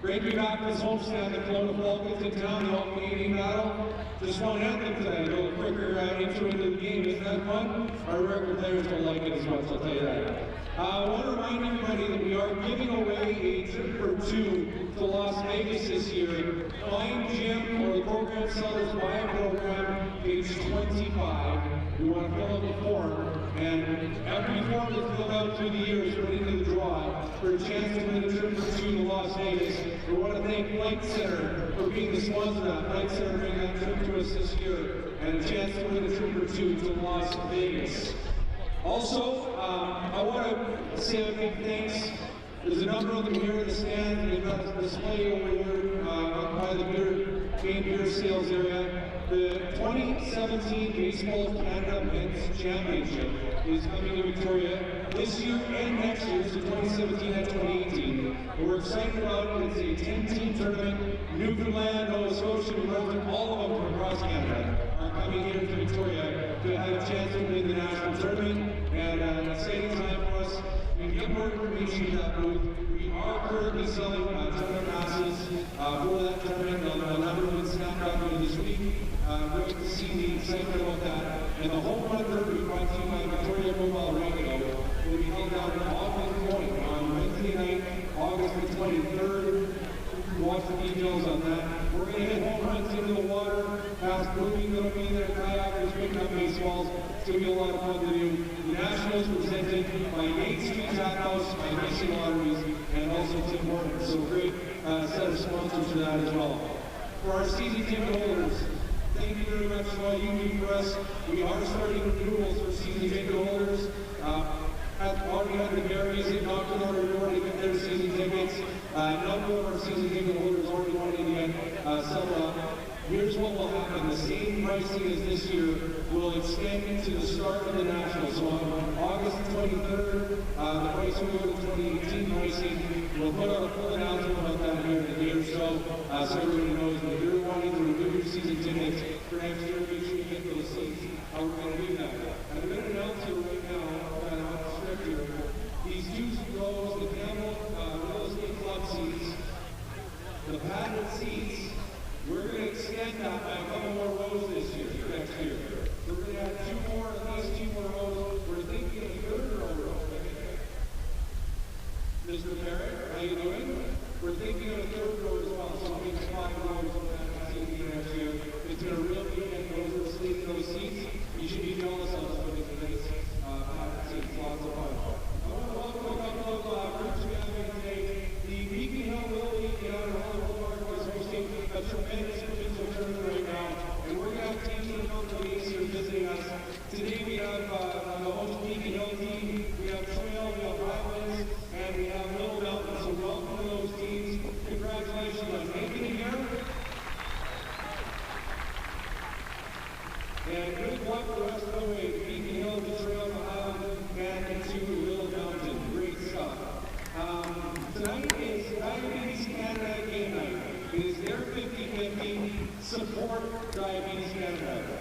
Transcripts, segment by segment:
Great to be back this homestand, the Kelowna Falcons in town, the all-Canadian battle. Just one anthem today, a little quicker intro into the game. Isn't that fun? Our American players don't like it as much, I'll tell you that. I want to remind everybody that we are giving away a trip for two to Las Vegas this year. Find Jim or the program sellers, buy a program, page 25. We want to fill out the form, and every form that's filled out through the years put into the draw for a chance to win a trip for two to Las Vegas. We want to thank Flight Center for being the sponsor of that. Flight Center bringing that trip to us this year, and a chance to win a trip for two to Las Vegas. Also, I want to say a big thanks. There's a number of them here in the stand. They've got a display over here by the main beer sales area. The 2017 Baseball Canada Men's Championship is coming to Victoria this year and next year, so 2017 and 2018. And we're excited about it. It's a 10-team tournament. Newfoundland, Nova Scotia, New Brunswick, all of them from across Canada are coming here to Victoria to have a chance to win the national tournament. And an exciting time for us. You can get more information at that booth. We are currently selling tournament passes for that tournament. A number of them snapped up this week. Great to see the excitement about that. And the home run derby brought to you by Victoria Mobile Radio will be held out in Auckland Point on Wednesday night, August the 23rd. Watch the details on that. We're going to hit home runs into the water, past moving, going to be there, kayakers, picking up baseballs. It's going to be a lot of fun to do. The Nationals presented by 8th Street Tackhouse, by BC Lotteries, and also Tim Hortons. So great set of sponsors for that as well. For our season ticket holders, thank you very much for all you do for us. We are starting renewals for season ticket holders. Already had the barriers in knocked on order, already get their season tickets. A number of our season ticket holders already wanted to get some up. Here's what will happen. The same pricing as this year will extend to the start of the Nationals. So on August 23rd, the price will go to 2018 pricing. We'll put out a full announcement about that here in a day or so, so everybody knows that if you're wanting to renew your season tickets for next year, make sure you get those seats. How we're going to do that. I'm going to announce you right now, these two rows, the Campbell Real Estate Club seats, the padded seats, we're going to extend that by a couple more rows this year, next year. We're going to have at least two more rows. We're thinking of a third row. Mr. Merritt, how you doing? We're thinking of a third row as well, so we'll make 5 rows on that seat next year. It's been a real weekend, those who are sleeping in those seats. You should be jealous of us for these nice padded seats, lots of fun. I want to welcome a couple of groups we have here today. The Beacon Hill Little League down in Hollywood Park is hosting a tremendous provincial tournament right now, and we're going to have teams from a couple of days here visiting us. Today we have the host Beacon Hill team, we have Trail, we have Highlands, and we have Little Mountain. So welcome to those teams. Congratulations on making it here. And good luck the rest of the way. Beacon Hill, the Trail, the Highlands, and into Little Mountain. Great stuff. Tonight is Diabetes Canada game night. It is their 50-50 support Diabetes Canada.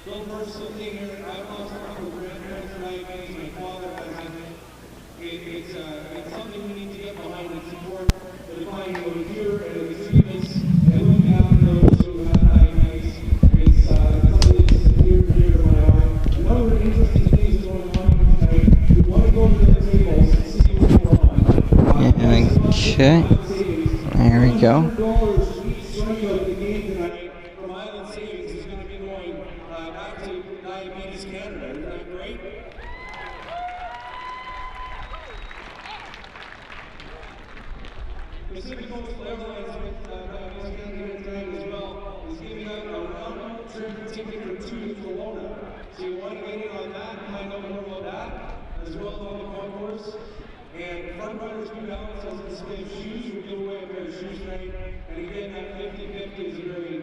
Little personal thing here. I've lost a couple of grandparents to diabetes. My father has it. It's something we need to get behind and support the declining over here and the treatments and look after those who have diabetes. It's something that's near and dear to my heart. One of the interesting things going on tonight, we want to go to the tables and see what's going on. Okay, there we go. $20 the game tonight from Island Savings is going to be going back to Diabetes Canada. Isn't that great? Pacific Coast Airlines with Diabetes Canada tonight as well is giving out a round trip ticket for two to Kelowna. So you want to get in on that and find out more about that, as well as on the concourse. And front runners do have themselves a display of shoes. We'll give away a pair of shoes tonight. And again, that 50-50 is a very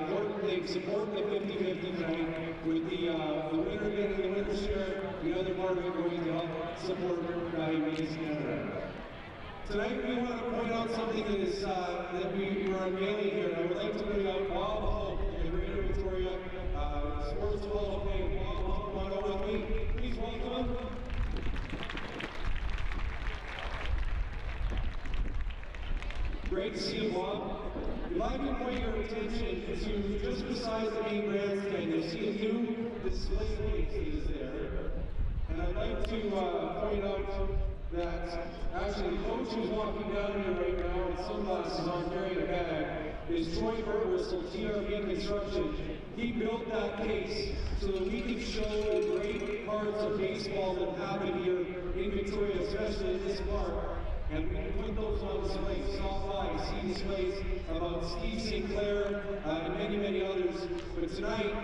important thing. Support the 50-50 tonight with the winner getting the winner's share, the other part of it going to help support Diabetes Canada. Tonight we want to point out something that is that we are unveiling here. And I would like to point out Bob Hope in the Greater Victoria Sports Hall of Fame. Bob Hope, come on out with me. Please welcome him. Great to see you, Bob. If I can point your attention to just beside the main grandstand, you'll see a new display case that is there. And I'd like to point out that actually the coach who's walking down here right now with sunglasses on carrying a bag is Troy Burwhistle, TRB Construction. He built that case so that we can show the great parts of baseball that happen here in Victoria, especially in this park. And we can put those on display. Stop by, see displays about Steve St. Clair and many, many others. But tonight,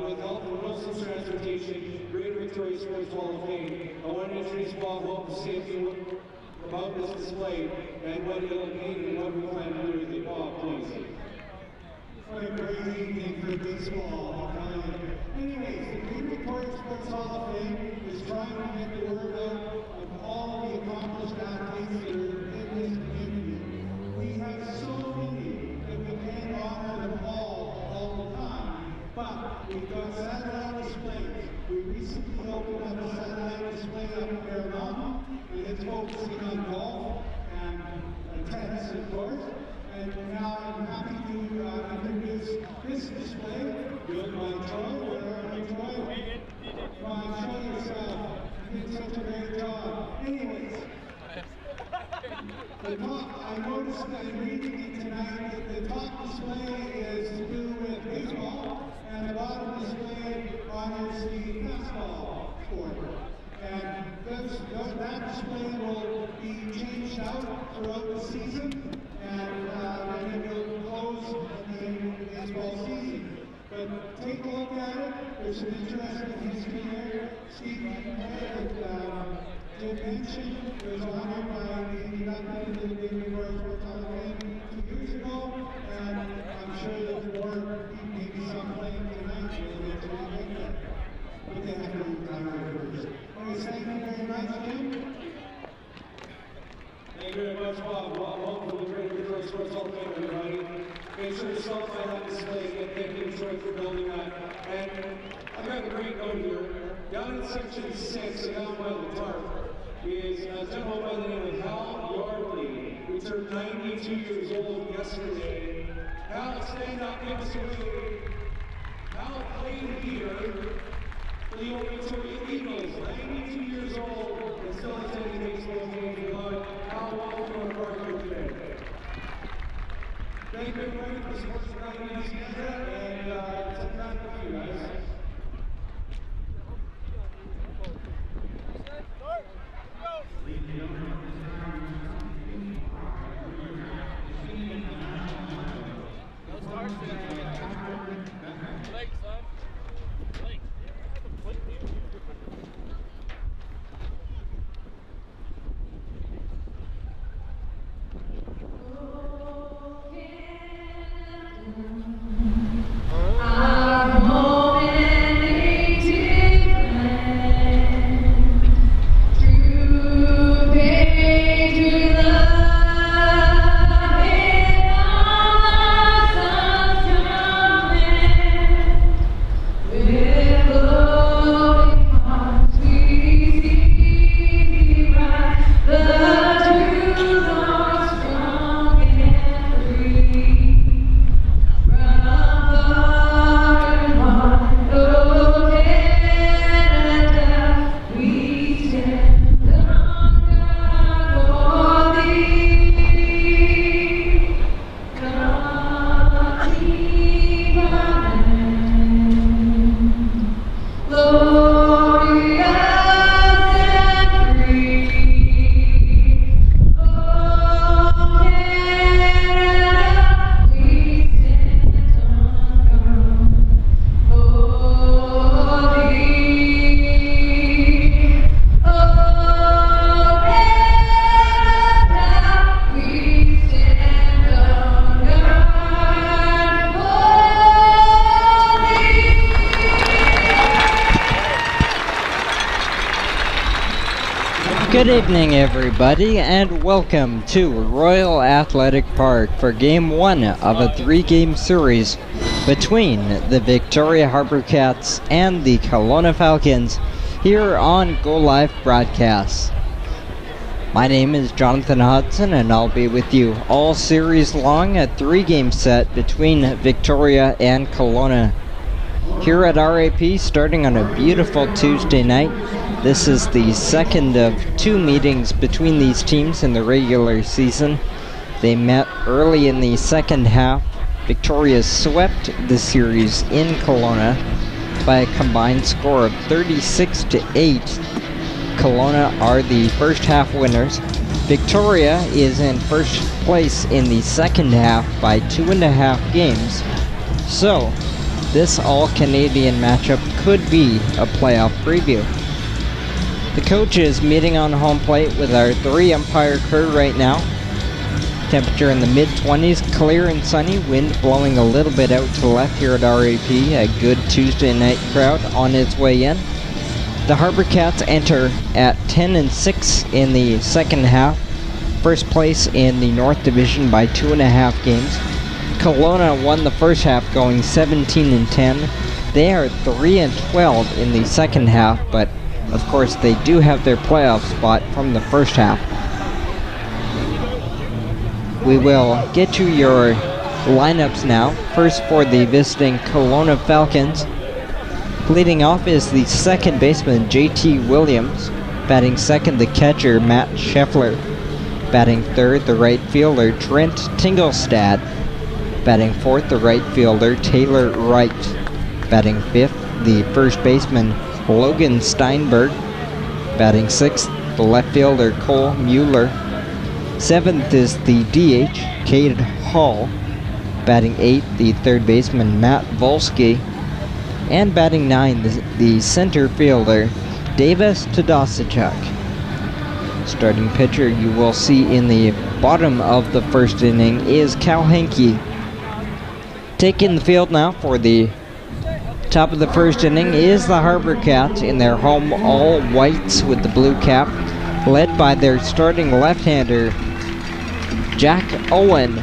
with help from Wilson's Transportation, Greater Victoria Sports Hall of Fame, I want to introduce Bob Hope to say a few about this display and what it'll mean and what we plan to do with it. Bob, please. What a great evening for baseball, I'll tell you. Anyways, the Greater Victoria Sports Hall of Fame is trying to get the word out of all the accomplished athletes that are in this community. We have so many that we can't honor them all the time, but we've got satellite displays. We recently opened up a satellite display up in Bear Mountain, and it's focusing on golf and tennis, of course. And now I'm happy to introduce this display built by Troy. Where are you, Troy? Come on, show yourself. You did such a great job. Anyways, the top, I noticed I'm reading it tonight that the top display is to do with baseball, and the bottom display honors the fastball sport. And that display will be changed out throughout the season. And then it will close the baseball season. But take a look at it. There's some interesting history here. Steve did mention it was honored by being inducted into the Greater Victoria Sports Hall of Fame 2 years ago. And I'm sure that the board, maybe some playing tonight, will eventually get there. But they have to retire first. Anyways, thank you very much, Jim. Thank you very much, Bob. Welcome to the Greater Victoria Sports Hall of Fame, everybody. Make sure to stop by that display and thank you, Troy, for building that. And I've got a great note here. Down in section 6, down by the tarp, is a gentleman by the name of Hal Yardley, who turned 92 years old yesterday. Hal, stand up, give us a wave. Hal played here for the old Victoria Eagles, 92 years old, and still attending baseball games without Hal walking on the park here today. Thank you everybody for supporting the 90s, and it's a time for you guys. Good evening, everybody, and welcome to Royal Athletic Park for Game 1 of a 3-game series between the Victoria HarbourCats and the Kelowna Falcons here on Go Live Broadcasts. My name is Jonathan Hudson, and I'll be with you all series long, a 3-game set between Victoria and Kelowna. Here at RAP, starting on a beautiful Tuesday night. This is the second of 2 meetings between these teams in the regular season. They met early in the second half. Victoria swept the series in Kelowna by a combined score of 36-8. Kelowna are the first half winners. Victoria is in first place in the second half by 2.5 games. So, this all-Canadian matchup could be a playoff preview. The coach is meeting on home plate with our 3-umpire crew right now. Temperature in the mid-20s, clear and sunny, wind blowing a little bit out to the left here at RAP. A good Tuesday night crowd on its way in. The HarbourCats enter at 10-6 in the second half. First place in the North Division by 2.5 games. Kelowna won the first half going 17-10. They are 3-12 in the second half, but of course they do have their playoff spot from the first half. We will get you your lineups now. First for the visiting Kelowna Falcons. Leading off is the second baseman, J.T. Williams. Batting second, the catcher, Matt Scheffler. Batting third, the right fielder, Trent Tingelstad. Batting fourth, the right fielder, Taylor Wright. Batting fifth, the first baseman, Logan Steinberg. Batting sixth, the left fielder, Cole Mueller. Seventh is the DH, Cade Hall. Batting eighth, the third baseman, Matt Volsky. And batting 9, the center fielder, Davis Tadasichuk. Starting pitcher you will see in the bottom of the first inning is Cal Henke. Taking the field now for the top of the first inning is the HarbourCats in their home all whites with the blue cap, led by their starting left-hander, Jack Owen.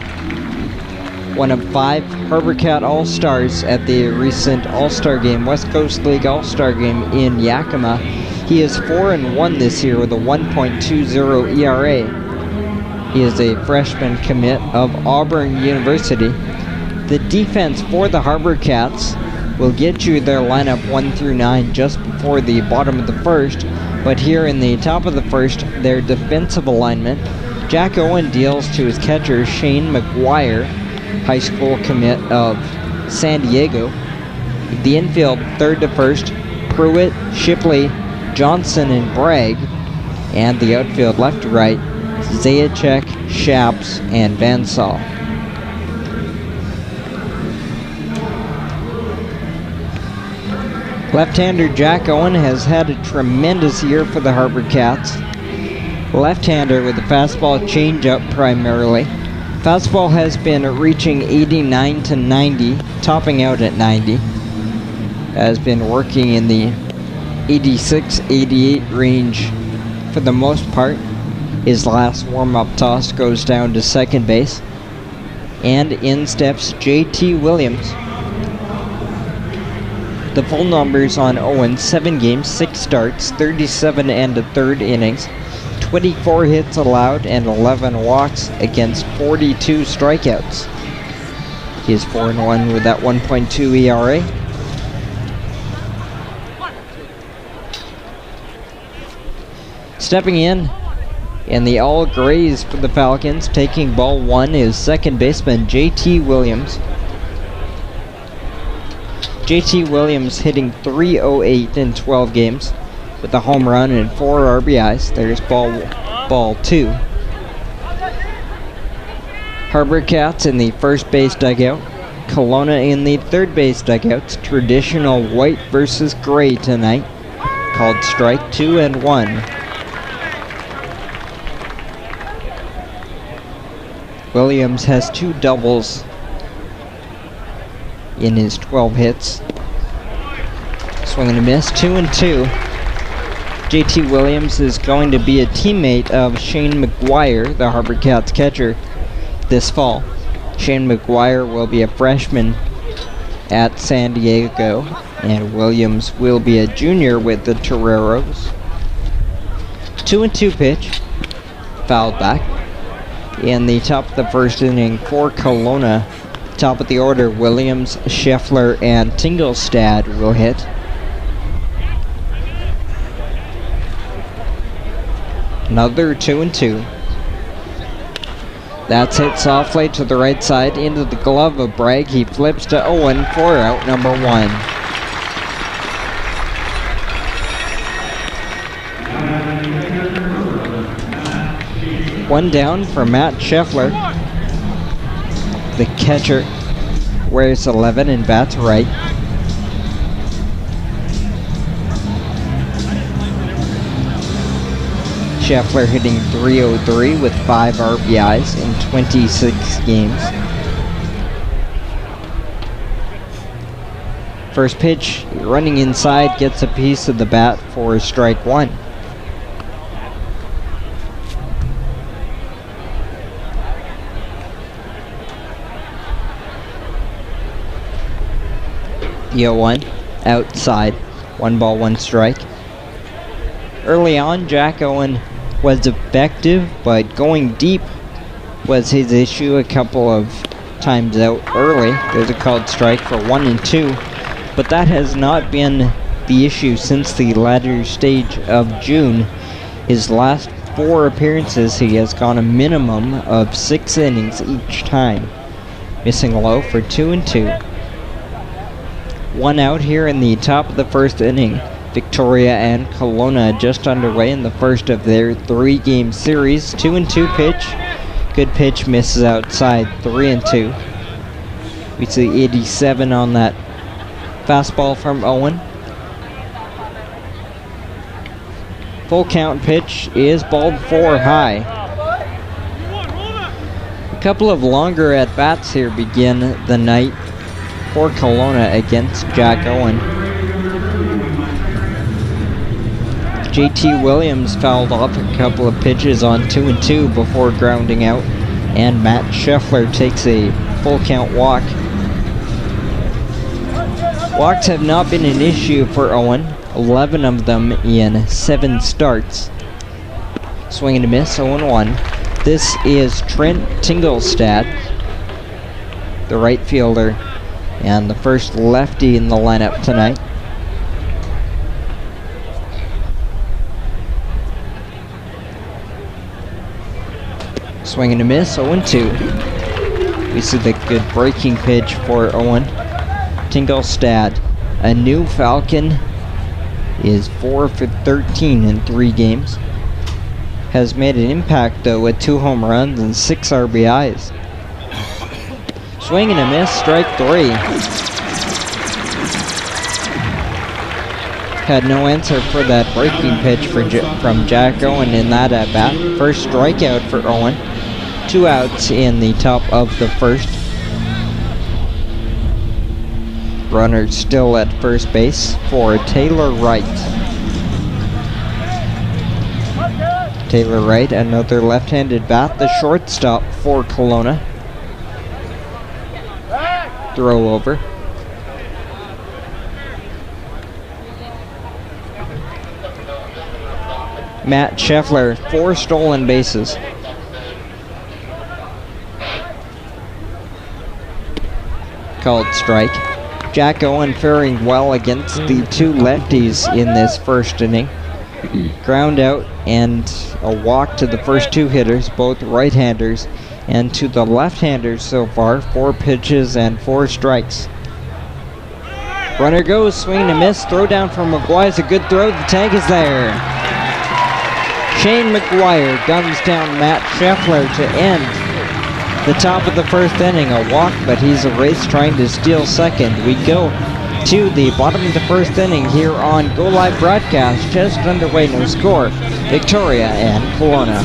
One of 5 HarbourCat All-Stars at the recent All-Star Game, West Coast League All-Star Game in Yakima. He is 4-1 this year with a 1.20 ERA. He is a freshman commit of Auburn University. The defense for the HarbourCats will get you their lineup 1 through 9 just before the bottom of the first, but here in the top of the first, their defensive alignment. Jack Owen deals to his catcher, Shane McGuire, high school commit of San Diego. The infield, third to first, Pruitt, Shipley, Johnson, and Bragg. And the outfield, left to right, Zajac, Shaps, and Vansall. Left-hander Jack Owen has had a tremendous year for the HarbourCats. Left-hander with the fastball changeup primarily. Fastball has been reaching 89 to 90, topping out at 90. Has been working in the 86, 88 range for the most part. His last warm-up toss goes down to second base. And in steps J.T. Williams. The full numbers on Owen: 7 games, 6 starts, 37 and a third innings, 24 hits allowed, and 11 walks against 42 strikeouts. He is 4-1 with that 1.2 ERA. Stepping in the all grays for the Falcons, taking ball 1 is second baseman J.T. Williams. J.T. Williams hitting .308 in 12 games with a home run and 4 RBIs. There's ball 2. HarbourCats in the first base dugout. Kelowna in the third base dugout. Traditional white versus gray tonight. Called strike 2 and 1. Williams has 2 doubles in his 12 hits. Swing and a miss, 2 and 2. J.T. Williams is going to be a teammate of Shane McGuire, the HarbourCats catcher, this fall. Shane McGuire will be a freshman at San Diego, and Williams will be a junior with the Toreros. 2-2 pitch. fouled back. In the top of the first inning for Kelowna, top of the order, Williams, Scheffler, and Tingelstad will hit. Another 2-2. That's hit softly to the right side into the glove of Bragg. He flips to Owen for out number 1. One down for Matt Scheffler. The catcher wears 11 and bats right. Scheffler hitting .303 with 5 RBIs in 26 games. First pitch, running inside, gets a piece of the bat for strike 1. The 0-1, outside, 1 ball, 1 strike. Early on, Jack Owen was effective, but going deep was his issue a couple of times out early. There's a called strike for 1 and 2, but that has not been the issue since the latter stage of June. His last 4 appearances, he has gone a minimum of 6 innings each time. Missing low for 2 and 2. 1 out here in the top of the first inning. Victoria and Kelowna just underway in the first of their 3-game series. 2-2 pitch. Good pitch, misses outside. 3-2. We see 87 on that fastball from Owen. Full count pitch is balled 4 high. A couple of longer at-bats here begin the night for Kelowna against Jack Owen. JT Williams fouled off a couple of pitches on 2-2 before grounding out, and Matt Scheffler takes a full count walk. Walks have not been an issue for Owen, 11 of them in 7 starts. Swing and a miss, 0-1. This is Trent Tingelstad, the right fielder, and the first lefty in the lineup tonight. Swing and a miss, 0-2. We see the good breaking pitch for Owen. Tingelstad, a new Falcon, is 4 for 13 in 3 games. Has made an impact though with 2 home runs and 6 RBIs. Swing and a miss, strike 3. Had no answer for that breaking pitch from Jack Owen in that at-bat. First strikeout for Owen. 2 outs in the top of the first. Runner still at first base for Taylor Wright. Taylor Wright, another left-handed bat, the shortstop for Kelowna. Throw over. Matt Scheffler, 4 stolen bases. Called strike. Jack Owen faring well against the 2 lefties in this first inning. Ground out and a walk to the first 2 hitters, both right-handers, and to the left-handers so far, 4 pitches and 4 strikes. Runner goes, swing and a miss, throw down from McGuire is a good throw, the tag is there. Shane McGuire guns down Matt Scheffler to end the top of the first inning. A walk, but he's erased trying to steal second. We go to the bottom of the first inning here on Go Live Broadcast. Just underway, no score. Victoria and Kelowna.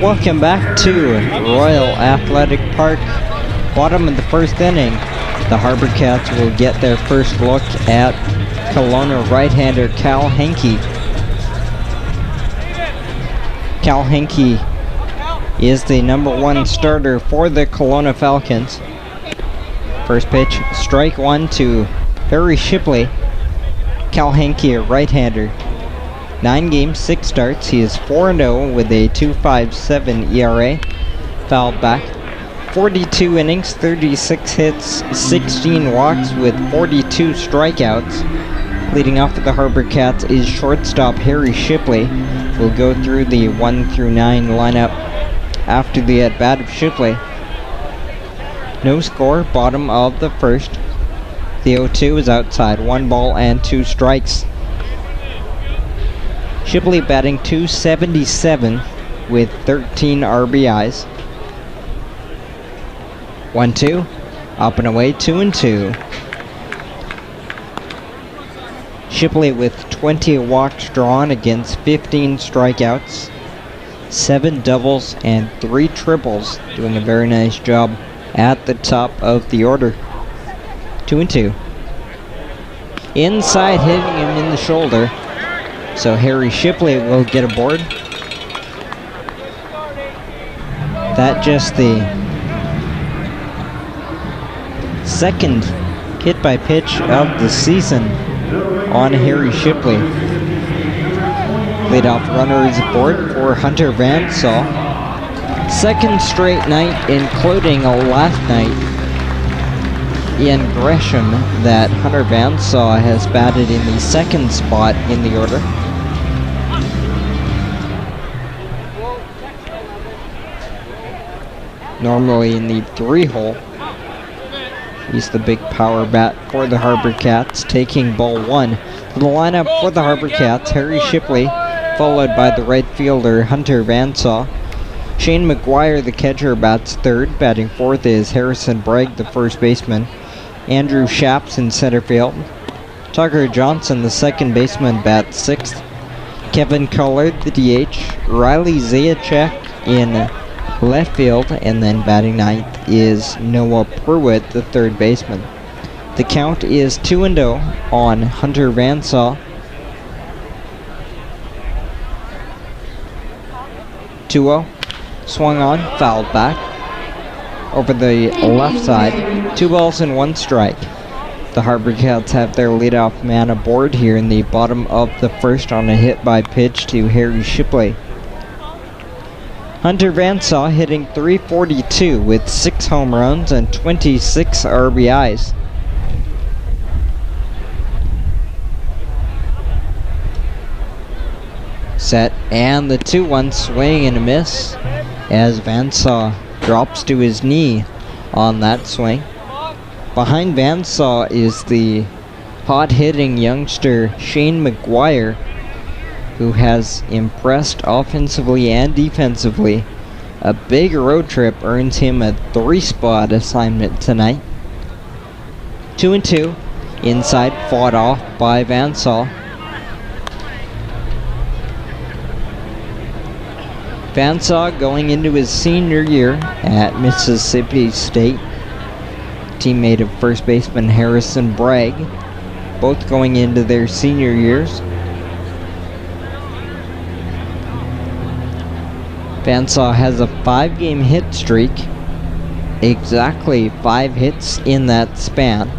Welcome back to Royal Athletic Park. Bottom of the first inning, the HarbourCats will get their first look at Kelowna right-hander Cal Henke. Cal Henke is the #1 starter for the Kelowna Falcons. First pitch, strike one to Harry Shipley. Cal Henke, a right-hander. 9 games, 6 starts. He is 4-0 with a 2.57 ERA. Fouled back. 42 innings, 36 hits, 16 walks with 42 strikeouts. Leading off for the HarbourCats is shortstop Harry Shipley. We'll go through the 1 through 9 lineup after the at-bat of Shipley. No score, bottom of the first. The 0-2 is outside, 1 ball and 2 strikes. Shipley batting .277 with 13 RBIs. 1-2, up and away, 2-2. Shipley with 20 walks drawn against 15 strikeouts, 7 doubles and 3 triples, doing a very nice job at the top of the order. 2-2. Inside, hitting him in the shoulder. So Harry Shipley will get aboard. That just the second hit by pitch of the season on Harry Shipley. Leadoff runner is aboard for Hunter Vansall. Second straight night, including last night in Gresham, that Hunter Vansall has batted in the second spot in the order. Normally in the 3-hole. He's the big power bat for the HarbourCats, taking ball 1. The lineup for the HarbourCats, Harry Shipley, followed by the right fielder Hunter Vansall. Shane McGuire, the catcher, bats third. Batting fourth is Harrison Bragg, the first baseman. Andrew Shaps in center field. Tucker Johnson, the second baseman, bats sixth. Kevin Collard, the DH. Riley Zajac in left field, and then batting ninth is Noah Pruitt, the third baseman. The count is 2-0 on Hunter Vansall. 2-0, swung on, fouled back over the left side. 2 balls and 1 strike. The HarbourCats have their leadoff man aboard here in the bottom of the first on a hit by pitch to Harry Shipley. Hunter Vansall hitting .342 with 6 home runs and 26 RBIs. Set, and the 2-1 swing and a miss as Vansall drops to his knee on that swing. Behind Vansall is the hot-hitting youngster Shane McGuire, who has impressed offensively and defensively. A big road trip earns him a 3-spot assignment tonight. 2-2, inside, fought off by Vansall. Vansall going into his senior year at Mississippi State. Teammate of first baseman Harrison Bragg, both going into their senior years. Vansall has a 5-game hit streak, exactly 5 hits in that span.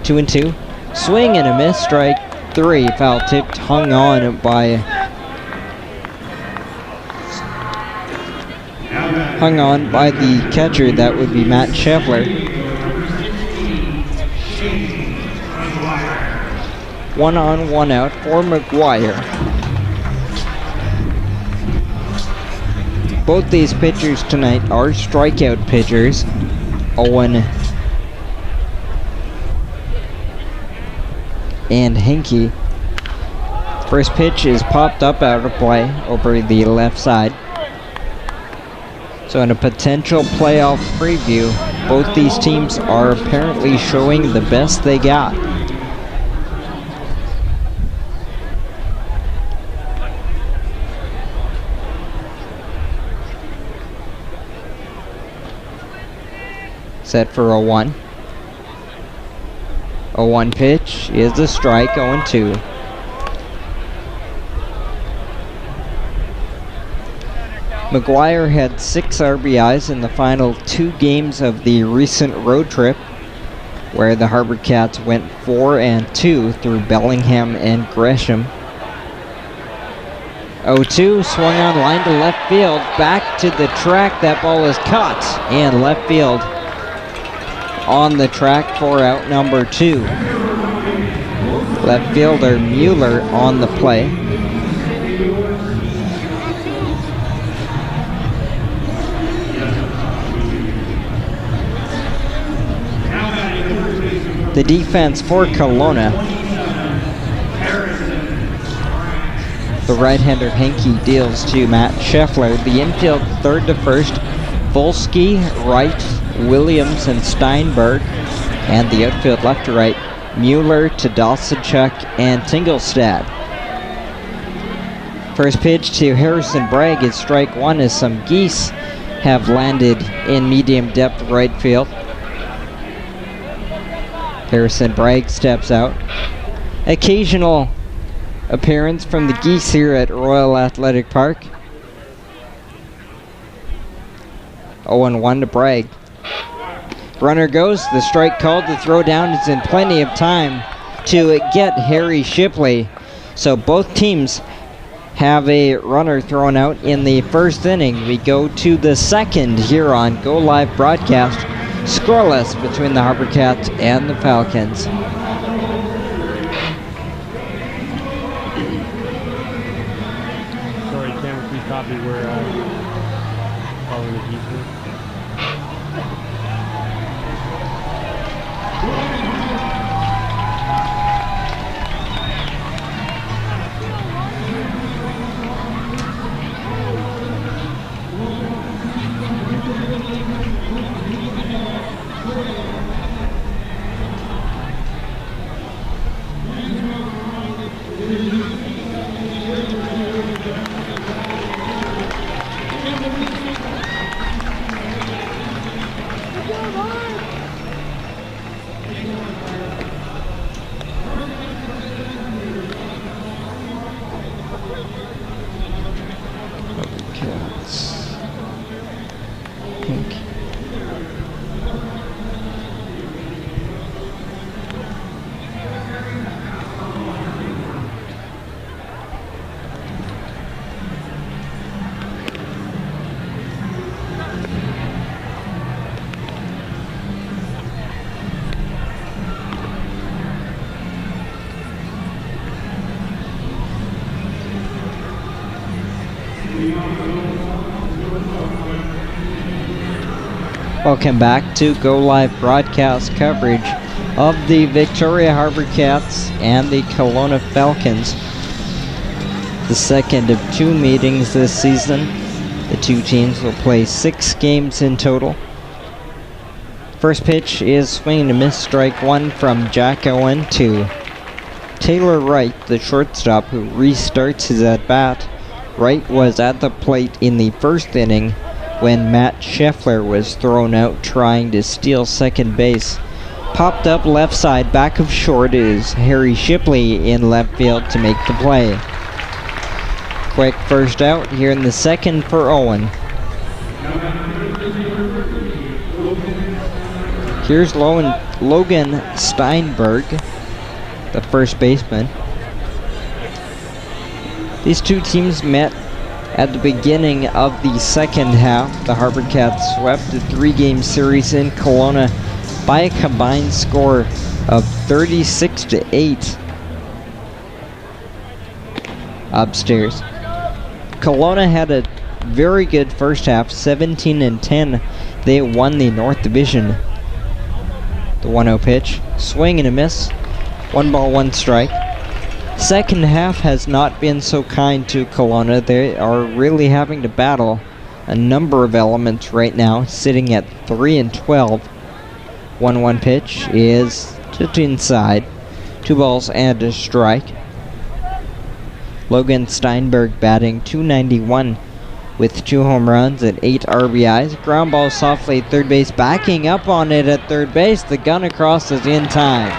2-2, swing and a miss, strike 3, foul tipped, hung on by the catcher. That would be Matt Scheffler. 1 on, 1 out for McGuire. Both these pitchers tonight are strikeout pitchers. Owen and Henke. First pitch is popped up out of play over the left side. So in a potential playoff preview, both these teams are apparently showing the best they got. Set for 0-1. 0-1 pitch is a strike, 0-2. McGuire had 6 RBIs in the final 2 games of the recent road trip, where the HarbourCats went 4-2 through Bellingham and Gresham. 0-2, swung on line to left field, back to the track. That ball is caught, and left field on the track for out number 2. Left fielder Mueller on the play. The defense for Kelowna. The right-hander Henke deals to Matt Scheffler. The infield third to first, Volsky, Wright, Williams, and Steinberg. And the outfield left to right, Mueller to Dawsonchuk and Tingelstad. First pitch to Harrison Bragg is strike 1 as some geese have landed in medium depth right field. Harrison Bragg steps out. Occasional appearance from the geese here at Royal Athletic Park. 0-1 to Bragg. Runner goes, the strike called, the throw down is in plenty of time to get Harry Shipley. So both teams have a runner thrown out in the first inning. We go to the second here on Go Live Broadcast. Scoreless between the HarbourCats and the Falcons. Sorry, Cameron, please copy where calling the defense. Welcome back to Go Live broadcast coverage of the Victoria HarbourCats and the Kelowna Falcons. The second of 2 meetings this season. The 2 teams will play 6 games in total. First pitch is swing and a miss, strike 1 from Jack Owen to Taylor Wright, the shortstop, who restarts his at-bat. Wright was at the plate in the first inning when Matt Scheffler was thrown out trying to steal second base. Popped up left side, back of short is Harry Shipley in left field to make the play. Quick first out here in the second for Owen. Here's Logan Steinberg, the first baseman. These 2 teams met at the beginning of the second half. The HarbourCats swept a 3-game series in Kelowna by a combined score of 36-8 upstairs. Kelowna had a very good first half, 17-10. They won the North Division. The 1-0 pitch, swing and a miss, 1 ball, 1 strike. Second half has not been so kind to Kelowna. They are really having to battle a number of elements right now, sitting at 3-12. 1-1 pitch is just inside. 2 balls and a strike. Logan Steinberg batting .291 with 2 home runs and 8 RBIs. Ground ball softly at third base, backing up on it at third base. The gun across is in time.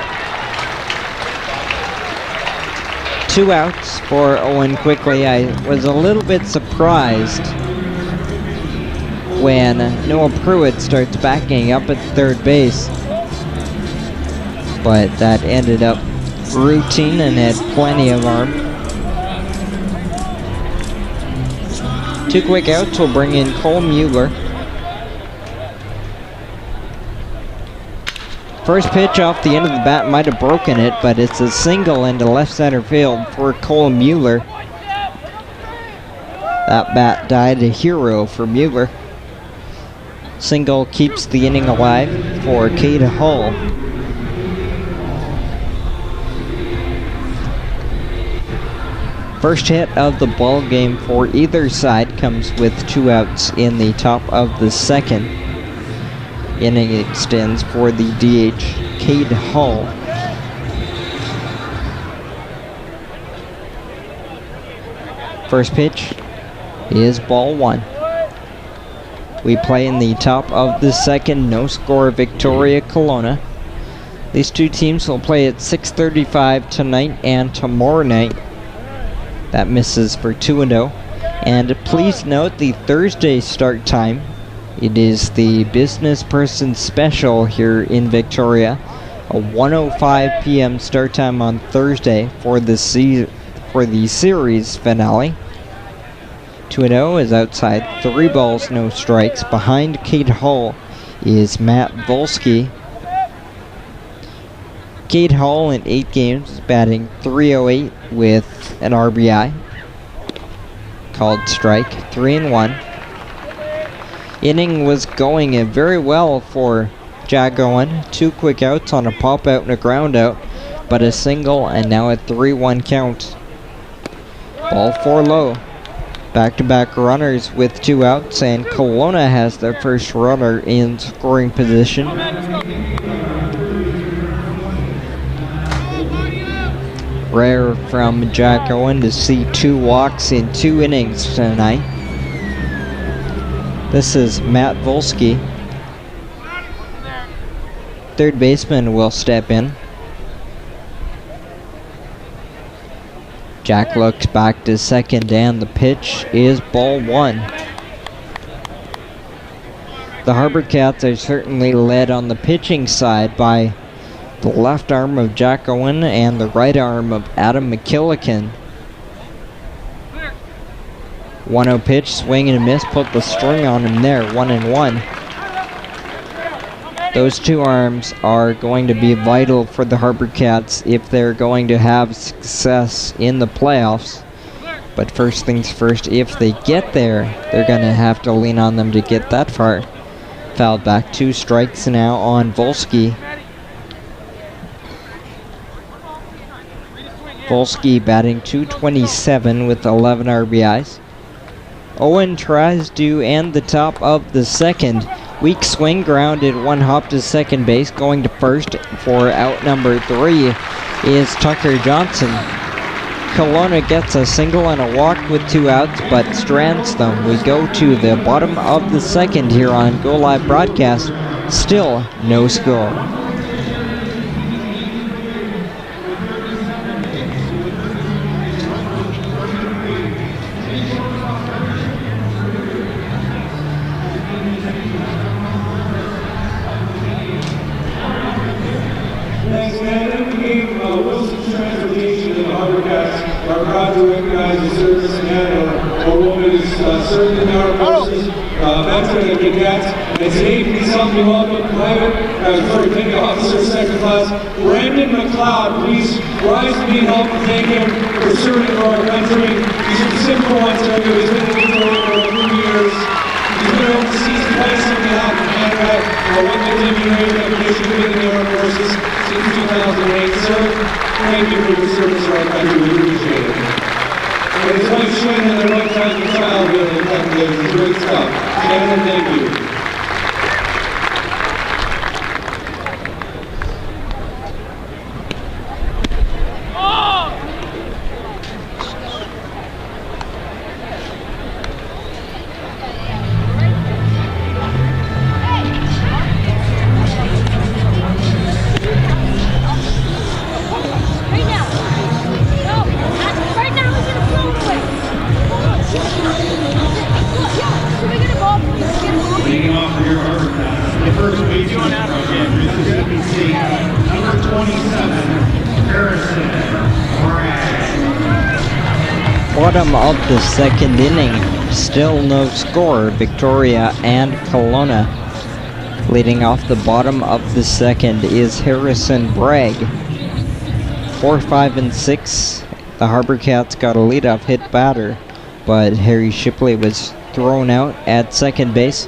2 outs for Owen quickly. I was a little bit surprised when Noah Pruitt starts backing up at third base, but that ended up routine and had plenty of arm. 2 quick outs will bring in Cole Mueller. First pitch off the end of the bat might have broken it, but it's a single into left center field for Cole Mueller. That bat died a hero for Mueller. Single keeps the inning alive for Cade Hull. First hit of the ball game for either side comes with 2 outs in the top of the second. Inning extends for the DH, Cade Hull. First pitch is ball 1. We play in the top of the second, no score, Victoria Kelowna. These 2 teams will play at 6:35 tonight and tomorrow night. That misses for 2-0. And please note the Thursday start time. It is the business person special here in Victoria. A 1:05 p.m. start time on Thursday for the series finale. 2-0 is outside. 3 balls, no strikes. Behind Cade Hull is Matt Volsky. Cade Hull in 8 games, batting .308 with an RBI. Called strike, 3-1. Inning was going very well for Jack Owen. 2 quick outs on a pop out and a ground out, but a single and now a 3-1 count. Ball 4 low. Back-to-back runners with 2 outs, and Kelowna has their first runner in scoring position. Rare from Jack Owen to see 2 walks in 2 innings tonight. This is Matt Volsky. Third baseman will step in. Jack looks back to second, and the pitch is ball 1. The HarbourCats are certainly led on the pitching side by the left arm of Jack Owen and the right arm of Adam McKillican. 1-0 pitch, swing and a miss, put the string on him there, 1-1. Those 2 arms are going to be vital for the HarbourCats if they're going to have success in the playoffs. But first things first, if they get there, they're going to have to lean on them to get that far. Fouled back, 2 strikes now on Volsky. Volsky batting .227 with 11 RBIs. Owen tries to end the top of the second. Weak swing, grounded, 1 hop to second base. Going to first for out number 3 is Tucker Johnson. Kelowna gets a single and a walk with 2 outs, but strands them. We go to the bottom of the second here on Go Live Broadcast. Still no score. Are proud to recognize the service man or woman who's served in our forces, veteran of the cadets, and today please help me welcome Private Petty Officer Second Class Brandon McLeod. Please rise to me and help to thank him for serving for our country. He's a simple one, sir. He's been in Victoria for a few years. He's been overseas twice on behalf of Canada, with the Division of Michigan in the Armed Forces since 2008. Sir, thank you for your service to our country. We appreciate it. And his wife Shannon and their wife has a child with him. It's great stuff. Shannon, thank you. Bottom of the second inning, still no score. Victoria and Kelowna. Leading off the bottom of the second is Harrison Bragg. 4, 5, and 6. The HarbourCats got a leadoff hit batter, but Harry Shipley was thrown out at second base.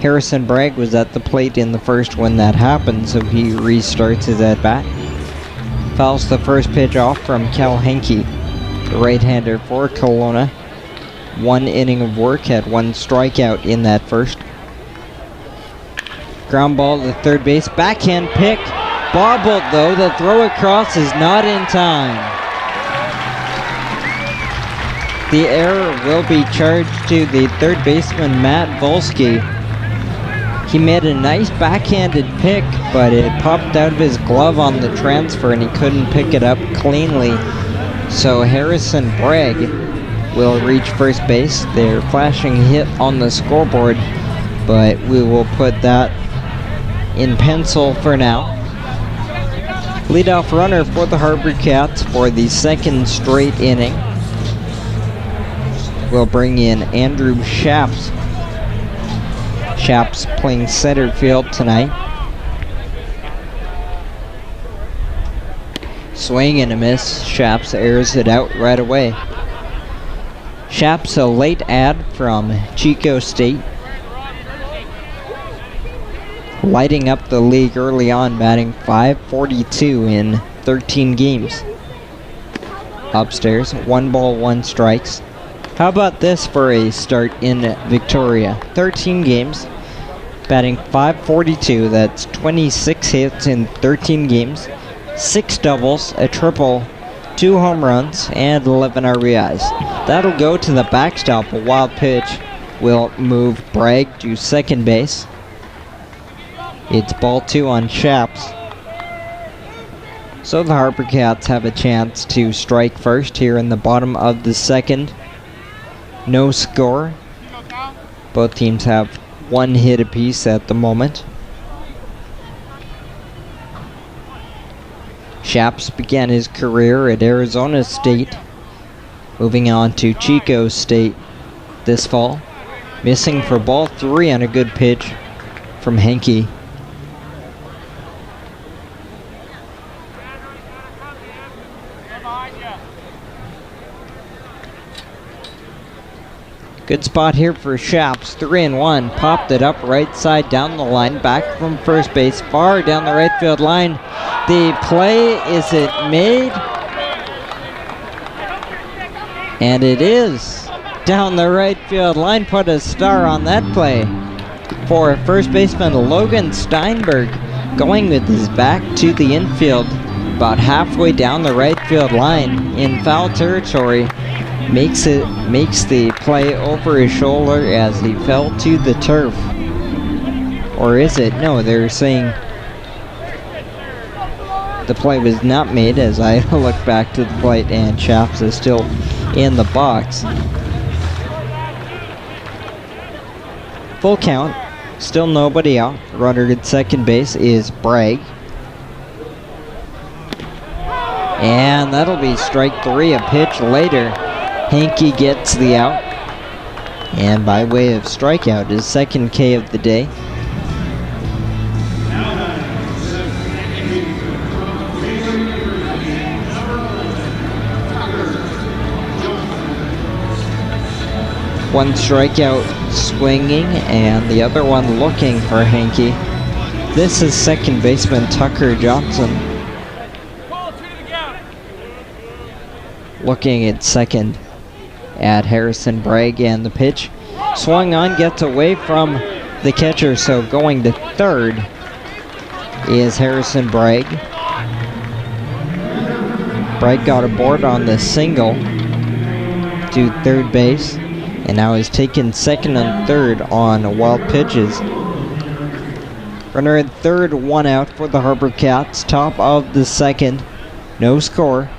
Harrison Bragg was at the plate in the first when that happened, so he restarts his at-bat. Fouls the first pitch off from Cal Henke, the right-hander for Kelowna. 1 inning of work, had 1 strikeout in that first. Ground ball to third base, backhand pick, bobbled though. The throw across is not in time. The error will be charged to the third baseman, Matt Volsky. He made a nice backhanded pick, but it popped out of his glove on the transfer and he couldn't pick it up cleanly. So Harrison Bragg will reach first base. They're flashing hit on the scoreboard, but we will put that in pencil for now. Leadoff runner for the HarbourCats for the second straight inning. We'll bring in Andrew Shaps. Shaps playing center field tonight. Swing and a miss. Shaps airs it out right away. Shaps, a late ad from Chico State. Lighting up the league early on, batting .542 in 13 games. Upstairs, 1 ball, 1 strikes. How about this for a start in Victoria? 13 games, batting .542. That's 26 hits in 13 games, 6 doubles, a triple, 2 home runs, and 11 RBIs. That'll go to the backstop. A wild pitch will move Bragg to second base. It's ball 2 on Shaps. So the HarbourCats have a chance to strike first here in the bottom of the second. No score. Both teams have 1 hit apiece at the moment. Shaps began his career at Arizona State, moving on to Chico State this fall. Missing for ball 3 on a good pitch from Henke. Good spot here for Shaps. 3-1. Popped it up right side down the line. Back from first base. Far down the right field line. The play, is it made? And it is. Down the right field line. Put a star on that play for first baseman Logan Steinberg. Going with his back to the infield. About halfway down the right field line in foul territory. Makes the play over his shoulder as he fell to the turf. Or is it? No, they're saying the play was not made, as I look back to the plate and Shaps is still in the box. Full count, still nobody out. Runner at second base is Bragg. And that'll be strike 3, a pitch later. Henke gets the out, and by way of strikeout, his second K of the day. One strikeout swinging, and the other one looking for Henke. This is second baseman Tucker Johnson. Looking at second at Harrison Bragg, and the pitch swung on, gets away from the catcher, so going to third is Harrison Bragg. Bragg got aboard on the single to third base, and now is taking second and third on wild pitches. Runner at third, 1 out for the HarbourCats. Top of the second, no score.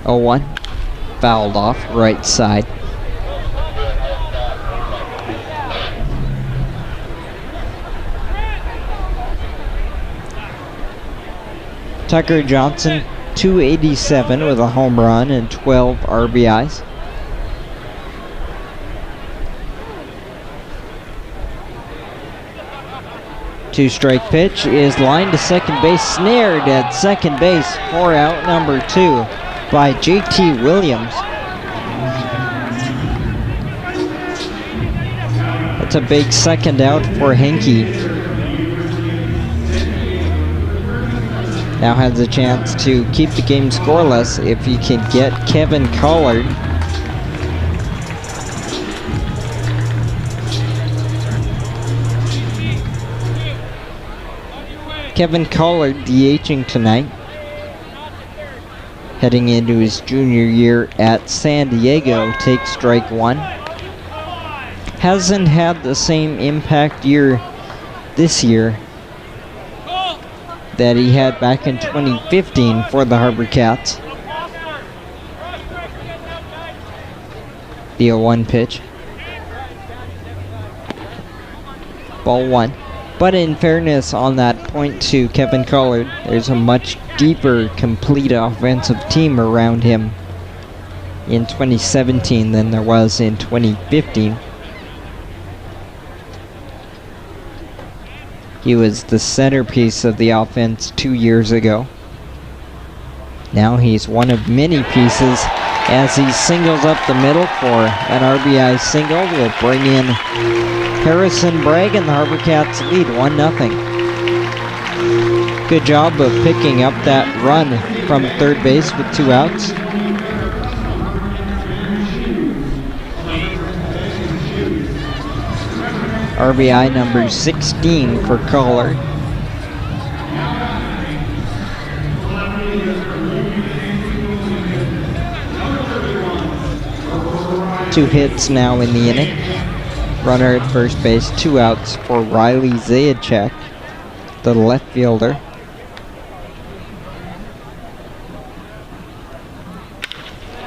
Oh, 1 fouled off right side. Tucker Johnson, 287 with a home run and 12 RBIs. Two-strike pitch is lined to second base, snared at second base for out number 2 by JT Williams. That's a big second out for Henke. Now has a chance to keep the game scoreless if he can get Kevin Collard. Kevin Collard DHing tonight, heading into his junior year at San Diego, takes strike 1. Hasn't had the same impact year this year that he had back in 2015 for the HarbourCats. The 0-1 pitch. Ball 1. But in fairness on that point to Kevin Collard, there's a much deeper, complete offensive team around him in 2017 than there was in 2015. He was the centerpiece of the offense 2 years ago. Now he's one of many pieces as he singles up the middle for an RBI single. Will bring in Harrison Bragg, and the HarbourCats lead 1-0. Good job of picking up that run from third base with 2 outs. RBI number 16 for Collard. Two hits now in the inning. Runner at first base, 2 outs for Riley Zajac, the left fielder.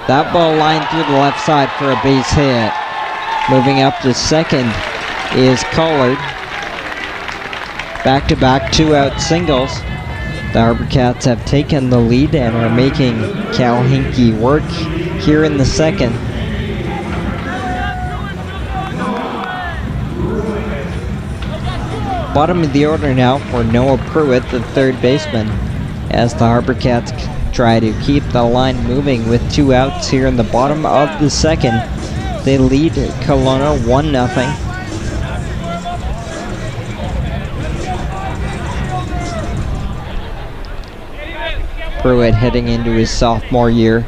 That ball lined through the left side for a base hit. Moving up to second is Collard. Back-to-back 2-out singles. The HarbourCats have taken the lead and are making Cal Henke work here in the second. Bottom of the order now for Noah Pruitt, the third baseman, as the HarbourCats try to keep the line moving with 2 outs here in the bottom of the second. They lead Kelowna 1-0. Pruitt heading into his sophomore year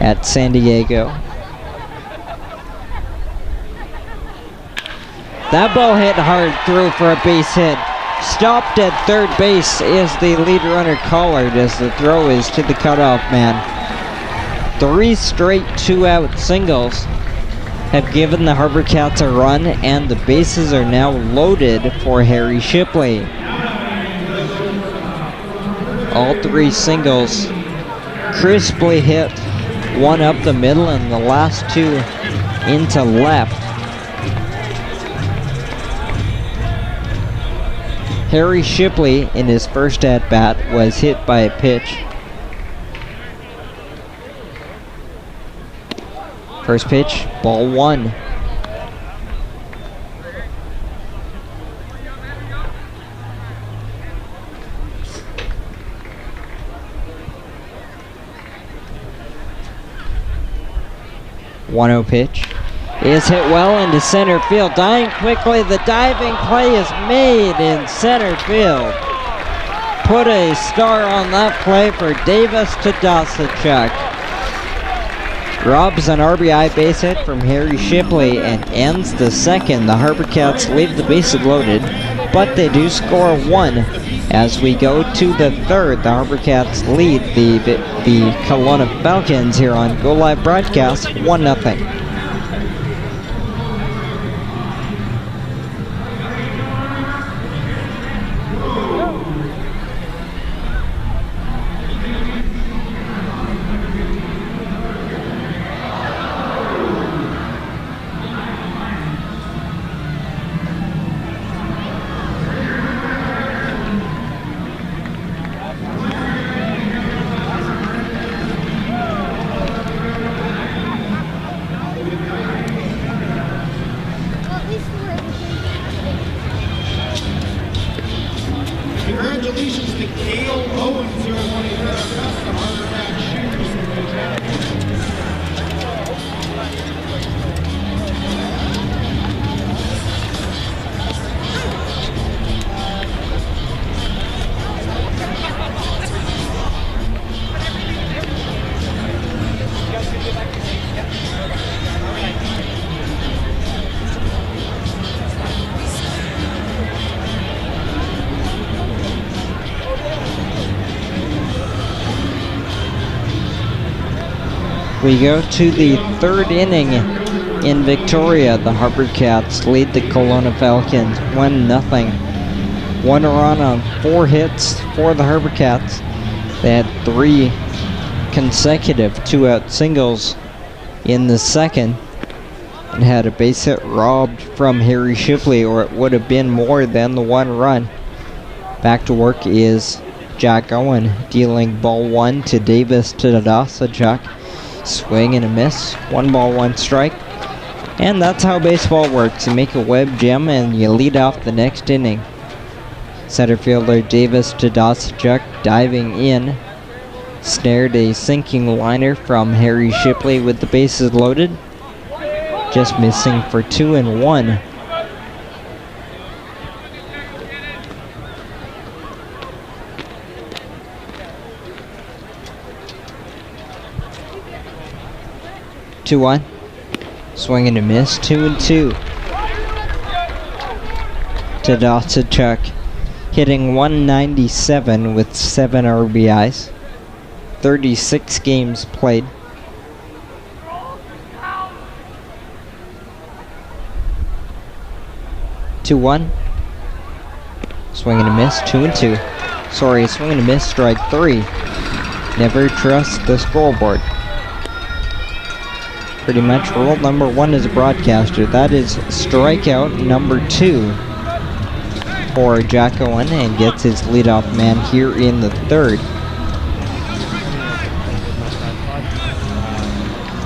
at San Diego. That ball hit hard through for a base hit. Stopped at third base is the lead runner Collard as the throw is to the cutoff man. 3 straight 2-out singles have given the HarbourCats a run, and the bases are now loaded for Harry Shipley. All 3 singles crisply hit, 1 up the middle and the last 2 into left. Harry Shipley, in his first at-bat, was hit by a pitch. First pitch, ball 1. One-0 pitch is hit well into center field. Dying quickly, the diving play is made in center field. Put a star on that play for Davis Tadasachuk. Robs an RBI base hit from Harry Shipley and ends the second. The HarbourCats leave the bases loaded, but they do score 1 as we go to the third. The HarbourCats lead the Kelowna Falcons here on Go Live Broadcast 1-0. congratulations to Gail Owens, who has one of your custom HarbourCats shoes from the Academy. We go to the third inning in Victoria. The HarbourCats lead the Kelowna Falcons 1-0. One run on 4 hits for the HarbourCats. They had 3 consecutive 2-out singles in the second and had a base hit robbed from Harry Shipley, or it would have been more than the 1 run. Back to work is Jack Owen, dealing ball 1 to Davis to Dosachuk. Swing and a miss. 1 ball, 1 strike. And that's how baseball works. You make a web gem and you lead off the next inning. Center fielder Davis to Dosachuk diving in. Snared a sinking liner from Harry Shipley with the bases loaded. Just missing for 2 and 1. Two-one. Swing and a miss. 2 and 2. To Dosachuk, hitting 197 with 7 RBIs. 36 games played. Two-one. Swing and a miss. 2 and 2. Sorry, swing and a miss. Strike 3. Never trust the scoreboard. Pretty much rule number 1 as a broadcaster. That is strikeout number 2 for Jack Owen, and gets his leadoff man here in the third.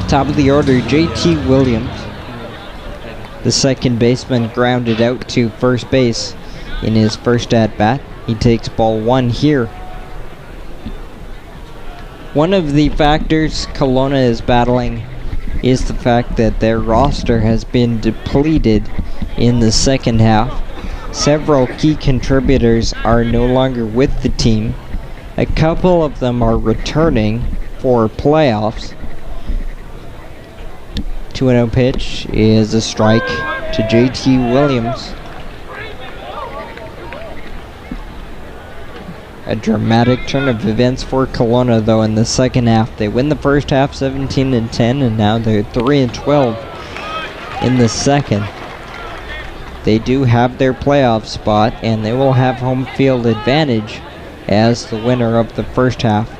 Top of the order, JT Williams. The second baseman grounded out to first base in his first at-bat. He takes ball 1 here. One of the factors Kelowna is battling is the fact that their roster has been depleted in the second half. Several key contributors are no longer with the team. A couple of them are returning for playoffs. 2-0 pitch is a strike to JT Williams. A dramatic turn of events for Kelowna, though, in the second half. They win the first half 17-10, and now they're 3-12 in the second. They do have their playoff spot, and they will have home field advantage as the winner of the first half.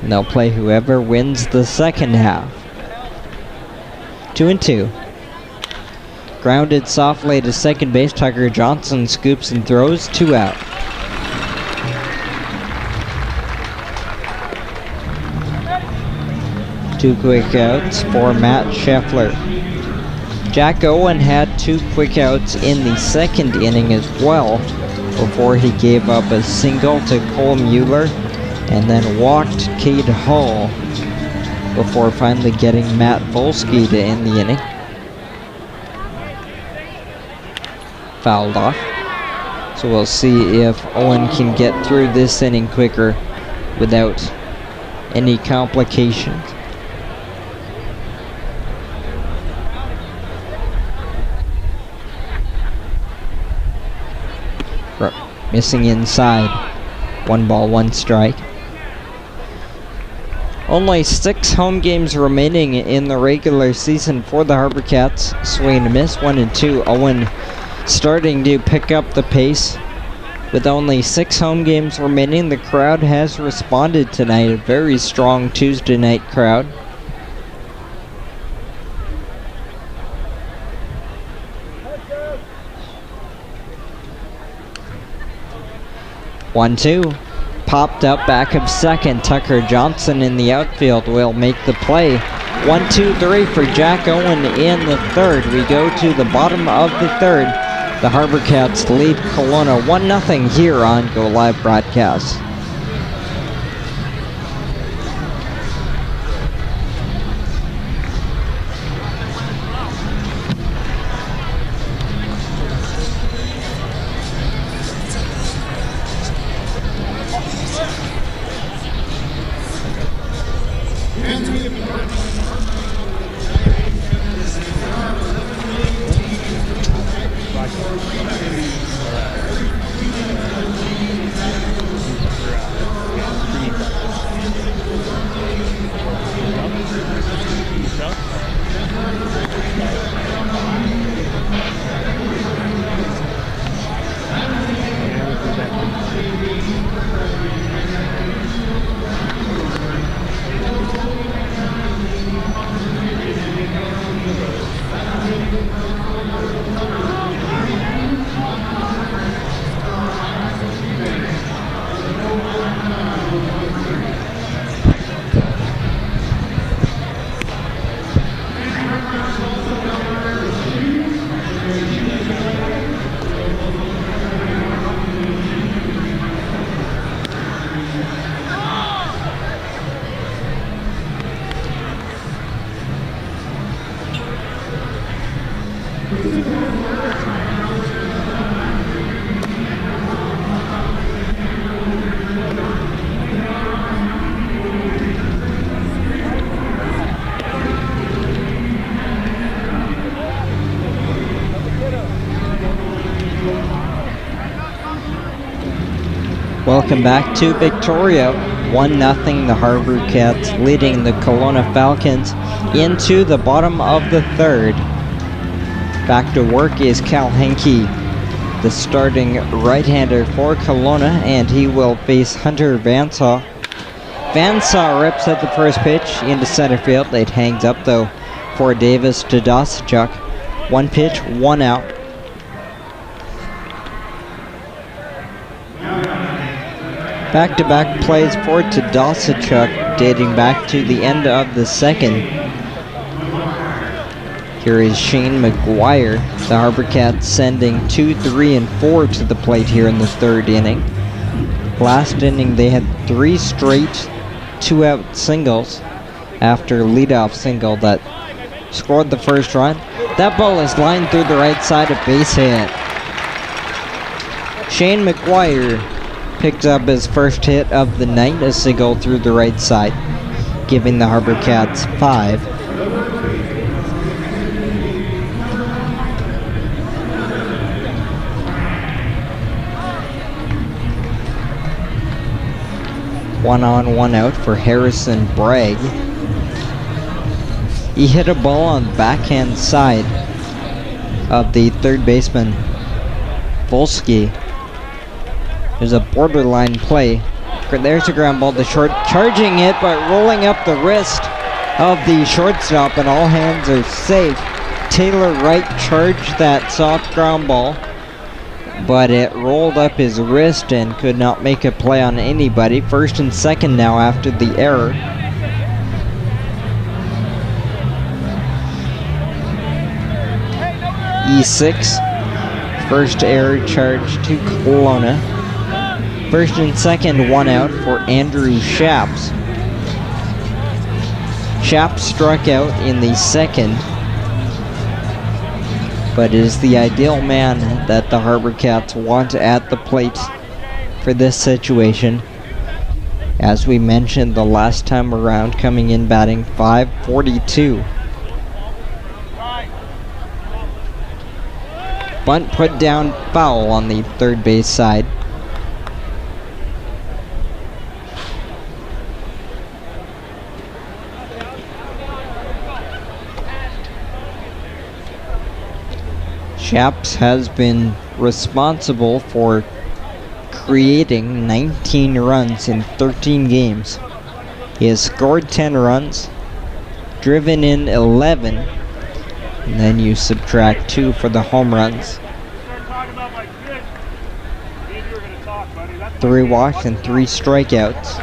And they'll play whoever wins the second half. 2-2. Grounded softly to second base. Tucker Johnson scoops and throws. 2 out. Two quick outs for Matt Scheffler. Jack Owen had 2 quick outs in the second inning as well, before he gave up a single to Cole Mueller and then walked Cade Hall before finally getting Matt Volsky to end the inning. Fouled off. So we'll see if Owen can get through this inning quicker without any complications. Missing inside. 1 ball, 1 strike. Only 6 home games remaining in the regular season for the HarbourCats. Swing and a miss, 1 and 2. Owen starting to pick up the pace. With only 6 home games remaining, the crowd has responded tonight. A very strong Tuesday night crowd. One, 2. Popped up back of second. Tucker Johnson in the outfield will make the play. 1, 2, 3 for Jack Owen in the third. We go to the bottom of the third. The HarbourCats lead Kelowna 1-0 here on Go Live Broadcast. Welcome back to Victoria. 1-0, the HarbourCats leading the Kelowna Falcons into the bottom of the third. Back to work is Cal Henke, the starting right-hander for Kelowna, and he will face Hunter Vansaw. Vansaw rips at the first pitch into center field. It hangs up though for Davis to Dosachuk. 1 pitch, 1 out. Back-to-back plays for Tadasachuk dating back to the end of the second. Here is Shane McGuire. The HarbourCats sending 2, 3, and 4 to the plate here in the third inning. Last inning they had 3 straight 2-out singles after leadoff single that scored the first run. That ball is lined through the right side, a base hit. Shane McGuire picks up his first hit of the night, a single through the right side, giving the HarbourCats 5. One on, one out for Harrison Bragg. He hit a ball on the backhand side of the third baseman, Volsky. There's a borderline play. There's a ground ball to short, charging it but rolling up the wrist of the shortstop, and all hands are safe. Taylor Wright charged that soft ground ball, but it rolled up his wrist and could not make a play on anybody. First and second now after the error. E6, first error charge to Kelowna. First and second, 1 out for Andrew Shaps. Shaps struck out in the second, but is the ideal man that the HarbourCats want at the plate for this situation. As we mentioned the last time around, coming in batting .542. Bunt put down foul on the third base side. Shaps has been responsible for creating 19 runs in 13 games. He has scored 10 runs, driven in 11, and then you subtract 2 for the home runs. 3 walks and 3 strikeouts.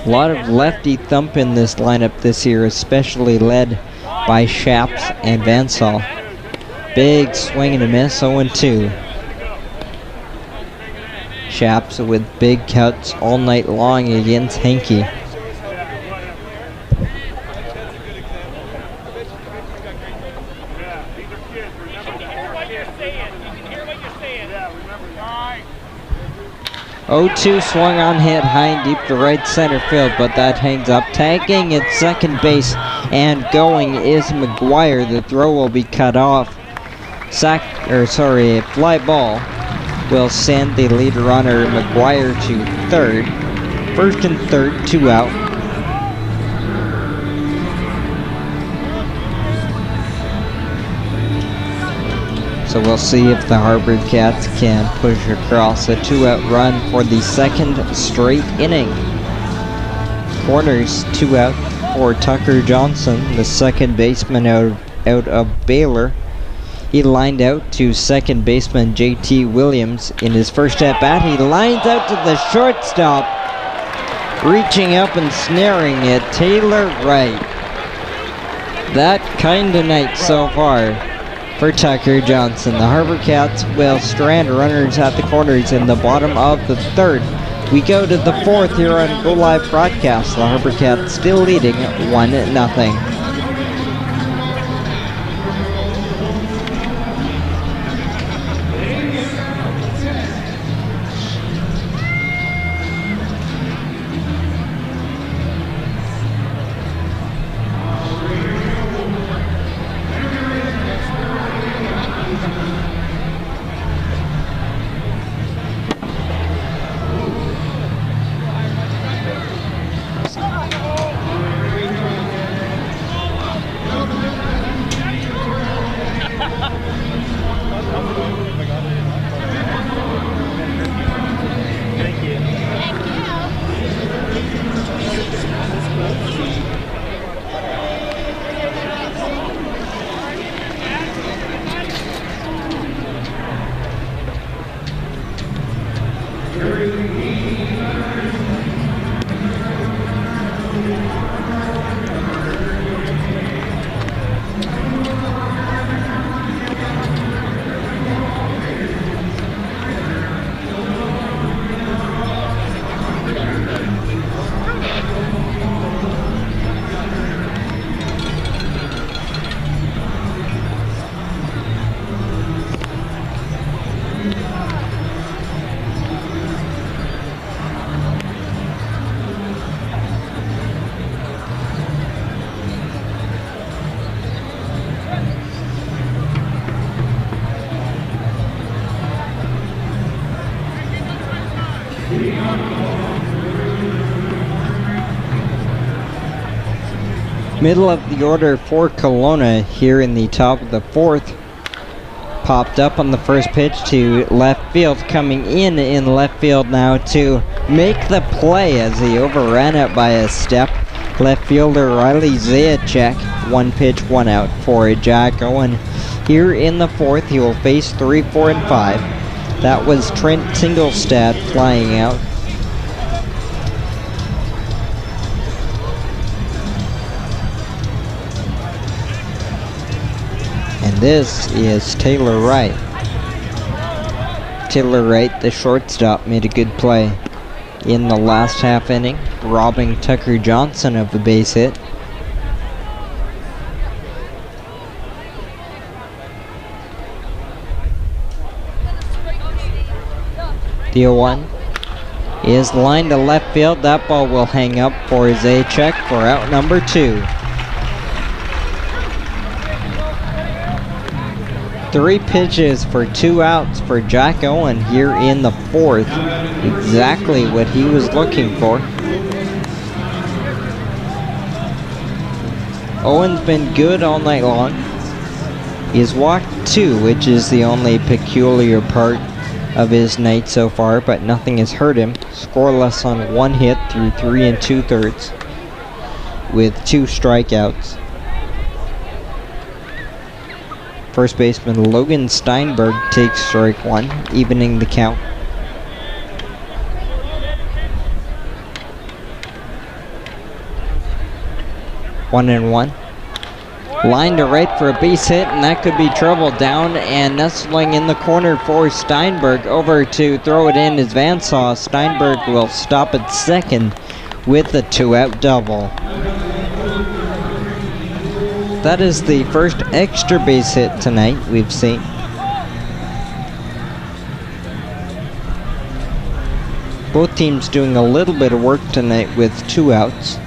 A lot of lefty thump in this lineup this year, especially led by Shaps and Vansall. Big swing and a miss, 0-2. Shaps with big cuts all night long against Henke. O2 swung on, hit high and deep to right center field, but that hangs up. Tagging at second base and going is McGuire. The throw will be cut off. Fly ball will send the lead runner McGuire to third. First and third, 2 out. So we'll see if the HarbourCats can push across a 2-out run for the second straight inning. Corners, 2 out for Tucker Johnson, the second baseman out of Baylor. He lined out to second baseman JT Williams in his first at-bat. He lines out to the shortstop, reaching up and snaring it, Taylor Wright. That kind of night so far for Tucker Johnson. The HarbourCats will strand runners at the corners in the bottom of the third. We go to the fourth here on Go Live Broadcast. The HarbourCats still leading 1-0. Middle of the order for Kelowna here in the top of the fourth. Popped up on the first pitch to left field. Coming in left field now to make the play as he overran it by a step. Left fielder Riley Zajac. 1 pitch, 1 out for Jack Owen. Here in the fourth, he will face 3, 4, and 5. That was Trent Tingelstad flying out. And this is Taylor Wright. Taylor Wright, the shortstop, made a good play in the last half inning, robbing Tucker Johnson of the base hit. The 0-1 is lined to left field. That ball will hang up for Zajac for out number 2. 3 pitches for 2 outs for Jack Owen here in the fourth. Exactly what he was looking for. Owen's been good all night long. He's walked 2, which is the only peculiar part of his night so far, but nothing has hurt him. Scoreless on 1 hit through 3 2/3 with 2 strikeouts. First baseman Logan Steinberg takes strike 1, evening the count. One and one. Line to right for a base hit, and that could be trouble. Down and nestling in the corner for Steinberg. Over to throw it in is Vansaw. Steinberg will stop at second with the 2-out double. That is the first extra base hit tonight we've seen. Both teams doing a little bit of work tonight with 2 outs.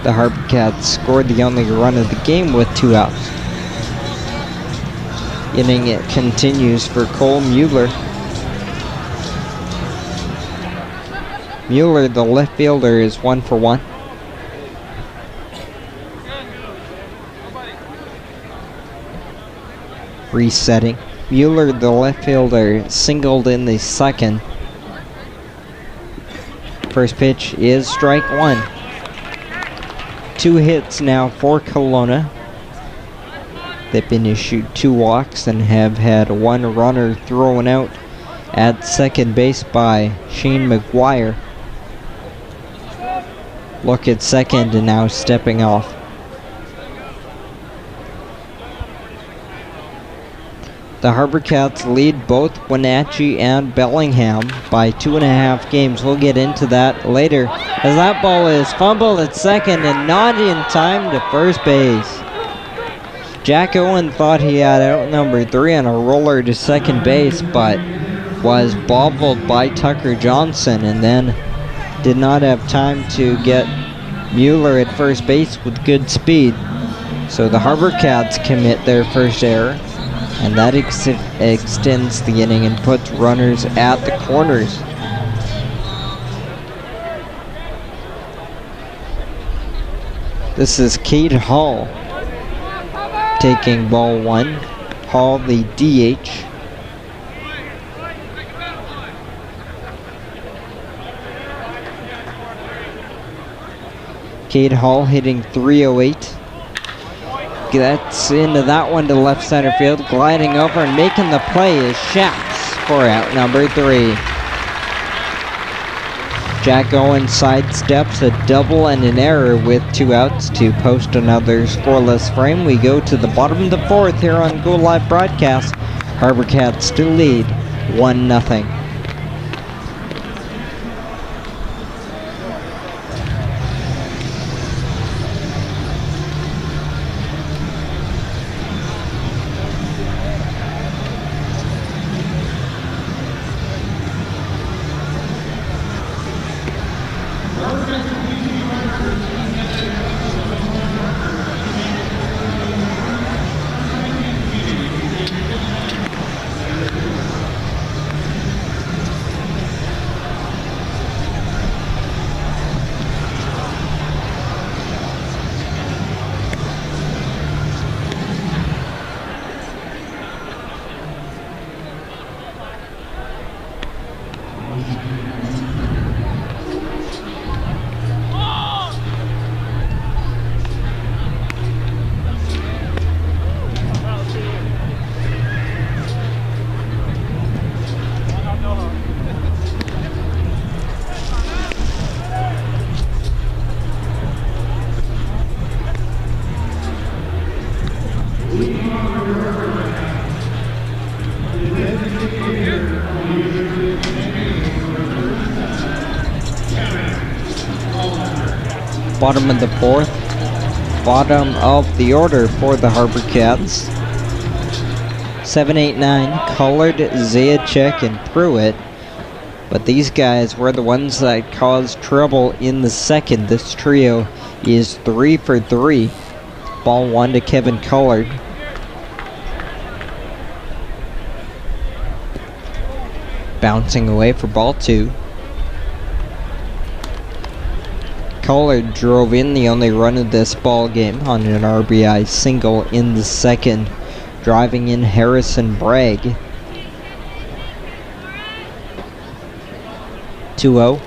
The HarbourCats scored the only run of the game with 2 outs. Inning it continues for Cole Mueller. Mueller, the left fielder, is 1 for 1. Resetting. Mueller, the left fielder, singled in the second. First pitch is strike 1. 2 hits now for Kelowna. They've been issued 2 walks and have had 1 runner thrown out at second base by Shane McGuire. Look at second and now stepping off. The HarbourCats lead both Wenatchee and Bellingham by 2.5 games. We'll get into that later, as that ball is fumbled at second and not in time to first base. Jack Owen thought he had out number 3 on a roller to second base, but was bobbled by Tucker Johnson and then did not have time to get Mueller at first base with good speed. So the HarbourCats commit their first error, and that extends the inning and puts runners at the corners. This is Cade Hall taking ball 1. Hall, the DH. Cade Hall hitting .308. Gets into that one to left center field. Gliding over and making the play is Shaps for out number 3. Jack Owen sidesteps a double and an error with 2 outs to post another scoreless frame. We go to the bottom of the 4th here on Go Live Broadcast. HarbourCats still lead 1-0. Bottom of the 4th. Bottom of the order for the HarbourCats. 7, 8, 9, Collard, Zajac, and Pruitt. But these guys were the ones that caused trouble in the second. This trio is 3 for 3. Ball 1 to Kevin Collard. Bouncing away for ball 2. Collard drove in the only run of this ball game on an RBI single in the second, driving in Harrison Bragg. 2-0.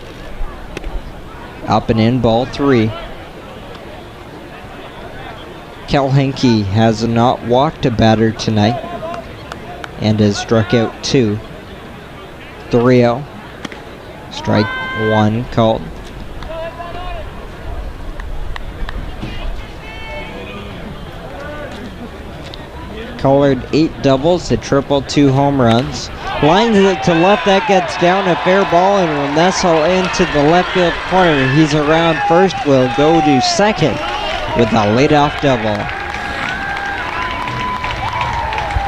Up and in, ball 3. Kel Henke has not walked a batter tonight and has struck out 2. 3-0. Strike 1 called. Collard 8 doubles, a triple, 2 home runs. Lines it to left, that gets down, a fair ball, and will nestle into the left field corner. He's around first, will go to second with a leadoff double.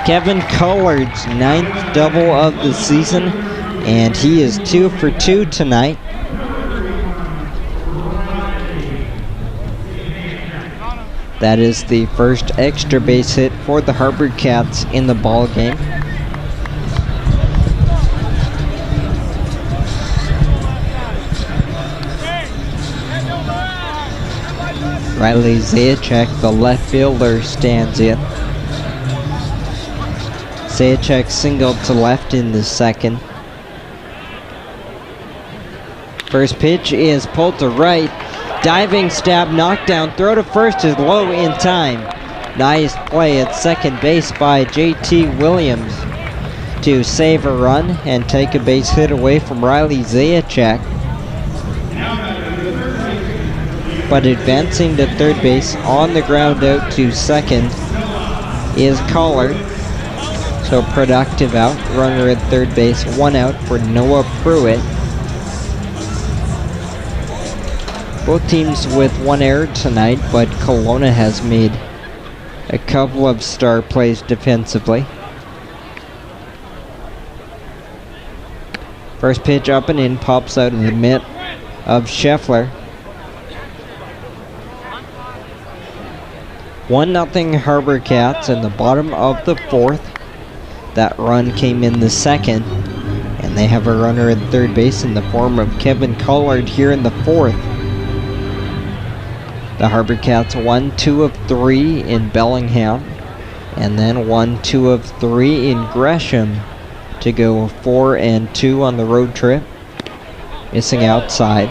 Kevin Collard's 9th double of the season, and he is 2 for 2 tonight. That is the first extra base hit for the HarbourCats in the ball game. Riley Zajac, the left fielder, stands in. Zajac singled to left in the second. First pitch is pulled to right. Diving stab, knockdown, throw to first is low in time. Nice play at second base by JT Williams to save a run and take a base hit away from Riley Zajac. But advancing to third base on the ground out to second is Collard. So productive out, runner at third base, 1 out for Noah Pruitt. Both teams with 1 error tonight, but Kelowna has made a couple of star plays defensively. First pitch up and in, pops out in the mitt of Scheffler. 1-0 HarbourCats in the bottom of the 4th. That run came in the second, and they have a runner at third base in the form of Kevin Collard here in the 4th. The HarbourCats won 2 of 3 in Bellingham, and then won 2 of 3 in Gresham to go 4-2 on the road trip, missing outside.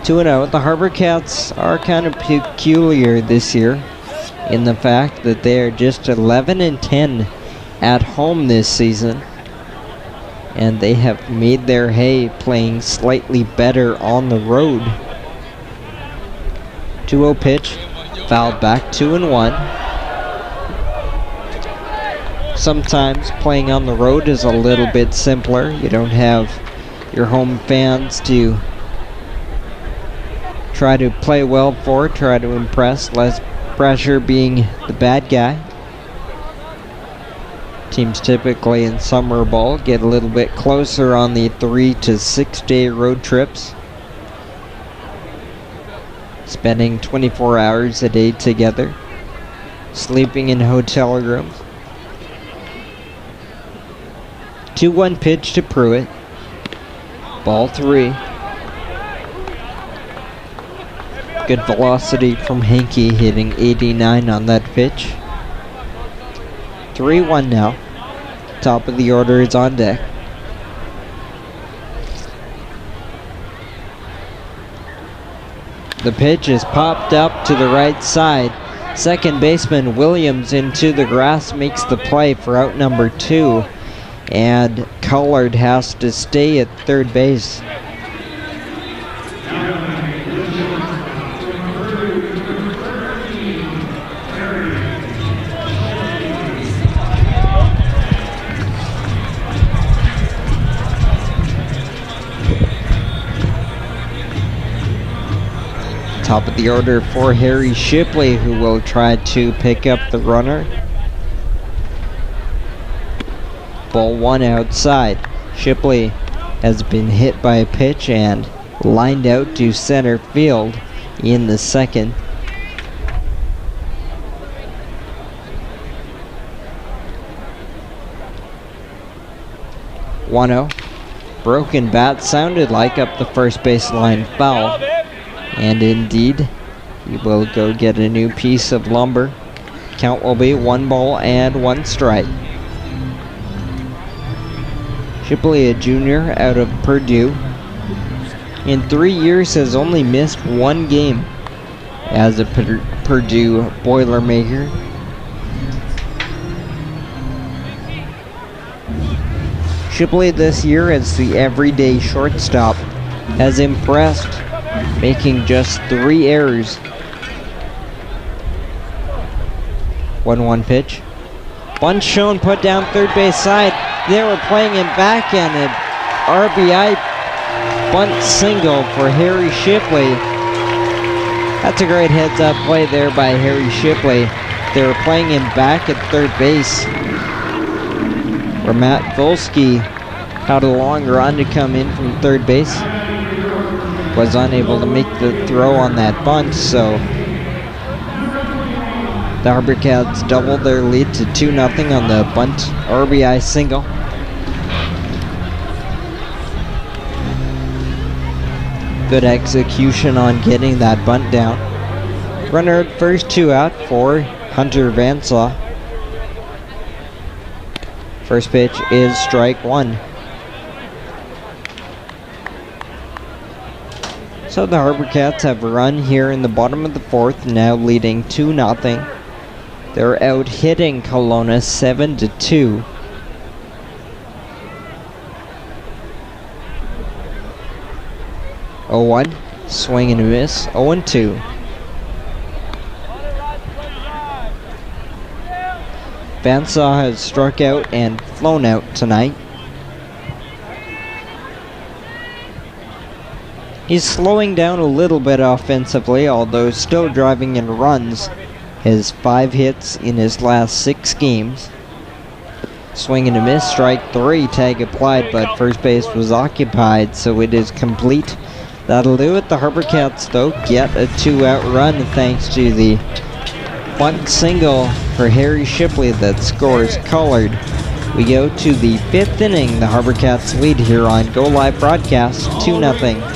2-0. The HarbourCats are kind of peculiar this year in the fact that they are just 11-10 at home this season, and they have made their hay playing slightly better on the road. 2-0 pitch, fouled back, 2-1. Sometimes playing on the road is a little bit simpler. You don't have your home fans to try to play well for, try to impress, less pressure being the bad guy. Teams typically in summer ball get a little bit closer on the 3 to 6 day road trips, spending 24 hours a day together, sleeping in hotel rooms. 2-1 pitch to Pruitt. Ball 3. Good velocity from Hankey, hitting 89 on that pitch. 3-1 now. Top of the order is on deck. The pitch is popped up to the right side. Second baseman Williams into the grass makes the play for out number 2. And Collard has to stay at third base. Top of the order for Harry Shipley, who will try to pick up the runner. Ball 1 outside. Shipley has been hit by a pitch and lined out to center field in the second. Broken bat, sounded like up the first baseline foul. And indeed, he will go get a new piece of lumber. Count will be 1 ball and 1 strike. Shipley, a junior out of Purdue, in 3 years has only missed 1 game as a Purdue Boilermaker. Shipley this year as the everyday shortstop has impressed, making just 3 errors. 1-1 pitch. Bunt shown, put down third base side. They were playing him back, and an RBI bunt single for Harry Shipley. That's a great heads-up play there by Harry Shipley. They were playing him back at third base, where Matt Volsky had a long run to come in from third base. Was unable to make the throw on that bunt, so the HarbourCats doubled their lead to 2-0 on the bunt RBI single. Good execution on getting that bunt down. Runner at first, 2 out for Hunter Vansaw. First pitch is strike 1. So the HarbourCats have a run here in the bottom of the 4th, now leading 2-0. They're out hitting Kelowna 7-2. Oh-1, swing and a miss, 0-2. Vansaw has struck out and flown out tonight. He's slowing down a little bit offensively, although still driving in runs. His 5 hits in his last 6 games. Swing and a miss, strike 3, tag applied, but first base was occupied, so it is complete. That'll do it. The HarbourCats, though, get a 2-out run thanks to the bunt single for Harry Shipley that scores colored. We go to the 5th inning. The HarbourCats lead here on Go Live Broadcast, 2-0.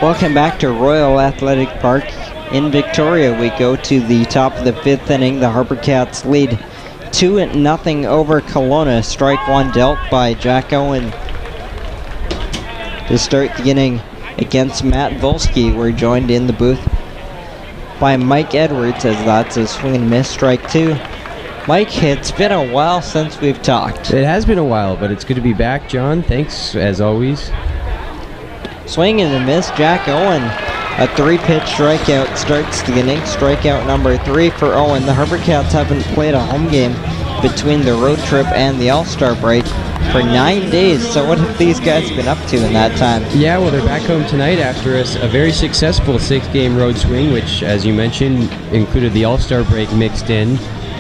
Welcome back to Royal Athletic Park in Victoria. We go to the top of the 5th inning. The HarbourCats lead 2-0 over Kelowna. Strike 1 dealt by Jack Owen to start the inning against Matt Volsky. We're joined in the booth by Mike Edwards, as that's a swing and miss, strike 2. Mike, it's been a while since we've talked. It has been a while, but it's good to be back, John. Thanks, as always. Swing and a miss, Jack Owen. A 3-pitch strikeout starts the inning. Strikeout number 3 for Owen. The HarbourCats haven't played a home game between the road trip and the All-Star break for 9 days. So what have these guys been up to in that time? Yeah, well, they're back home tonight after a very successful 6-game road swing, which, as you mentioned, included the All-Star break mixed in.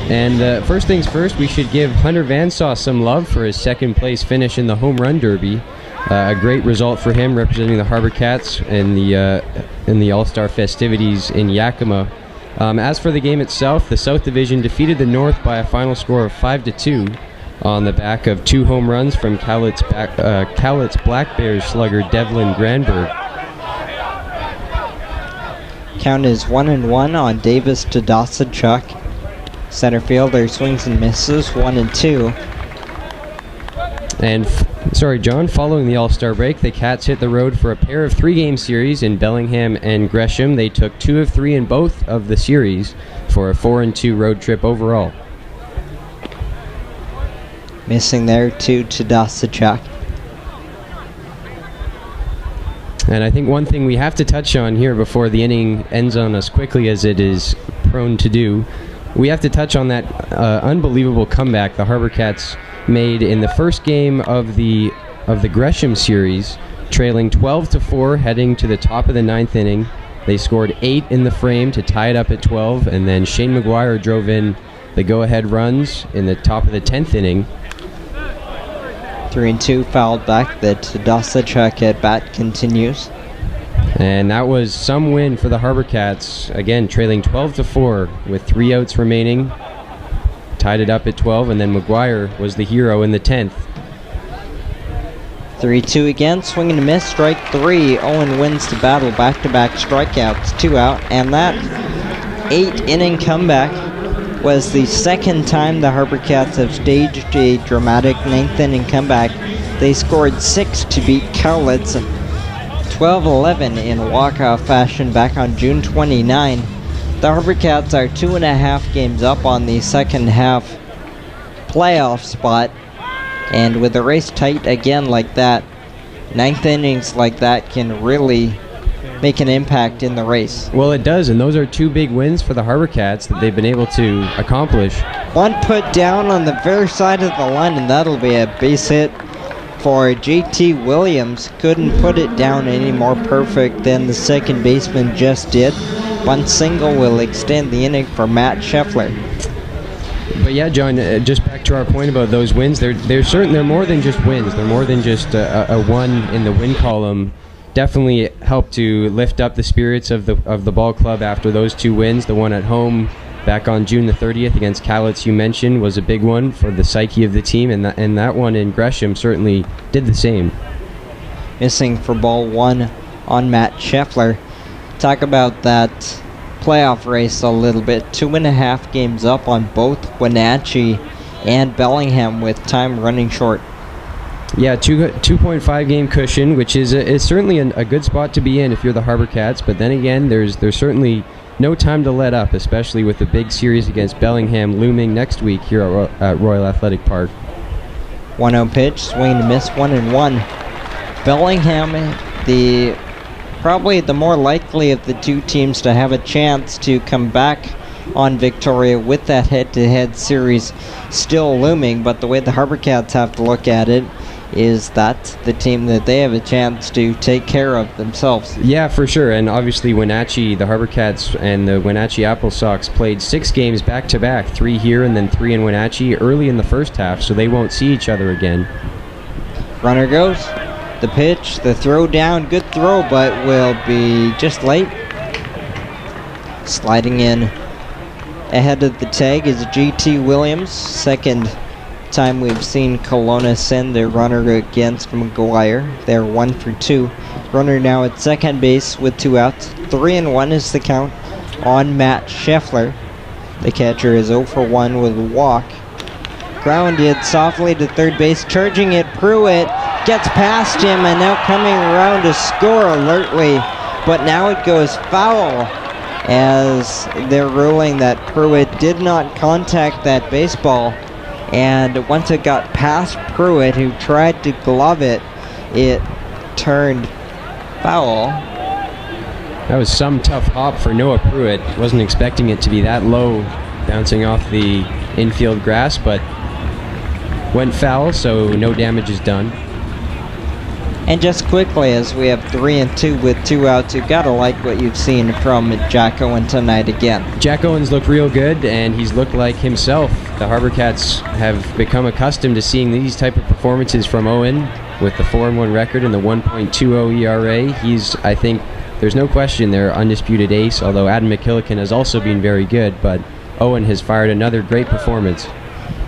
And first things first, we should give Hunter Vansaw some love for his second-place finish in the Home Run Derby. A great result for him, representing the HarbourCats in the All-Star festivities in Yakima. As for the game itself, the South Division defeated the North by a final score of 5-2 on the back of 2 home runs from Cowlitz Black Bears slugger Devlin Granberg. Count is 1-1 on Davis to Dawson-Chuck. Center fielder swings and misses, 1-2. And John, following the All-Star break, the Cats hit the road for a pair of 3-game series in Bellingham and Gresham. They took 2 of 3 in both of the series for a 4-2 road trip overall. Missing there to Tadasachak. And I think one thing we have to touch on here before the inning ends on us quickly, as it is prone to do, we have to touch on that unbelievable comeback the HarbourCats made in the first game of the Gresham series, trailing 12-4 heading to the top of the 9th inning. They scored 8 in the frame to tie it up at 12, and then Shane McGuire drove in the go-ahead runs in the top of the 10th inning. 3-2 fouled back. The Tadasachak at bat continues. And that was some win for the HarbourCats. Again, trailing 12-4 with 3 outs remaining. Tied it up at 12, and then McGuire was the hero in the 10th. 3-2 again, swing and a miss, strike 3. Owen wins the battle, back-to-back strikeouts, 2 out, and that 8-inning comeback was the second time the HarbourCats have staged a dramatic 9th-inning comeback. They scored 6 to beat Cowlitz 12-11 in walk-off fashion back on June 29. The HarbourCats are 2.5 games up on the second half playoff spot, and with a race tight again like that, 9th innings like that can really make an impact in the race. Well, it does, and those are 2 big wins for the HarbourCats that they've been able to accomplish. One put down on the very side of the line, and that'll be a base hit for JT Williams. Couldn't put it down any more perfect than the second baseman just did. One single will extend the inning for Matt Scheffler. But yeah, John, just back to our point about those wins, they're more than just wins. They're more than just a one in the win column. Definitely helped to lift up the spirits of the ball club after those 2 wins. The one at home back on June the 30th against Cowlitz, you mentioned, was a big one for the psyche of the team, and that one in Gresham certainly did the same. Missing for ball 1 on Matt Scheffler. Talk about that playoff race a little bit. 2.5 games up on both Wenatchee and Bellingham with time running short. Yeah, 2.5 game cushion, which is certainly a good spot to be in if you're the HarbourCats. But then again, there's certainly no time to let up, especially with the big series against Bellingham looming next week here at Royal Athletic Park. 1-0 pitch, swing and miss, 1-1. Bellingham, probably the more likely of the 2 teams to have a chance to come back on Victoria with that head-to-head series still looming. But the way the HarbourCats have to look at it is that the team that they have a chance to take care of themselves. Yeah, for sure. And obviously Wenatchee, the HarbourCats and the Wenatchee Apple Sox played 6 games back-to-back, 3 here and then 3 in Wenatchee early in the first half, so they won't see each other again. Runner goes. The pitch, the throw down, good throw, but will be just late. Sliding in ahead of the tag is GT Williams. Second time we've seen Kelowna send their runner against McGuire. They're 1 for 2. Runner now at second base with 2 outs. 3-1 is the count on Matt Scheffler. The catcher is 0 for 1 with a walk. Grounded softly to third base, charging it. Pruitt gets past him and now coming around to score alertly, but now it goes foul as they're ruling that Pruitt did not contact that baseball, and once it got past Pruitt, who tried to glove it, it turned foul. That was some tough hop for Noah Pruitt. Wasn't expecting it to be that low, bouncing off the infield grass, but went foul, so no damage is done. And just quickly, as we have 3-2 with 2 outs, you've got to like what you've seen from Jack Owen tonight again. Jack Owen's looked real good, and he's looked like himself. The HarbourCats have become accustomed to seeing these type of performances from Owen with the 4-1 record and the 1.20 ERA. He's, I think, there's no question, their undisputed ace, although Adam McKillican has also been very good, but Owen has fired another great performance.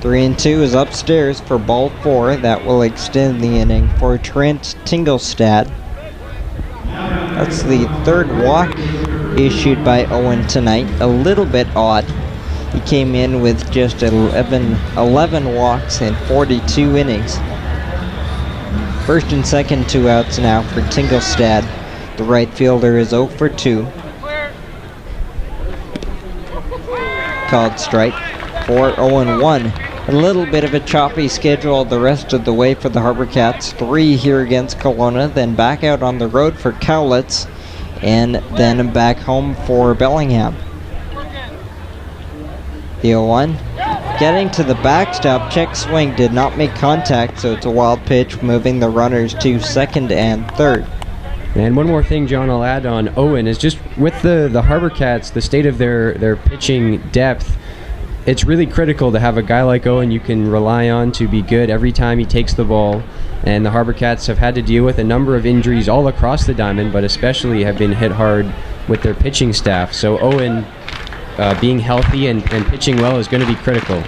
3-2 is upstairs for ball 4. That will extend the inning for Trent Tingelstad. That's the 3rd walk issued by Owen tonight. A little bit odd. He came in with just 11 walks in 42 innings. First and second 2 outs now for Tingelstad. The right fielder is 0 for 2. Called strike for 0-1. A little bit of a choppy schedule the rest of the way for the HarbourCats. 3 here against Kelowna, then back out on the road for Cowlitz, and then back home for Bellingham. The 0-1. Getting to the backstop, check swing, did not make contact, so it's a wild pitch, moving the runners to second and third. And one more thing, John, I'll add on Owen is just with the HarbourCats, the state of their pitching depth. It's really critical to have a guy like Owen you can rely on to be good every time he takes the ball. And the HarbourCats have had to deal with a number of injuries all across the diamond, but especially have been hit hard with their pitching staff. So Owen being healthy and pitching well is going to be critical.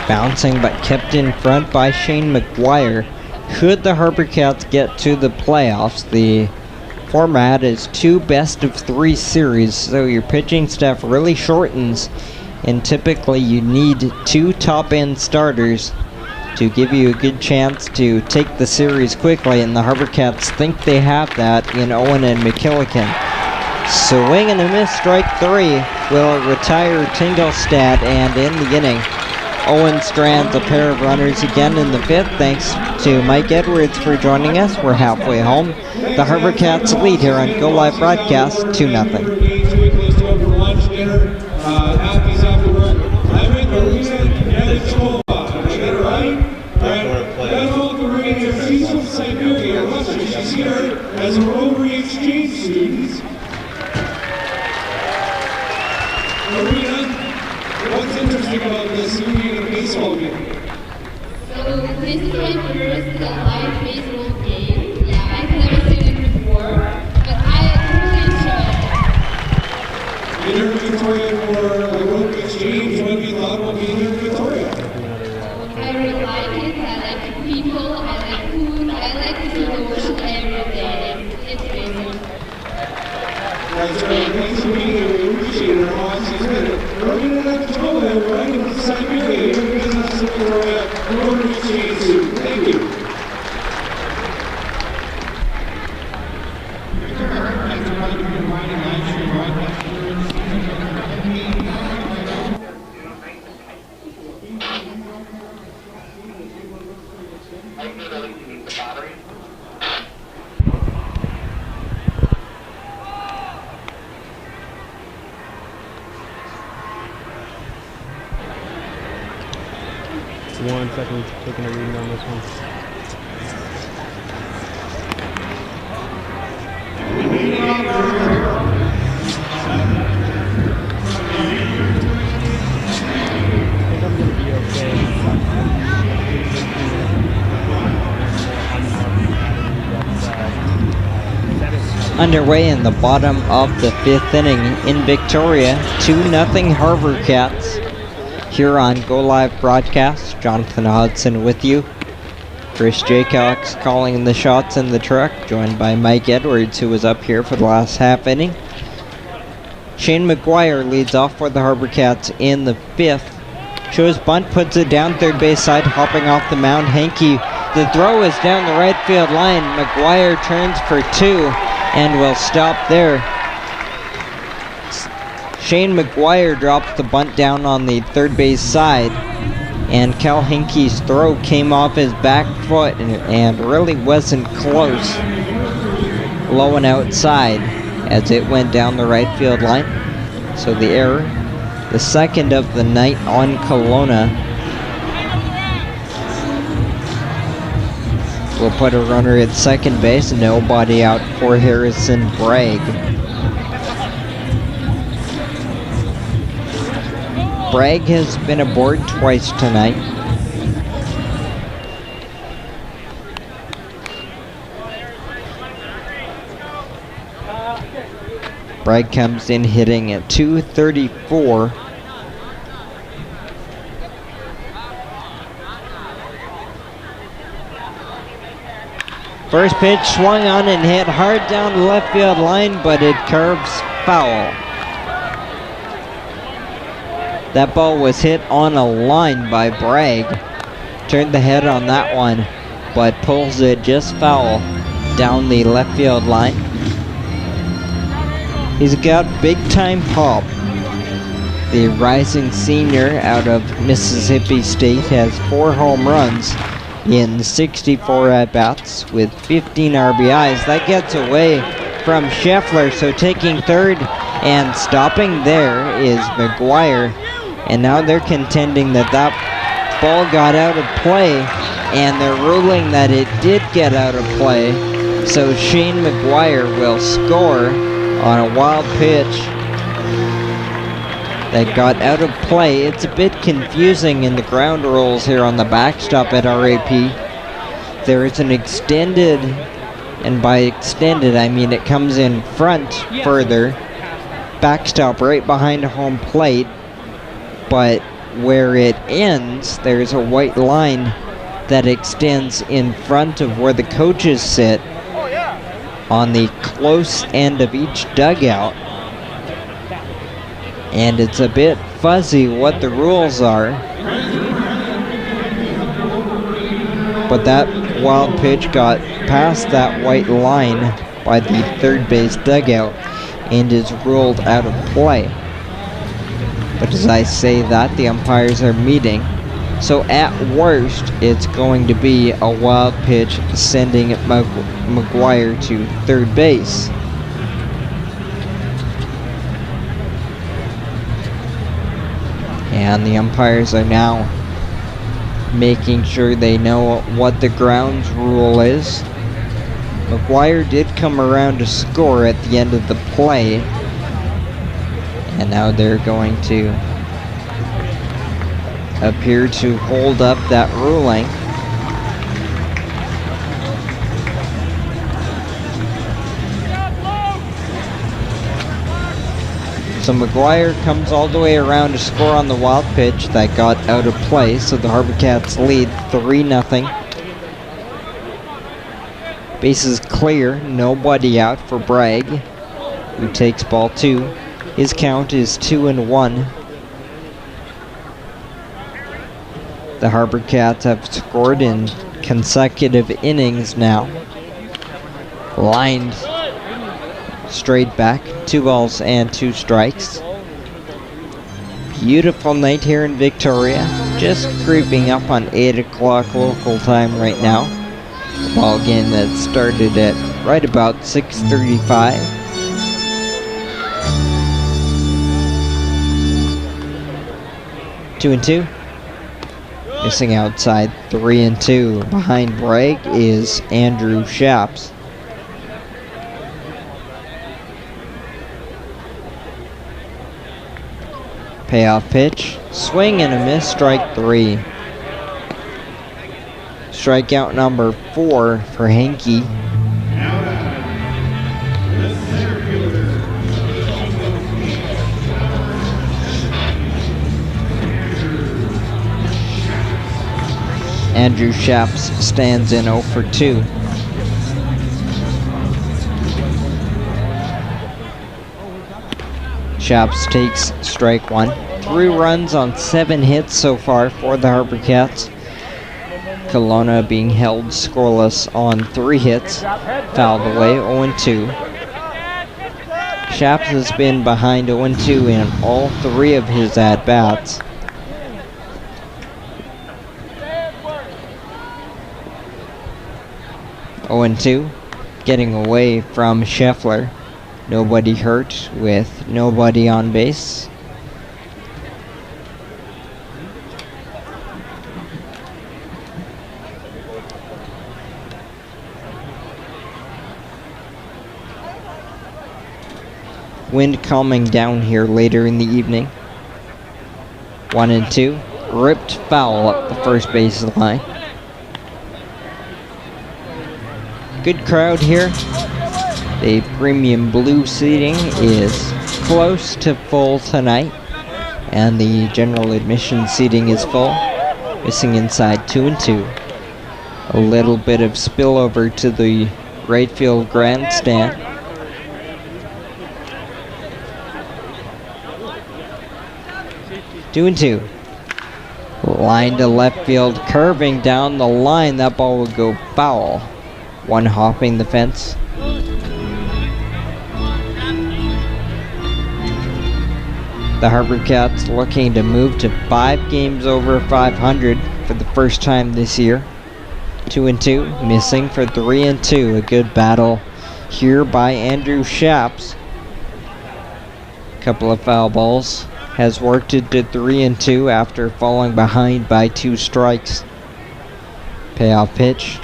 Bouncing but kept in front by Shane McGuire. Should the HarbourCats get to the playoffs, the format is 2 best-of-3 series, so your pitching staff really shortens, and typically you need 2 top-end starters to give you a good chance to take the series quickly, and the HarbourCats think they have that in Owen and McKillican. Swing and a miss, strike 3 will retire Tingelstad, and in the inning, Owen strands a pair of runners again in the 5th. Thanks to Mike Edwards for joining us. We're halfway home. The HarbourCats lead here on Go Live Broadcast 2-0. As Rotary exchange students, Marina, what's interesting about this union of baseball game? So this is my first live baseball game. Yeah, I've never seen it before, but I really enjoy it. You're in Victoria for a Rotary exchange. What have you thought about being here in Victoria? I really like it. I like the people. I like food. I like to see the ocean every day. It's amazing. Thanks for being here. We appreciate it. We're going to have to go there. We're right in Siberia. You're business for Rotary exchange student. Thank you. One second, taking a reading on this one. Underway in the bottom of the 5th inning in Victoria, 2-0 HarbourCats. Here on Go Live Broadcast, Jonathan Hodson with you. Chris Jaycox calling the shots in the truck, joined by Mike Edwards, who was up here for the last half inning. Shane McGuire leads off for the HarbourCats in the 5th. Shows bunt, puts it down third base side, hopping off the mound. Hankey, the throw is down the right field line. McGuire turns for 2 and will stop there. Shane McGuire drops the bunt down on the third base side, and Cal Hinkey's throw came off his back foot and really wasn't close. Low and outside as it went down the right field line. So the error, the second of the night on Kelowna, will put a runner at second base and nobody out for Harrison Bragg. Bragg has been aboard twice tonight. Bragg comes in hitting at .234. First pitch swung on and hit hard down the left field line, but it curves foul. That ball was hit on a line by Bragg. Turned the head on that one, but pulls it just foul down the left field line. He's got big time pop. the rising senior out of Mississippi State, has 4 home runs in 64 at-bats with 15 RBIs. That gets away from Scheffler, so taking third and stopping there is McGuire. And now they're contending that that ball got out of play, and they're ruling that it did get out of play. So Shane McGuire will score on a wild pitch that got out of play. It's a bit confusing in the ground rules here on the backstop at RAP. There is an extended, and by extended I mean it comes in front further, backstop right behind home plate, but where it ends, there's a white line that extends in front of where the coaches sit on the close end of each dugout. And it's a bit fuzzy what the rules are. But that wild pitch got past that white line by the third base dugout and is ruled out of play. But as I say that, the umpires are meeting. So at worst, it's going to be a wild pitch sending McGuire to third base. And the umpires are now making sure they know what the grounds rule is. McGuire did come around to score at the end of the play. And now they're going to appear to hold up that ruling. So McGuire comes all the way around to score on the wild pitch that got out of play, so the HarbourCats lead 3-0. Bases clear, nobody out for Bragg, who takes ball 2. His count is 2-1. The HarbourCats have scored in consecutive innings now. Lined straight back, 2 balls and 2 strikes. Beautiful night here in Victoria, just creeping up on 8 o'clock local time right now. A ball game that started at right about 6:35. Two and two. Missing outside, 3-2. Behind Bragg is Andrew Shaps. Payoff pitch, swing and a miss, strike 3. Strikeout number 4 for Henke. Andrew Shaps stands in 0 for 2. Shaps takes strike 1. 3 runs on 7 hits so far for the HarbourCats. Kelowna being held scoreless on 3 hits. Fouled away, 0-2. Shaps has been behind 0-2 in all 3 of his at-bats. And 2, getting away from Scheffler. Nobody hurt with nobody on base. Wind calming down here later in the evening. 1-2, ripped foul up the first base line. Good crowd here. The premium blue seating is close to full tonight, and the general admission seating is full. Missing inside 2-2. A little bit of spillover to the right field grandstand. Two and 2. Line to left field, curving down the line. That ball will go foul. One hopping the fence. The The HarbourCats looking to move to 5 games over 500 for the first time this year. 2-2, missing for 3-2. A good battle here by Andrew Shaps. Couple of foul balls. Has worked it to 3-2 after falling behind by 2 strikes. Payoff pitch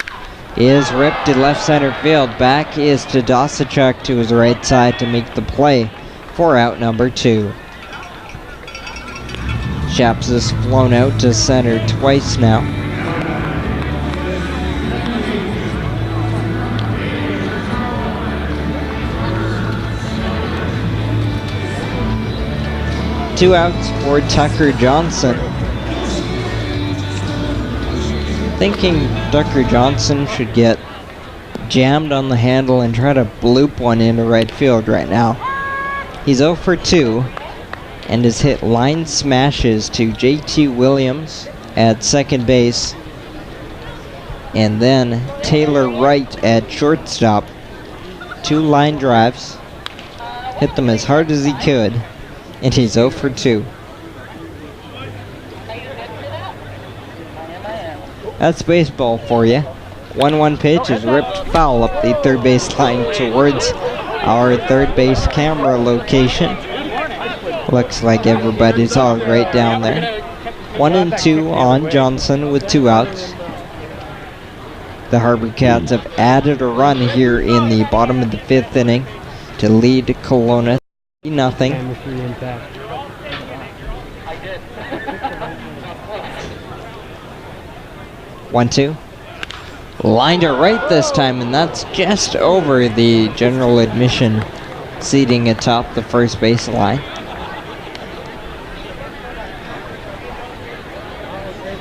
is ripped to left center field. Back is to Dosachuk to his right side to make the play for out number 2. Shaps has flown out to center twice now. Two outs for Tucker Johnson. Thinking Tucker Johnson should get jammed on the handle and try to bloop one into right field right now. He's 0 for 2 and has hit line smashes to JT Williams at second base and then Taylor Wright at shortstop. 2 line drives. Hit them as hard as he could, and he's 0 for 2. That's baseball for you. 1-1 pitch is ripped foul up the third base line towards our third base camera location. Looks like everybody's all right down there. 1-2 on Johnson with 2 outs. The HarbourCats have added a run here in the bottom of the 5th inning to lead Kelowna 3-0. 1-2. Lined it right this time, and that's just over the general admission seating atop the first base line.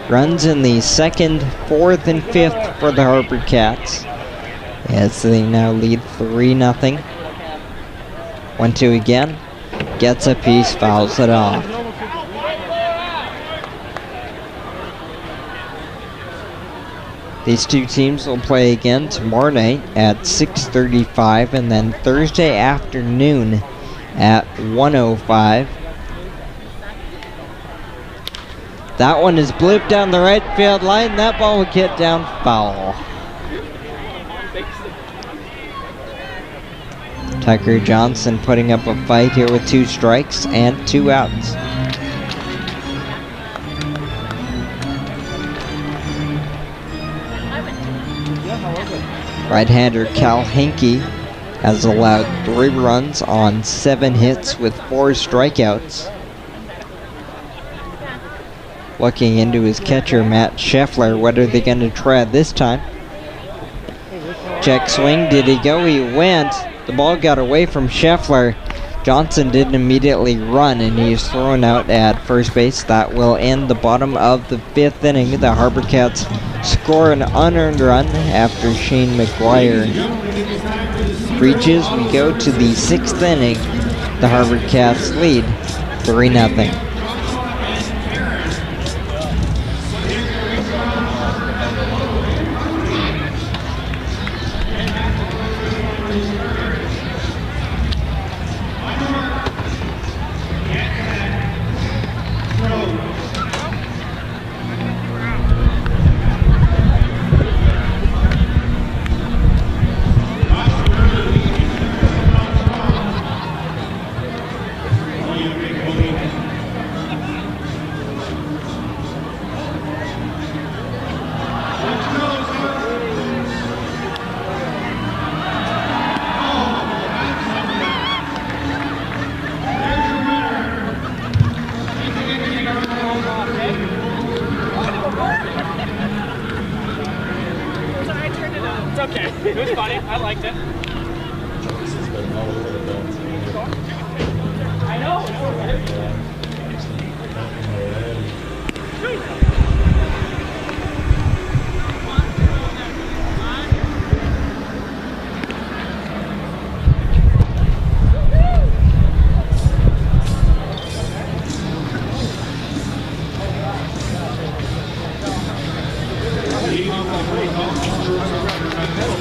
Runs in the 2nd, 4th, and 5th for the HarbourCats as they now lead 3-0. 1-2 again. Gets a piece, fouls it off. These two teams will play again tomorrow night at 6:35 and then Thursday afternoon at 1:05. That one is blooped down the right field line. That ball will get down foul. Tucker Johnson putting up a fight here with 2 strikes and 2 outs. Right-hander Cal Henke has allowed 3 runs on 7 hits with 4 strikeouts. Looking into his catcher, Matt Scheffler. What are they going to try this time? Check swing. Did he go? He went. The ball got away from Scheffler. Johnson didn't immediately run, and he's thrown out at first base. That will end the bottom of the 5th inning. The HarbourCats score an unearned run after Shane McGuire reaches. We go to the 6th inning. The HarbourCats lead 3-0.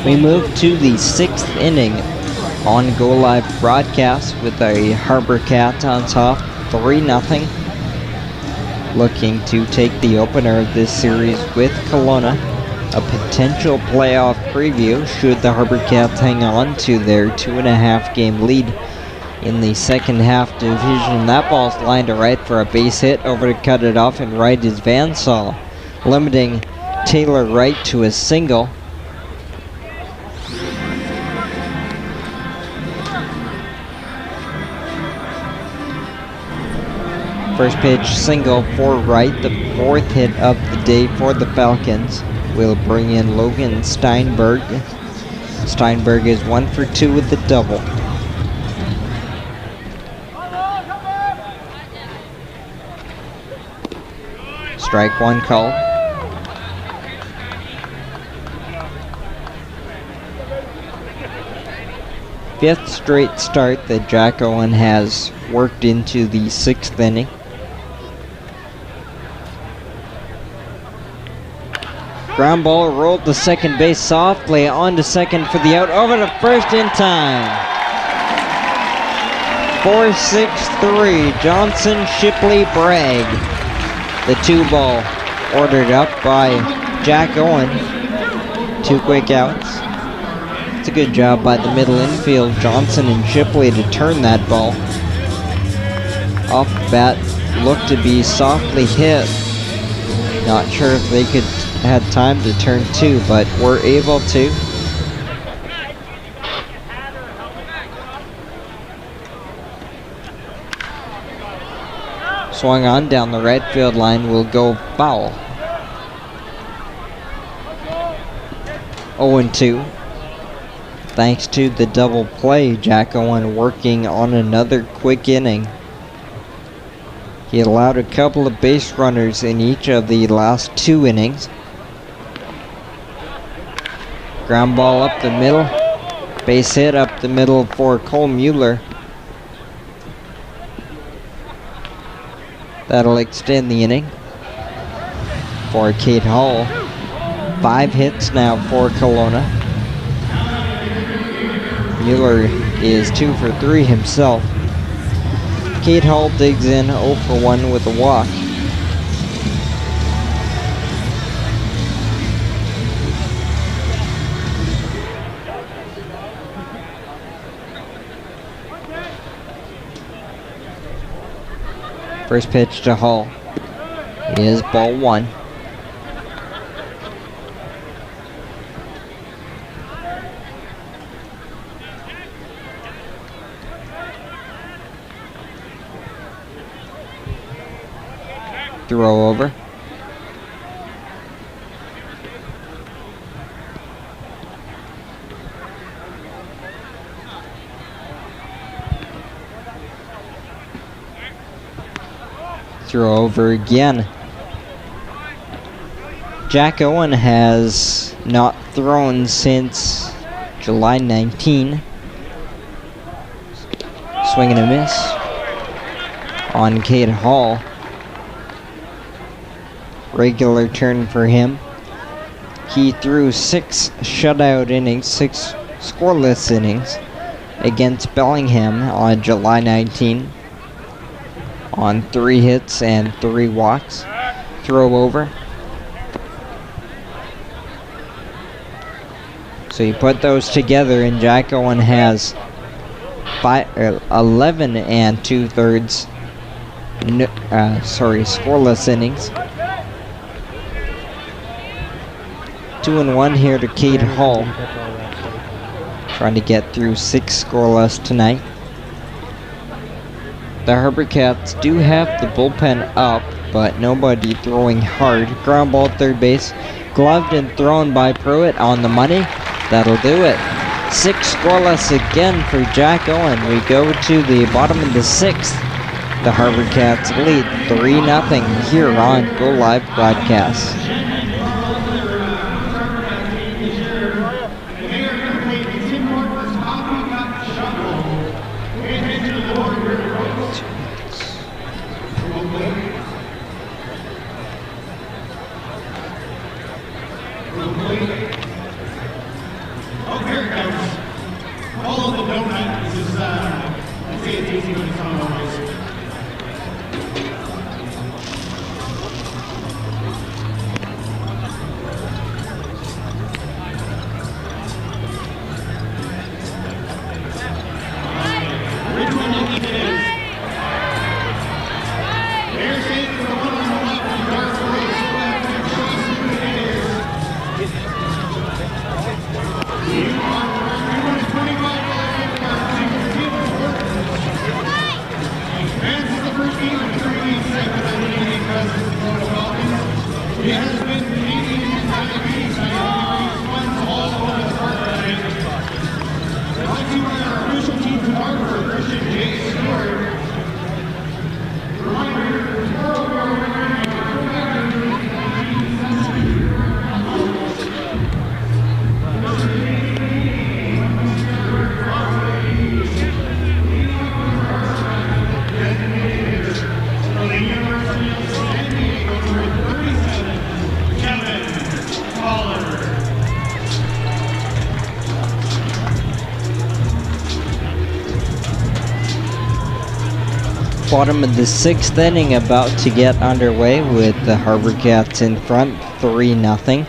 We move to the 6th inning on Go Live broadcast with a HarbourCat on top 3-0. Looking to take the opener of this series with Kelowna. A potential playoff preview should the HarbourCats hang on to their 2.5 game lead in the second half division. That ball's lined to right for a base hit. Over to cut it off, and right is Vansall, limiting Taylor Wright to a single. First pitch single for Wright, the 4th hit of the day for the Falcons. We'll bring in Logan Steinberg. Steinberg is 1 for 2 with the double. Strike 1 called. Fifth straight start that Jack Owen has worked into the 6th inning. Ground ball rolled to second base softly, on to second for the out, over to first in time. 4-6-3, Johnson, Shipley, Bragg. The 2-ball ordered up by Jack Owen. 2 quick outs. It's a good job by the middle infield, Johnson and Shipley, to turn that ball. Off the bat, looked to be softly hit. Not sure if they had time to turn 2, but were able to. Swung on down the right field line, will go foul. 0-2. Thanks to the double play, Jack Owen working on another quick inning. He allowed a couple of base runners in each of the last 2 innings. Ground ball up the middle. Base hit up the middle for Cole Mueller. That'll extend the inning for Kate Hall. 5 hits now for Kelowna. Mueller is 2 for 3 himself. Kate Hall digs in 0 for 1 with a walk. First pitch to Hall is ball 1. Throw over. Throw over again. Jack Owen has not thrown since July 19. Swing and a miss on Kate Hall. Regular turn for him. He threw 6 shutout innings, 6 scoreless innings against Bellingham on July 19 on 3 hits and 3 walks. Throw over. So you put those together and Jack Owen has 11 2/3 scoreless innings. 2-1 here to Kate Hall. Trying to get through 6 scoreless tonight. The HarbourCats do have the bullpen up, but nobody throwing hard. Ground ball at third base. Gloved and thrown by Pruitt on the money. That'll do it. 6 scoreless again for Jack Owen. We go to the bottom of the 6th. The HarbourCats lead 3-0 here on Go Live Broadcast. It has been Canadian diabetes by funds all over the Department. Brought to you by our official team photographer, Christian J. Stewart. Reminder, tomorrow we are Bottom of the 6th inning about to get underway with the HarbourCats in front 3-0.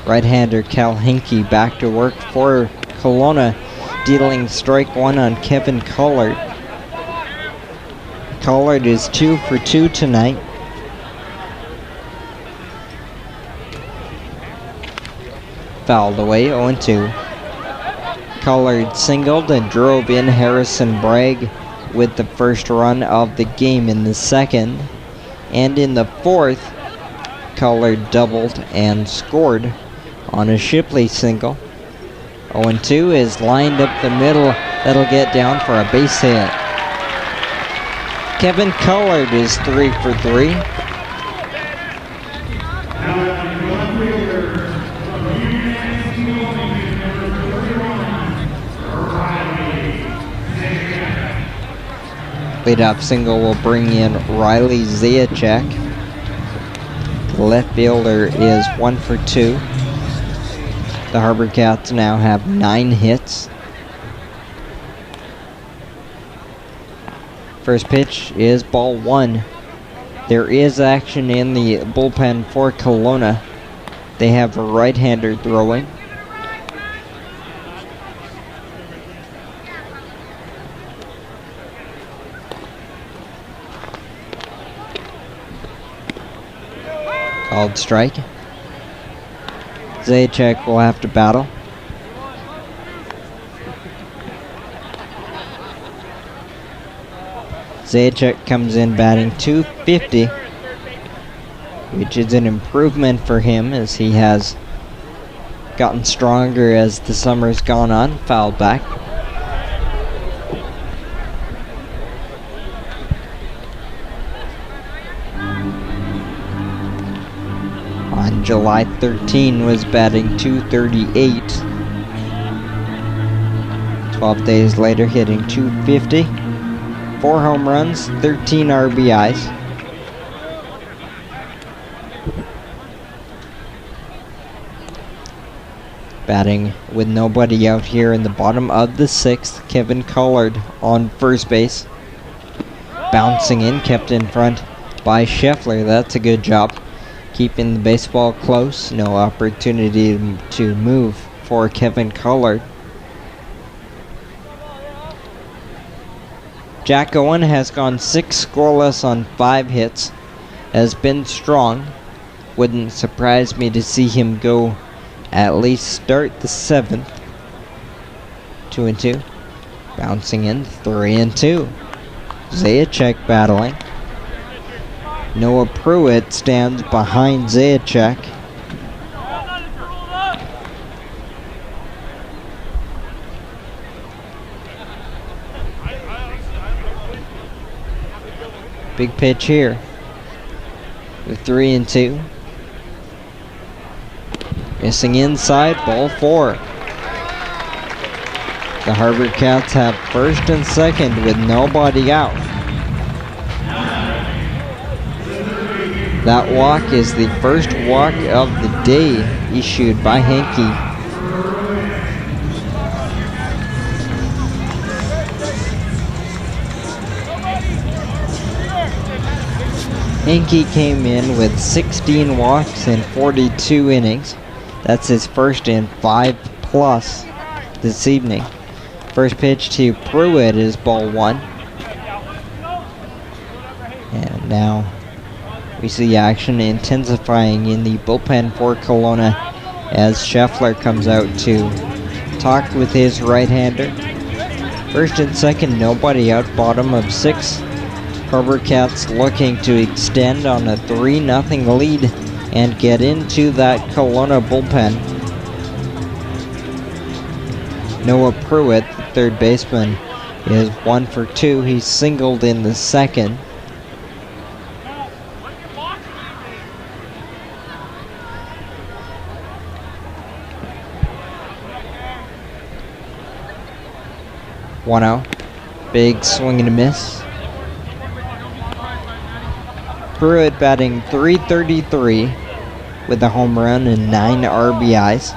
Right-hander Cal Hinkie back to work for Kelowna, dealing strike 1 on Kevin Collard. Collard is 2 for 2 tonight. Fouled away, 0-2. Collard singled and drove in Harrison Bragg with the first run of the game in the second. And in the fourth, Collard doubled and scored on a Shipley single. 0-2 is lined up the middle. That'll get down for a base hit. Kevin Collard is 3 for 3. Lead-off single will bring in Riley Zajac. The left fielder is 1 for 2. The HarbourCats now have 9 hits. First pitch is ball 1. There is action in the bullpen for Kelowna. They have a right-hander throwing. Called strike. Zajac will have to battle. Zajac comes in batting .250, which is an improvement for him as he has gotten stronger as the summer's gone on. Fouled back. On July 13 was batting .238. 12 days later hitting .250. 4 home runs, 13 RBIs. Batting with nobody out here in the bottom of the 6th, Kevin Collard on first base. Bouncing in, kept in front by Scheffler. That's a good job. Keeping the baseball close, no opportunity to move for Kevin Collard. Jack Owen has gone 6 scoreless on 5 hits, has been strong. Wouldn't surprise me to see him go at least start the 7th. 2-2. Bouncing in, 3-2. Zajac battling. Noah Pruitt stands behind Zajac. Big pitch here. With 3-2. Missing inside, ball 4. The HarbourCats have first and second with nobody out. That walk is the first walk of the day issued by Hinkie. Hinkie came in with 16 walks in 42 innings. That's his first in 5+ this evening. First pitch to Pruitt is ball 1. And now we see action intensifying in the bullpen for Kelowna as Scheffler comes out to talk with his right-hander. First and second, nobody out, bottom of 6. HarbourCats looking to extend on a 3-0 lead and get into that Kelowna bullpen. Noah Pruitt, the third baseman, is 1 for 2. He singled in the second. One out. Big swing and a miss. Pruitt batting .333 with a home run and 9 RBIs.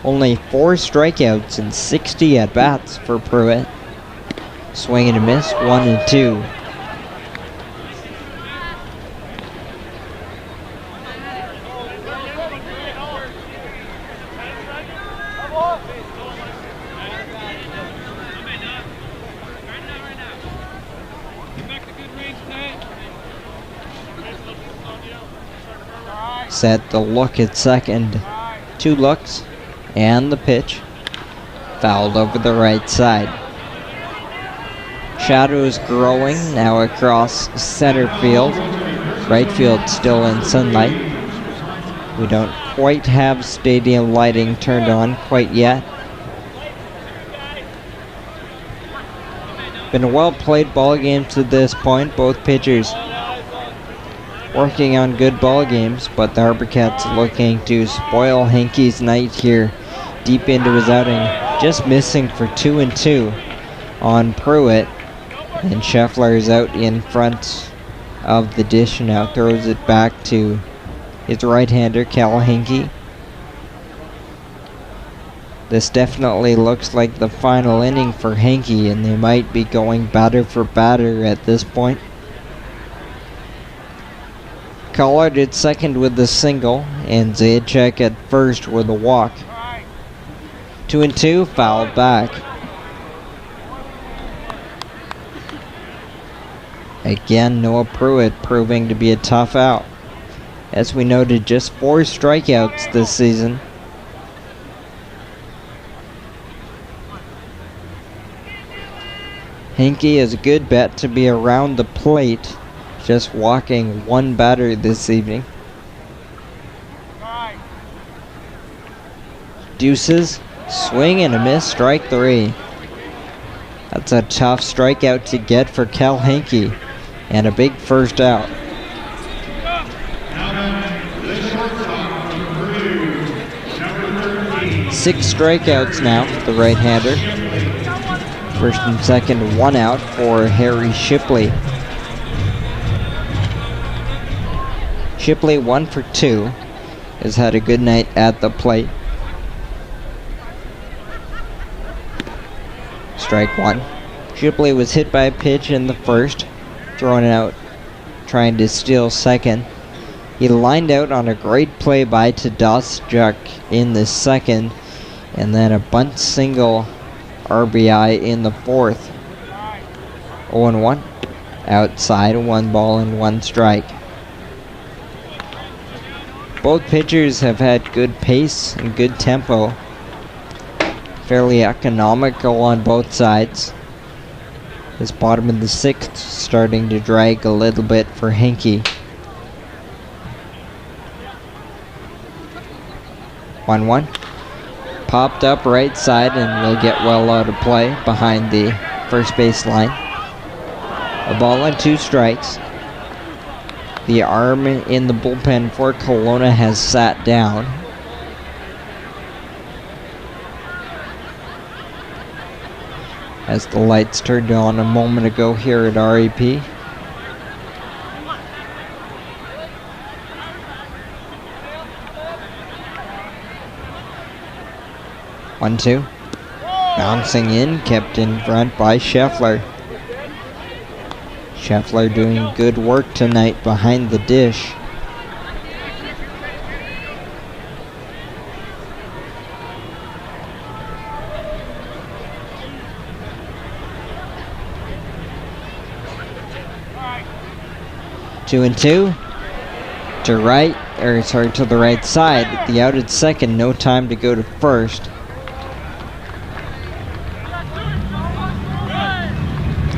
Only 4 strikeouts and 60 at-bats for Pruitt. Swing and a miss, 1 and 2. Set the look at second. 2 looks and the pitch. Fouled over the right side. Shadows growing now across center field. Right field still in sunlight. We don't quite have stadium lighting turned on quite yet. Been a well-played ball game to this point. Both pitchers working on good ball games, but the HarbourCats looking to spoil Hankey's night here deep into his outing. Just missing for 2 and 2 on Pruitt, and Scheffler is out in front of the dish now. Throws it back to his right-hander, Cal Hankey. This definitely looks like the final inning for Hankey, and they might be going batter for batter at this point. Collard at second with a single, and Zajac at first with a walk. 2 and 2, fouled back. Again, Noah Pruitt proving to be a tough out. As we noted, just 4 strikeouts this season. Hankey is a good bet to be around the plate. Just walking 1 batter this evening. Deuces, swing and a miss, strike 3. That's a tough strikeout to get for Cal Hankey, and a big first out. 6 strikeouts now for the right-hander. First and second, 1 out for Harry Shipley. Shipley 1 for 2, has had a good night at the plate. Strike 1. Shipley was hit by a pitch in the first, thrown out, trying to steal second. He lined out on a great play by Tadasjuk in the second, and then a bunt single RBI in the fourth. 0-1. Outside, 1 ball and 1 strike. Both pitchers have had good pace and good tempo. Fairly economical on both sides. This bottom of the 6th starting to drag a little bit for Hankey. 1-1. Popped up right side and will get well out of play behind the first base line. A ball and 2 strikes. The arm in the bullpen for Kelowna has sat down. As the lights turned on a moment ago here at REP. One-two. Bouncing in, kept in front by Scheffler. Scheffler doing good work tonight behind the dish. Two and 2 to right, or sorry, to the right side. The out at second, no time to go to first.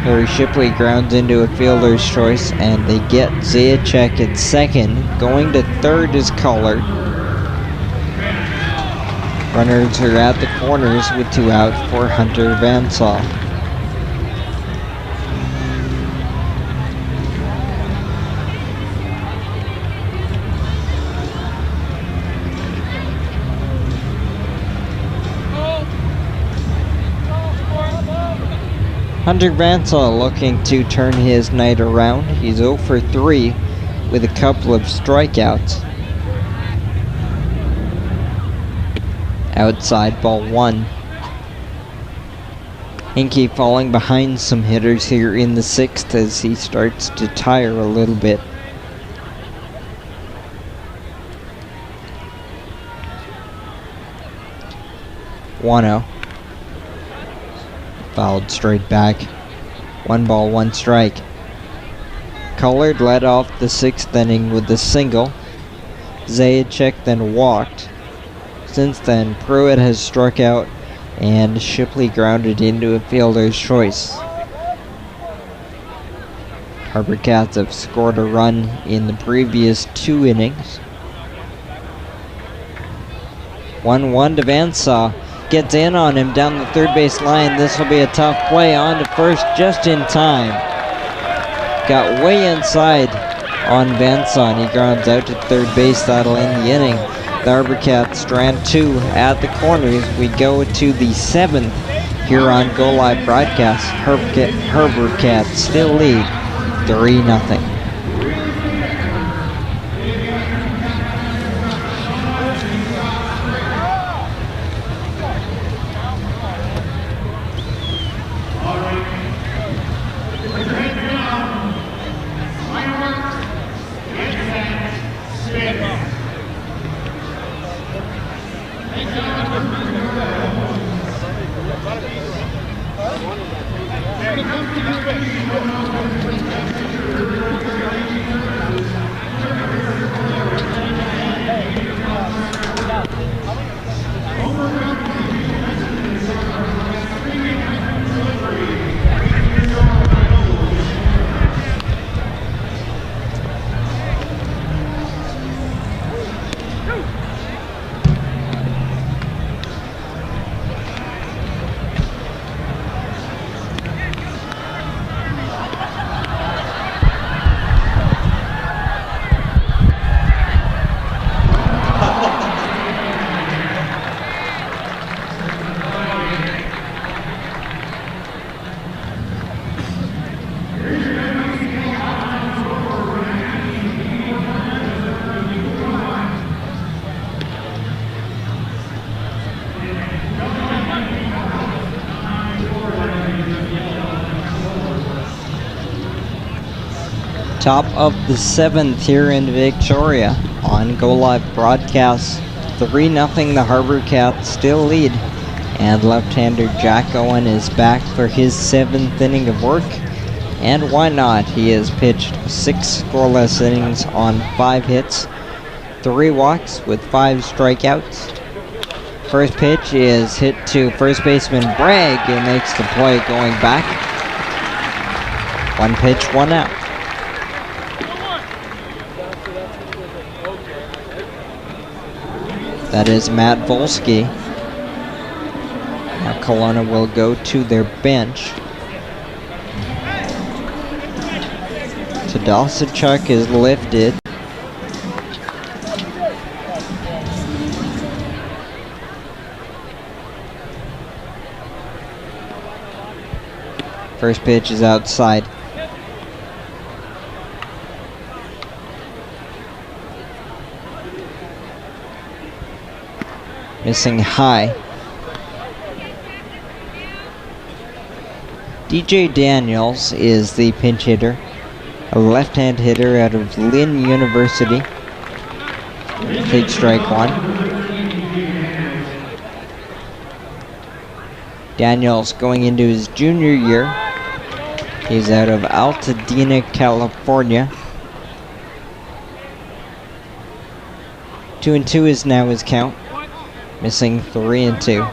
Harry Shipley grounds into a fielder's choice, and they get Zajac at second. Going to third is Collard. Runners are at the corners with 2 out for Hunter Vansaw. Hunter Vansaw looking to turn his night around. He's 0 for 3 with a couple of strikeouts. Outside ball 1. Hinkie falling behind some hitters here in the 6th as he starts to tire a little bit. Wano. Fouled straight back. 1 ball, 1 strike. Collard led off the 6th inning with a single. Zajac then walked. Since then, Pruitt has struck out and Shipley grounded into a fielder's choice. HarbourCats have scored a run in the previous 2 innings. 1-1 to Vansaw. Gets in on him down the third base line. This will be a tough play. On to first just in time. Got way inside on Vansaw, and he grounds out to third base. That'll end the inning. The HarbourCats strand 2 at the corners. We go to the 7th here on Go Live Broadcast. HarbourCats still lead 3-0. Top of the 7th here in Victoria on Go Live Broadcast. 3-0, the HarbourCats still lead. And left-hander Jack Owen is back for his 7th inning of work. And why not? He has pitched 6 scoreless innings on 5 hits, 3 walks with 5 strikeouts. First pitch is hit to first baseman Bragg, who makes the play going back. 1 pitch, 1 out. That is Matt Volsky. Now Kelowna will go to their bench. Tadasachuk is lifted. First pitch is outside. Missing high. DJ Daniels is the pinch hitter, a left-hand hitter out of Lynn University. Take strike 1. Daniels going into his junior year. He's out of Altadena, California. 2-2 is now his count. Missing 3-2.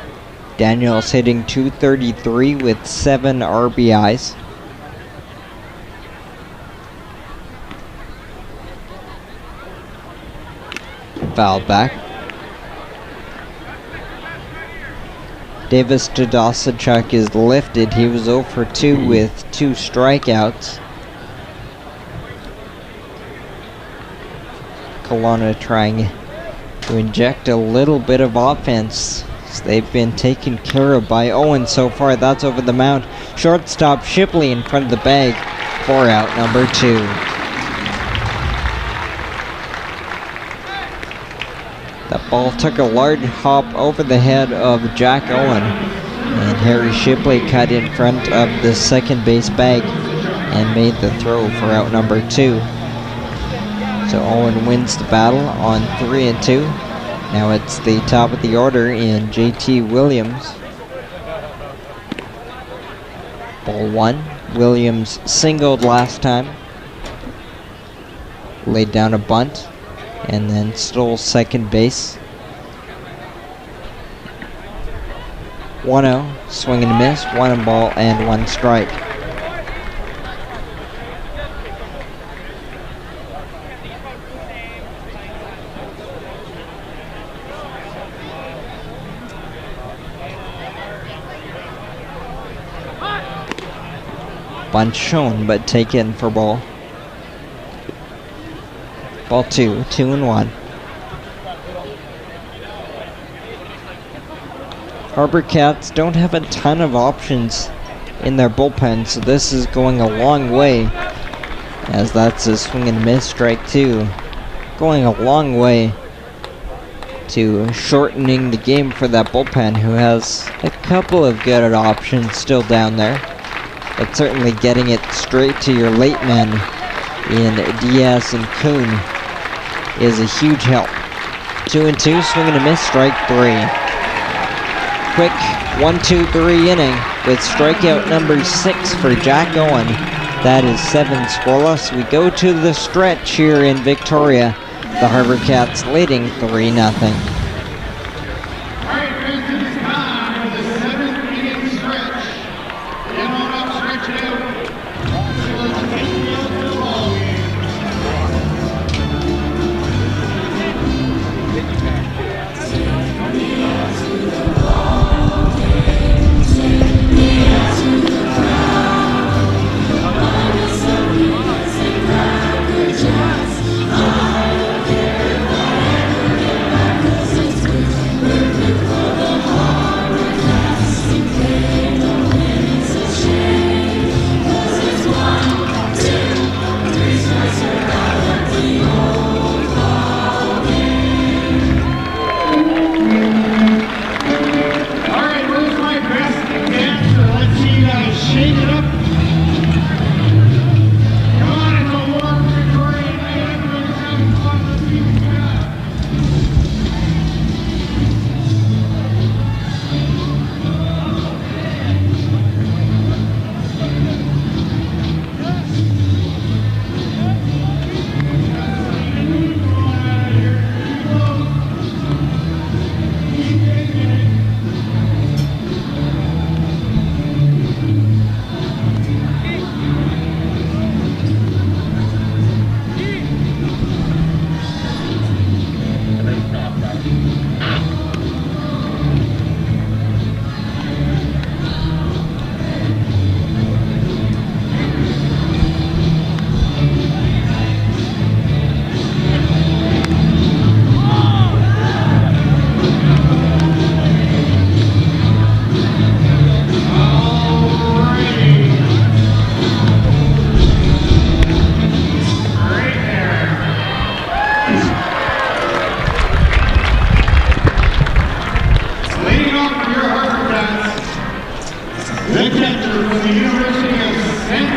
Daniels hitting .233 with 7 RBIs. foul back. Davis Tadasachuk is lifted. He was 0 for 2 with 2 strikeouts. Kelowna trying to inject a little bit of offense. They've been taken care of by Owen so far. That's over the mound. Shortstop Shipley in front of the bag for out number 2. That ball took a large hop over the head of Jack Owen, and Harry Shipley cut in front of the second base bag and made the throw for out number 2. So Owen wins the battle on 3 and 2. Now it's the top of the order in JT Williams. Ball 1. Williams singled last time. Laid down a bunt and then stole second base. 1-0, swing and a miss, 1 ball and 1 strike. Bunt shown, but taken for ball. Ball 2, 2-1. HarbourCats don't have a ton of options in their bullpen, so this is going a long way, as that's a swing and miss, strike 2. Going a long way to shortening the game for that bullpen, who has a couple of good options still down there. But certainly getting it straight to your late men in Diaz and Kuhn is a huge help. 2-2, swing and a miss, strike 3. Quick 1-2-3 inning with strikeout number 6 for Jack Owen. That is 7 scoreless. We go to the stretch here in Victoria. The HarbourCats leading 3-0.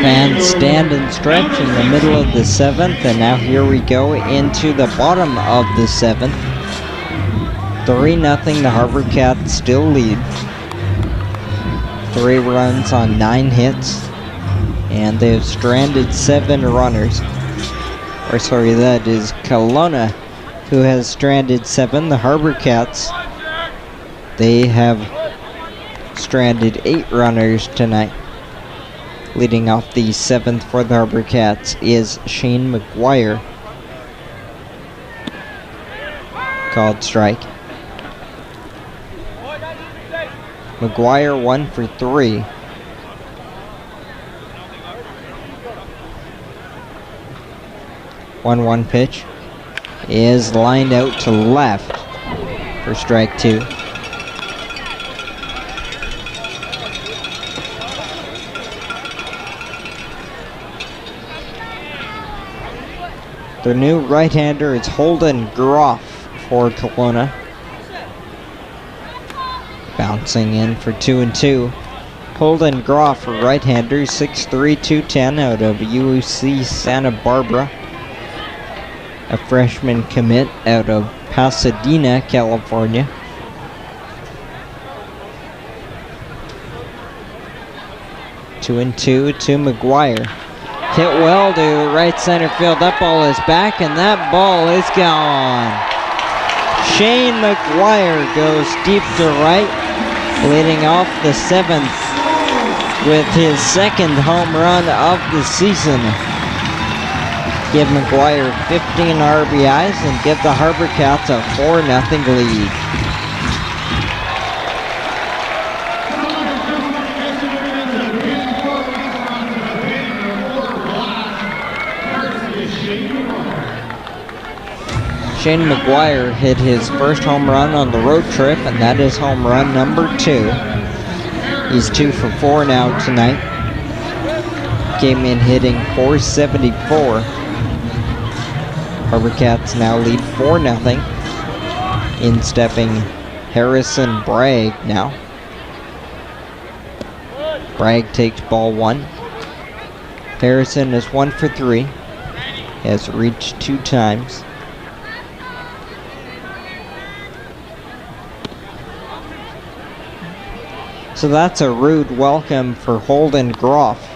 Fans stand and stretch in the middle of the 7th, and now here we go into the bottom of the 7th. 3-0, the HarbourCats still lead. 3 runs on 9 hits, and they have stranded 7 runners. Or sorry, that is Kelowna who has stranded 7. The HarbourCats, they have stranded 8 runners tonight. Leading off the 7th for the HarbourCats is Shane McGuire. called strike. McGuire 1 for 3. One pitch is lined out to left for strike 2. Their new right-hander is Holden Groff for Kelowna. Bouncing in for 2-2. Holden Groff, a right-hander, 6'3", 210 out of UC Santa Barbara. A freshman commit out of Pasadena, California. Two and two to McGuire. Hit well to right center field. That ball is back, and that ball is gone. Shane McGuire goes deep to right, leading off the 7th with his 2nd home run of the season. Give McGuire 15 RBIs and give the HarbourCats a 4-0 lead. Shane McGuire hit his first home run on the road trip, and that is home run number 2. He's 2 for 4 now tonight. Came in hitting .474. HarbourCats now lead 4-0. In stepping Harrison Bragg now. Bragg takes ball 1. Harrison is 1 for 3. He has reached 2 times. So that's a rude welcome for Holden Groff.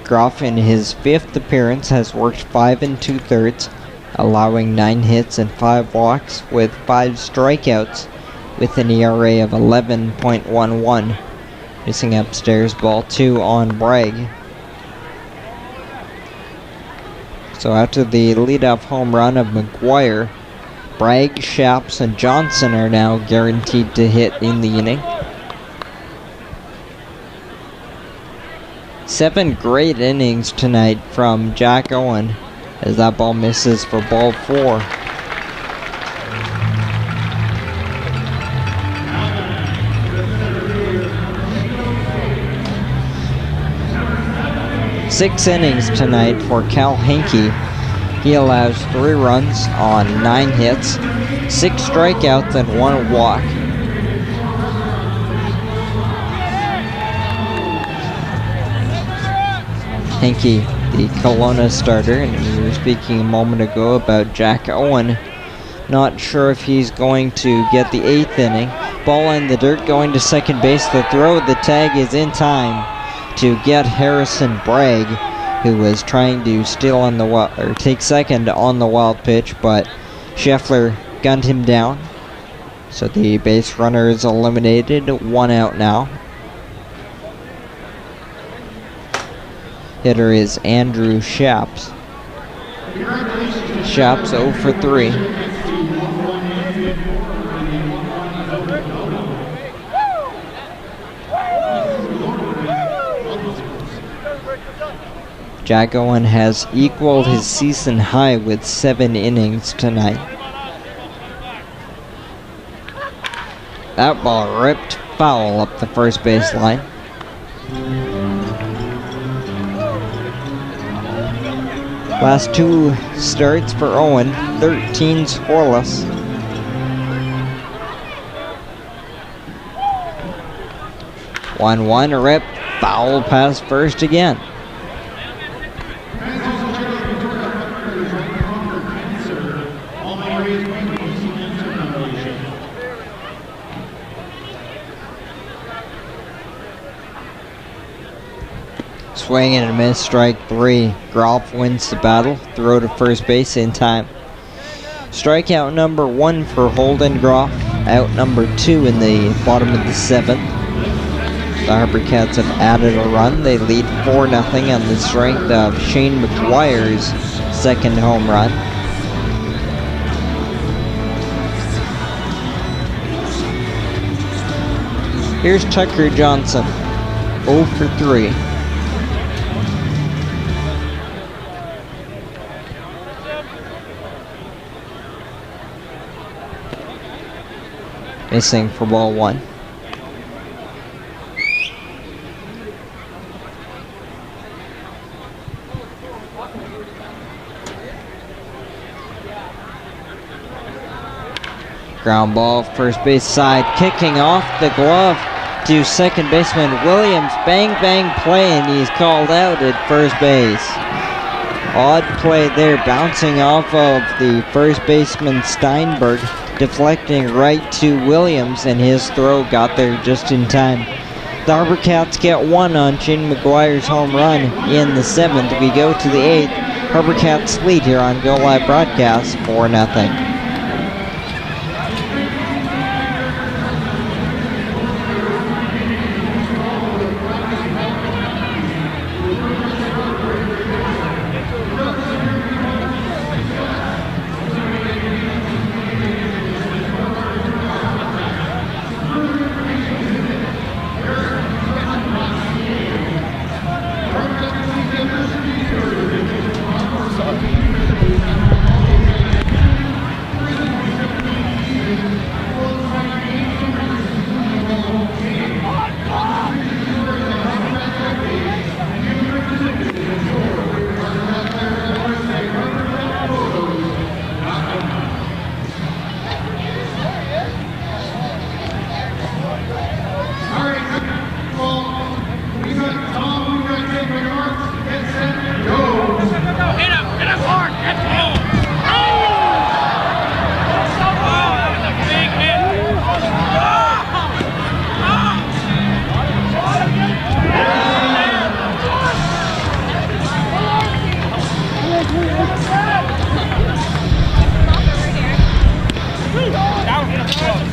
Groff in his 5th appearance has worked 5 2/3, allowing 9 hits and 5 walks with 5 strikeouts with an ERA of 11.11. Missing upstairs, ball 2 on Bragg. So after the leadoff home run of McGuire, Bragg, Shaps, and Johnson are now guaranteed to hit in the inning. 7 great innings tonight from Jack Owen as that ball misses for ball 4. Six innings tonight for Cal Henke. He allows 3 runs on 9 hits, 6 strikeouts, and 1 walk. Henke, the Kelowna starter, and we were speaking a moment ago about Jack Owen. Not sure if he's going to get the 8th inning. Ball in the dirt, going to second base. The throw, the tag is in time to get Harrison Bragg, who was trying to steal on the or take second on the wild pitch, but Scheffler gunned him down. So the base runner is eliminated. 1 out now. Hitter is Andrew Shaps. Shaps 0 for 3. Jack Owen has equaled his season high with 7 innings tonight. That ball ripped foul up the first base line. Last 2 starts for Owen, 13 scoreless. One rip, foul pass first again. Swing and a miss, strike 3. Groff wins the battle. Throw to first base in time. Strikeout number 1 for Holden Groff. Out number 2 in the bottom of the 7th. The HarbourCats have added a run. They lead 4-0 on the strength of Shane McGuire's 2nd home run. Here's Tucker Johnson, 0 for 3. Missing for ball 1. Ground ball, first base side, kicking off the glove to second baseman Williams. Bang, bang play, and he's called out at first base. Odd play there, bouncing off of the first baseman Steinberg, deflecting right to Williams, and his throw got there just in time. The HarbourCats get 1 on Shane McGuire's home run in the 7th. We go to the 8th. HarbourCats lead here on Go Live Broadcast 4-0.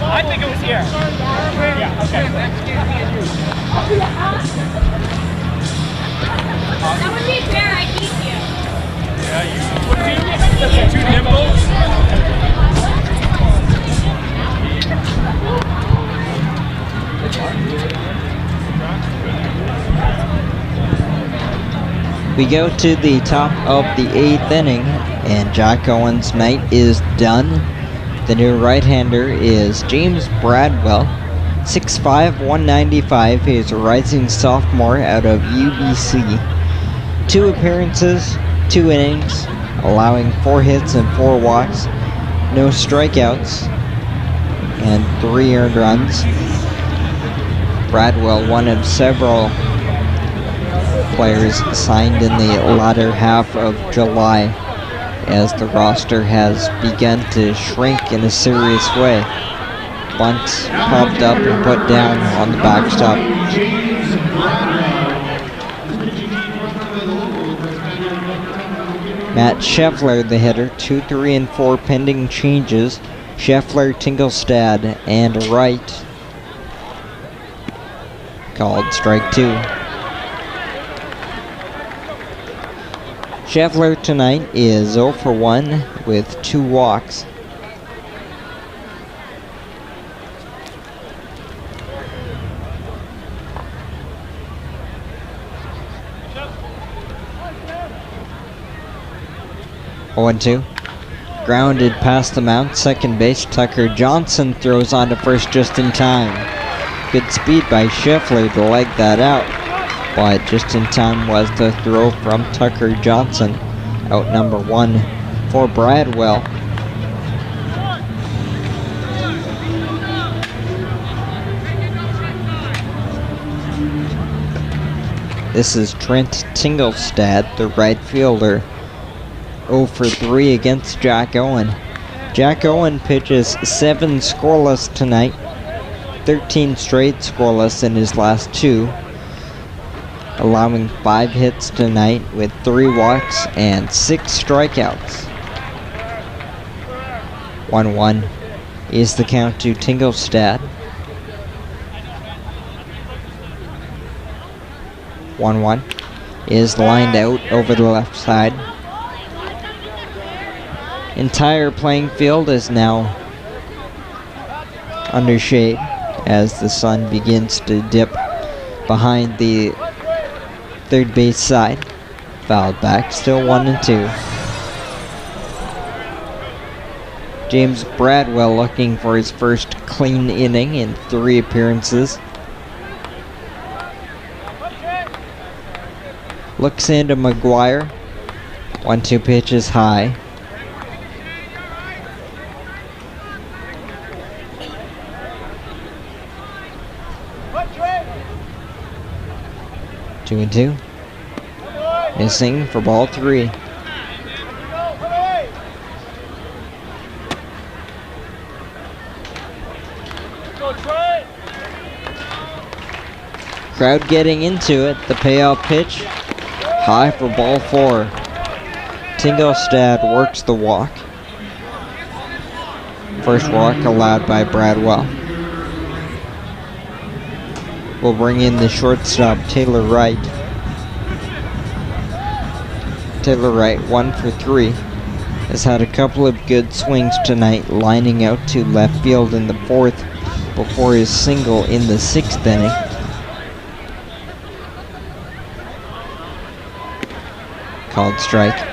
I think it was here. Yeah, okay. That would be fair, I beat you. Yeah, you too nimble. We go to the top of the 8th inning, and Jack Owen's night is done. The new right-hander is James Bradwell, 6'5", 195. He is a rising sophomore out of UBC. 2 appearances, 2 innings, allowing 4 hits and 4 walks, no strikeouts, and 3 earned runs. Bradwell, one of several players signed in the latter half of July, as the roster has begun to shrink in a serious way. Bunts popped up and put down on the backstop. Matt Scheffler, the hitter, 2, 3, and 4 pending changes. Scheffler, Tingelstad, and Wright. Called strike 2. Scheffler tonight is 0 for 1 with 2 walks. One, 2. Grounded past the mount, second base. Tucker Johnson throws on to first just in time. Good speed by Scheffler to leg that out, but just in time was the throw from Tucker Johnson. Out number 1 for Bradwell. This is Trent Tingelstad, the right fielder. 0 for 3 against Jack Owen. Jack Owen pitches 7 scoreless tonight, 13 straight scoreless in his last 2, allowing 5 hits tonight with 3 walks and 6 strikeouts. 1-1 is the count to Tingelstad. 1-1 is lined out over the left side. Entire playing field is now under shade as the sun begins to dip behind the third base side. Fouled back, still 1-2. James Bradwell looking for his first clean inning in 3 appearances. Looks into McGuire. 1-2 pitch is high. Two and two. Missing for ball 3. Crowd getting into it. The payoff pitch. High for ball 4. Tingelstad works the walk. First walk allowed by Bradwell. We'll bring in the shortstop, Taylor Wright. Taylor Wright, 1 for 3. Has had a couple of good swings tonight, lining out to left field in the 4th before his single in the 6th inning. Called strike.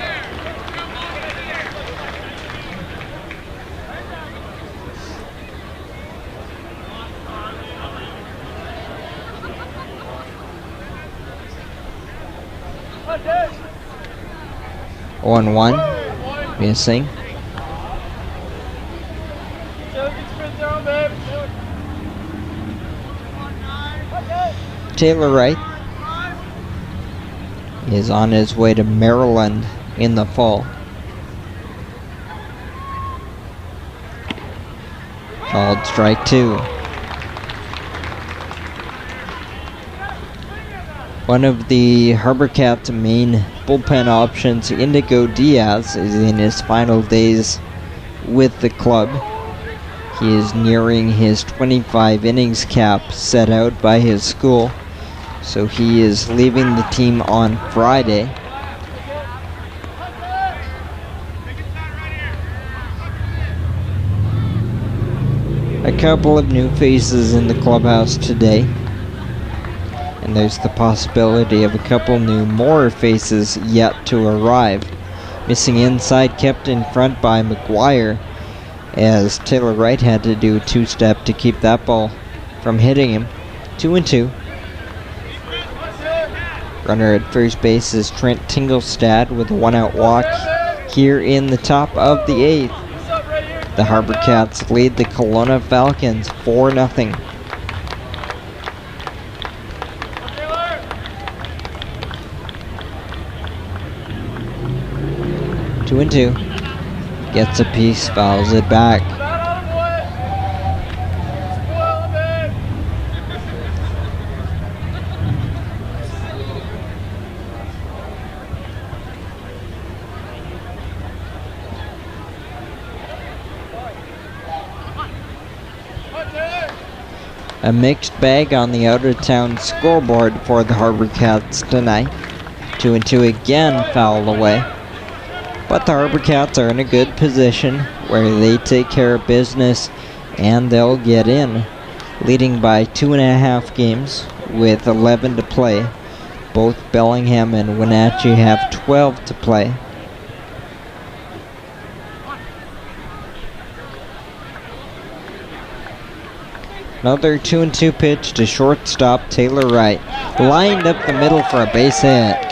On 1, missing. Taylor Wright is on his way to Maryland in the fall. Called strike 2. One of the HarbourCats' main bullpen options, Indigo Diaz, is in his final days with the club. He is nearing his 25 innings cap set out by his school, so he is leaving the team on Friday. A couple of new faces in the clubhouse today. And there's the possibility of a couple more faces yet to arrive. Missing inside, kept in front by McGuire, as Taylor Wright had to do a 2-step to keep that ball from hitting him. 2-2. Runner at first base is Trent Tingelstad with a 1-out walk here in the top of the 8th. The HarbourCats lead the Kelowna Falcons 4-0. Two and two. Gets a piece, fouls it back. A mixed bag on the out-of-town scoreboard for the HarbourCats tonight. 2-2 again, foul away. But the HarbourCats are in a good position where they take care of business and they'll get in. Leading by 2.5 games with 11 to play. Both Bellingham and Wenatchee have 12 to play. Another 2-2 pitch to shortstop Taylor Wright. Lined up the middle for a base hit.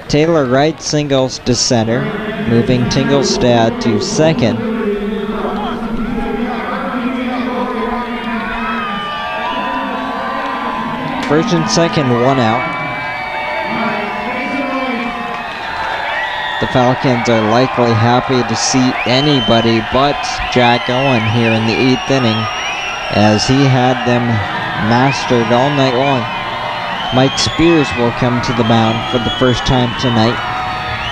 Taylor Wright singles to center, moving Tingelstad to second. First and second, 1 out. The Falcons are likely happy to see anybody but Jack Owen here in the 8th inning, as he had them mastered all night long. Mike Spears will come to the mound for the first time tonight,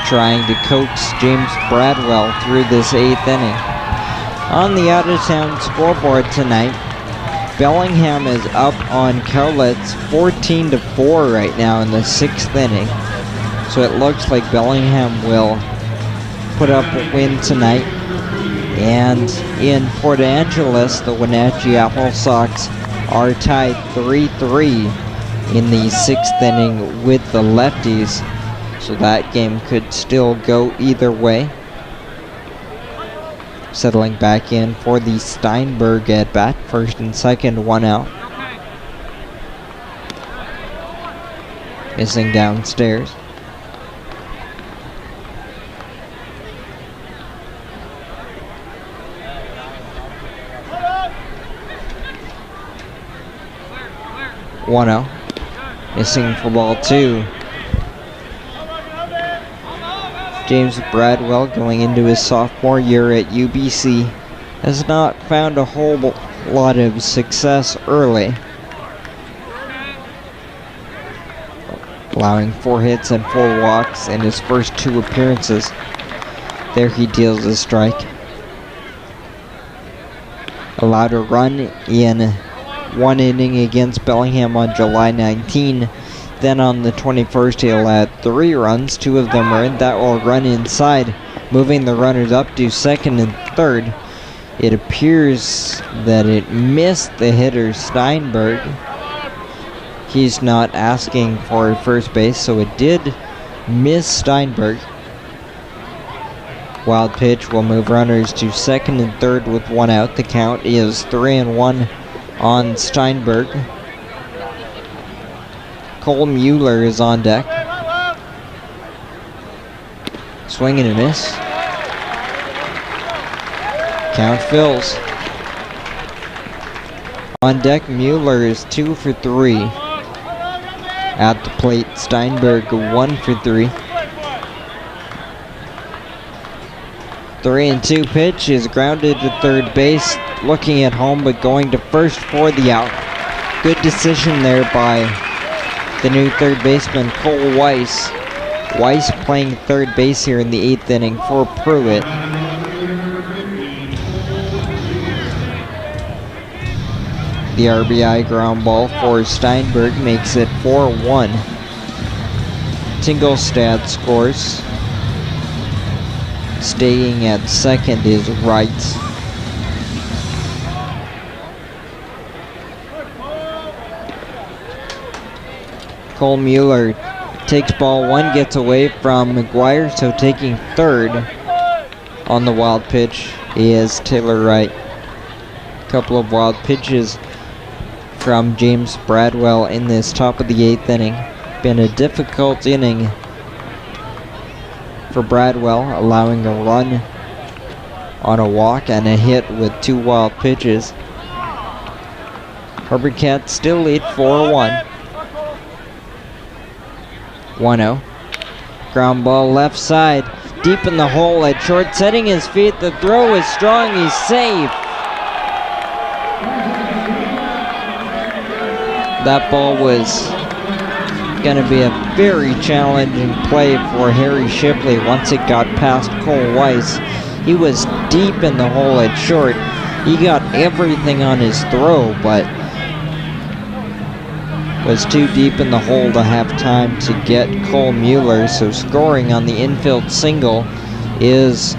trying to coax James Bradwell through this 8th inning. On the out-of-town scoreboard tonight, Bellingham is up on Cowlitz 14-4 right now in the 6th inning. So it looks like Bellingham will put up a win tonight. And in Port Angeles, the Wenatchee Apple Sox are tied 3-3 in the 6th inning with the lefties, so that game could still go either way. Settling back in for the Steinberg at bat, first and second, one out. Missing downstairs. One out. Missing for ball two. James Bradwell, going into his sophomore year at UBC, has not found a whole lot of success early, allowing 4 hits and 4 walks in his first 2 appearances. There he deals a strike. Allowed a run in 1 inning against Bellingham on July 19. Then on the 21st, he allowed 3 runs, 2 of them earned. That will run inside, moving the runners up to second and third. It appears that it missed the hitter Steinberg. He's not asking for first base, so it did miss Steinberg. Wild pitch will move runners to second and third with 1 out. The count is 3-1 on Steinberg. Cole Mueller is on deck. Swing and a miss. Count fills. On deck, Mueller is 2 for 3. At the plate, Steinberg 1 for 3. 3-2 pitch is grounded to third base, looking at home but going to first for the out. Good decision there by the new third baseman, Cole Weiss. Weiss playing third base here in the 8th inning for Pruitt. The RBI ground ball for Steinberg makes it 4-1. Tingelstad scores. Staying at second is Wright. Cole Mueller takes ball 1, gets away from McGuire, so taking third on the wild pitch is Taylor Wright. Couple of wild pitches from James Bradwell in this top of the 8th inning. Been a difficult inning for Bradwell, allowing a run on a walk and a hit with 2 wild pitches. HarbourCats still lead 4-1. 1-0. Ground ball left side, deep in the hole at short, setting his feet. The throw is strong, he's safe. That ball was going to be a very challenging play for Harry Shipley once it got past Cole Weiss. He was deep in the hole at short. He got everything on his throw, but was too deep in the hole to have time to get Cole Mueller, so scoring on the infield single is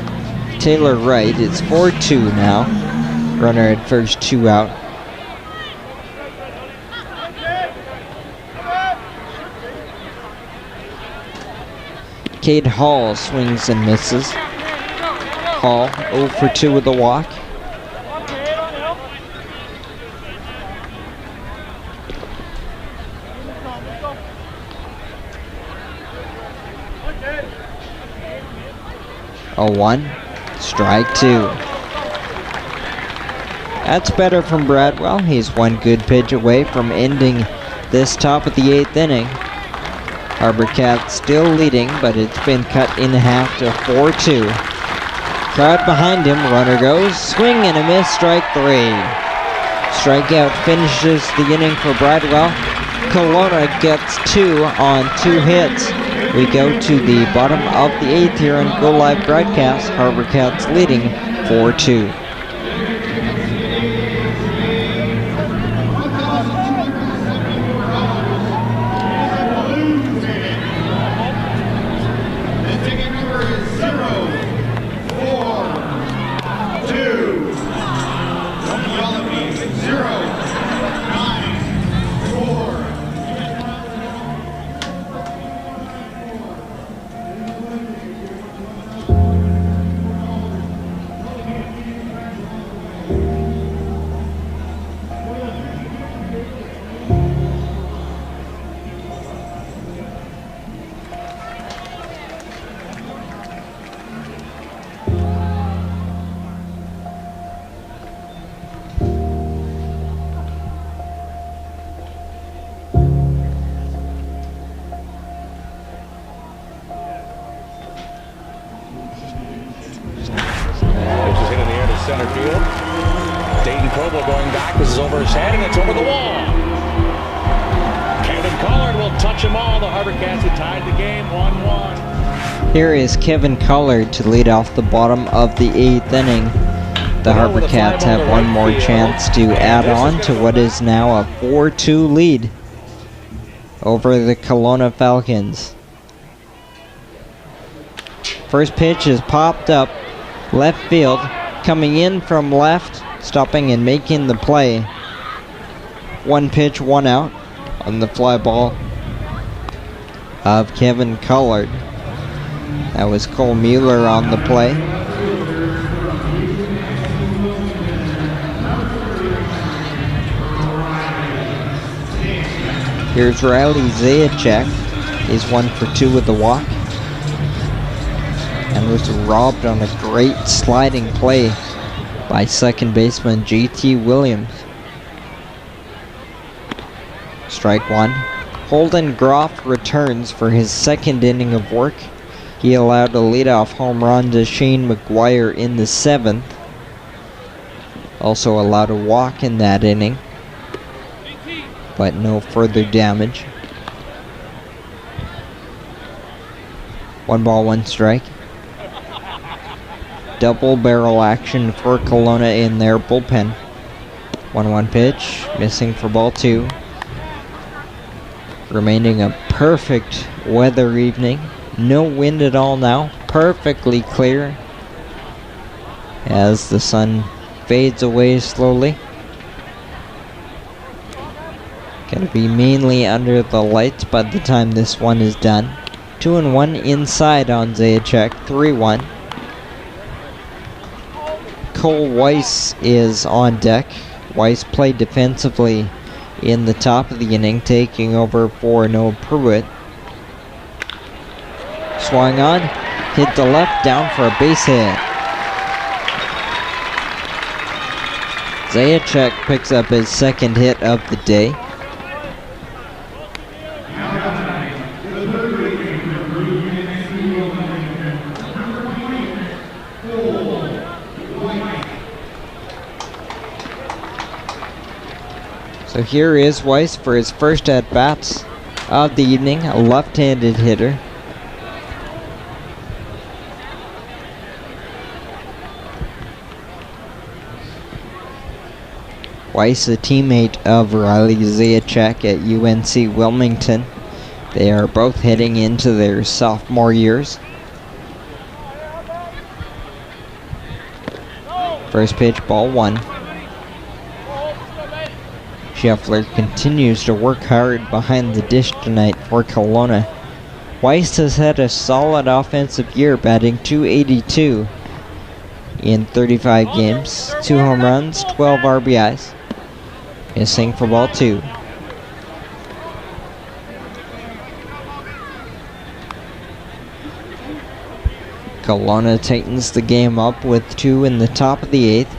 Taylor Wright. It's 4-2 now. Runner at first, 2 out. Cade Hall swings and misses. Hall 0 for 2 with a walk. A 1, strike 2. That's better from Bradwell. He's 1 good pitch away from ending this top of the 8th inning. HarbourCats still leading, but it's been cut in half to 4-2. Crowd behind him, runner goes, swing and a miss, strike 3. Strikeout finishes the inning for Bradwell. Kelowna gets 2 on 2 hits. We go to the bottom of the 8th here on Go Live broadcast. HarbourCats leading 4-2. center field. Dayton Coble going back. This is over his head, and it's over the wall. Kevin Collard will touch them all. The HarbourCats have tied the game 1-1. Here is Kevin Collard to lead off the bottom of the 8th inning. The HarbourCats have one more chance to add on to what is now a 4-2 lead over the Kelowna Falcons. First pitch is popped up left field, coming in from left, stopping and making the play. One pitch, one out on the fly ball of Kevin Collard. That was Cole Mueller on the play. Here's Riley Zajac. He's 1 for 2 with the walk. And was robbed on a great sliding play by second baseman JT Williams. Strike one. Holden Groff returns for his second inning of work. He allowed a leadoff home run to Shane McGuire in the 7th. Also allowed a walk in that inning, but no further damage. 1 ball, 1 strike. Double barrel action for Kelowna in their bullpen. 1-1 pitch, missing for ball 2. Remaining a perfect weather evening. No wind at all now. Perfectly clear as the sun fades away slowly. Gonna be mainly under the lights by the time this one is done. 2-1 inside on Zajac, 3-1. Cole Weiss is on deck. Weiss played defensively in the top of the inning, taking over for Noah Pruitt. Swung on, hit the left, down for a base hit. Zajac picks up his second hit of the day. So here is Weiss for his first at-bats of the evening, a left-handed hitter. Weiss, a teammate of Riley Zajac at UNC Wilmington. They are both heading into their sophomore years. First pitch, ball 1. Scheffler continues to work hard behind the dish tonight for Kelowna. Weiss has had a solid offensive year, batting .282 in 35 games, 2 home runs, 12 RBIs. Missing for ball 2. Kelowna tightens the game up with 2 in the top of the 8th.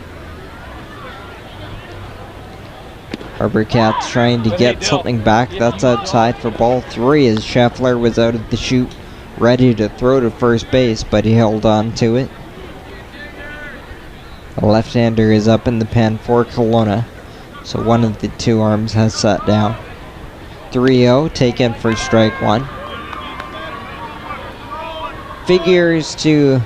HarbourCats trying to get something back. That's outside for ball 3 as Scheffler was out of the chute, ready to throw to first base, but he held on to it. The left-hander is up in the pen for Kelowna, so one of the 2 arms has sat down. 3-0, taken for strike 1. Figures to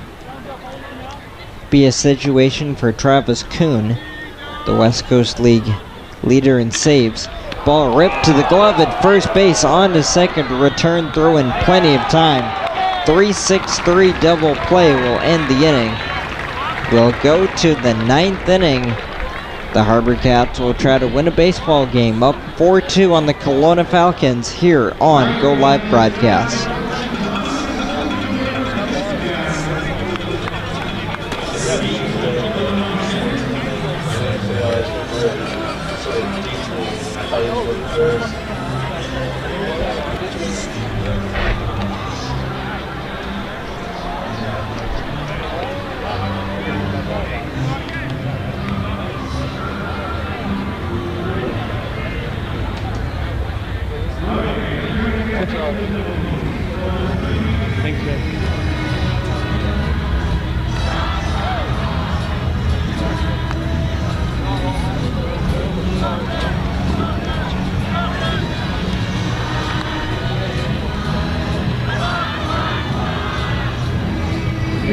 be a situation for Travis Kuhn, the West Coast League leader in saves. Ball ripped to the glove at first base, on to second, return throw in plenty of time. 3-6-3 double play will end the inning. We'll go to the 9th inning. The HarbourCats will try to win a baseball game, up 4-2 on the Kelowna Falcons here on Go Live Broadcast.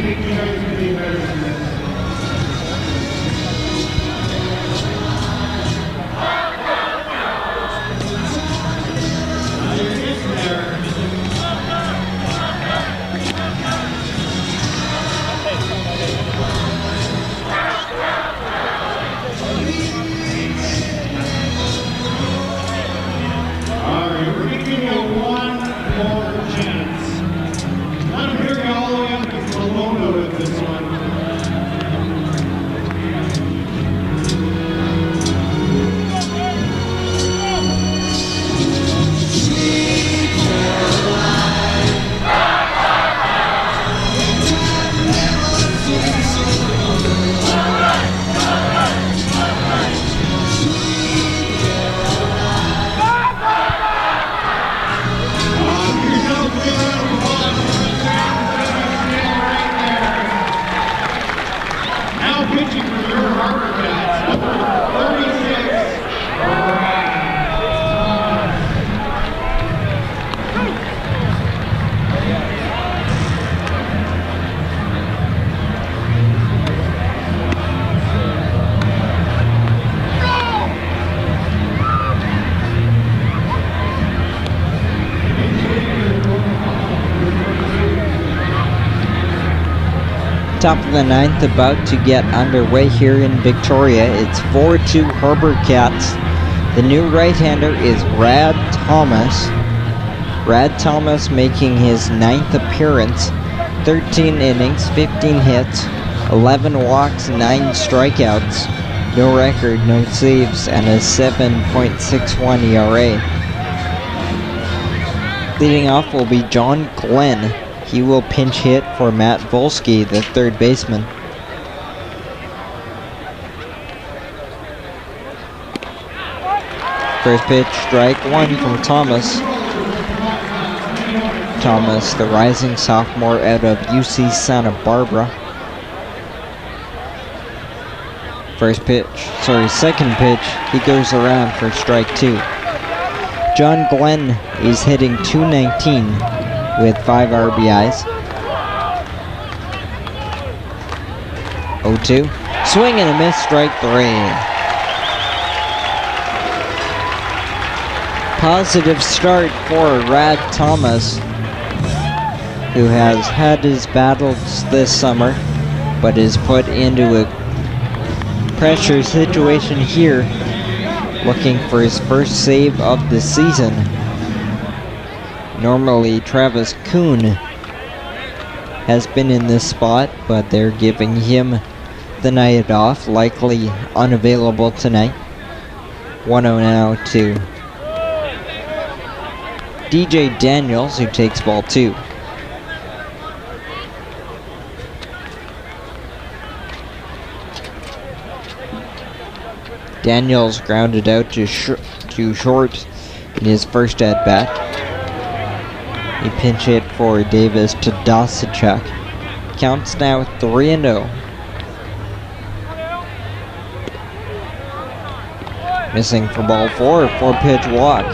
think you guys can be better than this. You're getting there. Alright, we're going to give you one more chance. I'm here all the way up to Kelowna with this one. Now pitching for your HarbourCats, number 36, Top of the ninth about to get underway here in Victoria. It's 4-2 HarbourCats. The new right-hander is Rad Thomas. Rad Thomas making his 9th appearance. 13 innings, 15 hits, 11 walks, 9 strikeouts. No record, no saves, and a 7.61 ERA. Leading off will be John Glenn. He will pinch hit for Matt Volsky, the third baseman. First pitch, strike one from Thomas. Thomas, the rising sophomore out of UC Santa Barbara. Second pitch, he goes around for strike two. John Glenn is hitting .219 with 5 RBIs. 0-2. Swing and a miss, strike 3. Positive start for Rad Thomas, who has had his battles this summer, but is put into a pressure situation here, looking for his first save of the season. Normally Travis Kuhn has been in this spot, but they're giving him the night off, likely unavailable tonight. 1-0 now to DJ Daniels, who takes ball 2. Daniels grounded out to short in his first at-bat. He pinch hit for Davis to Dosachuk. Counts now 3-0. Missing for ball 4, 4-pitch walk.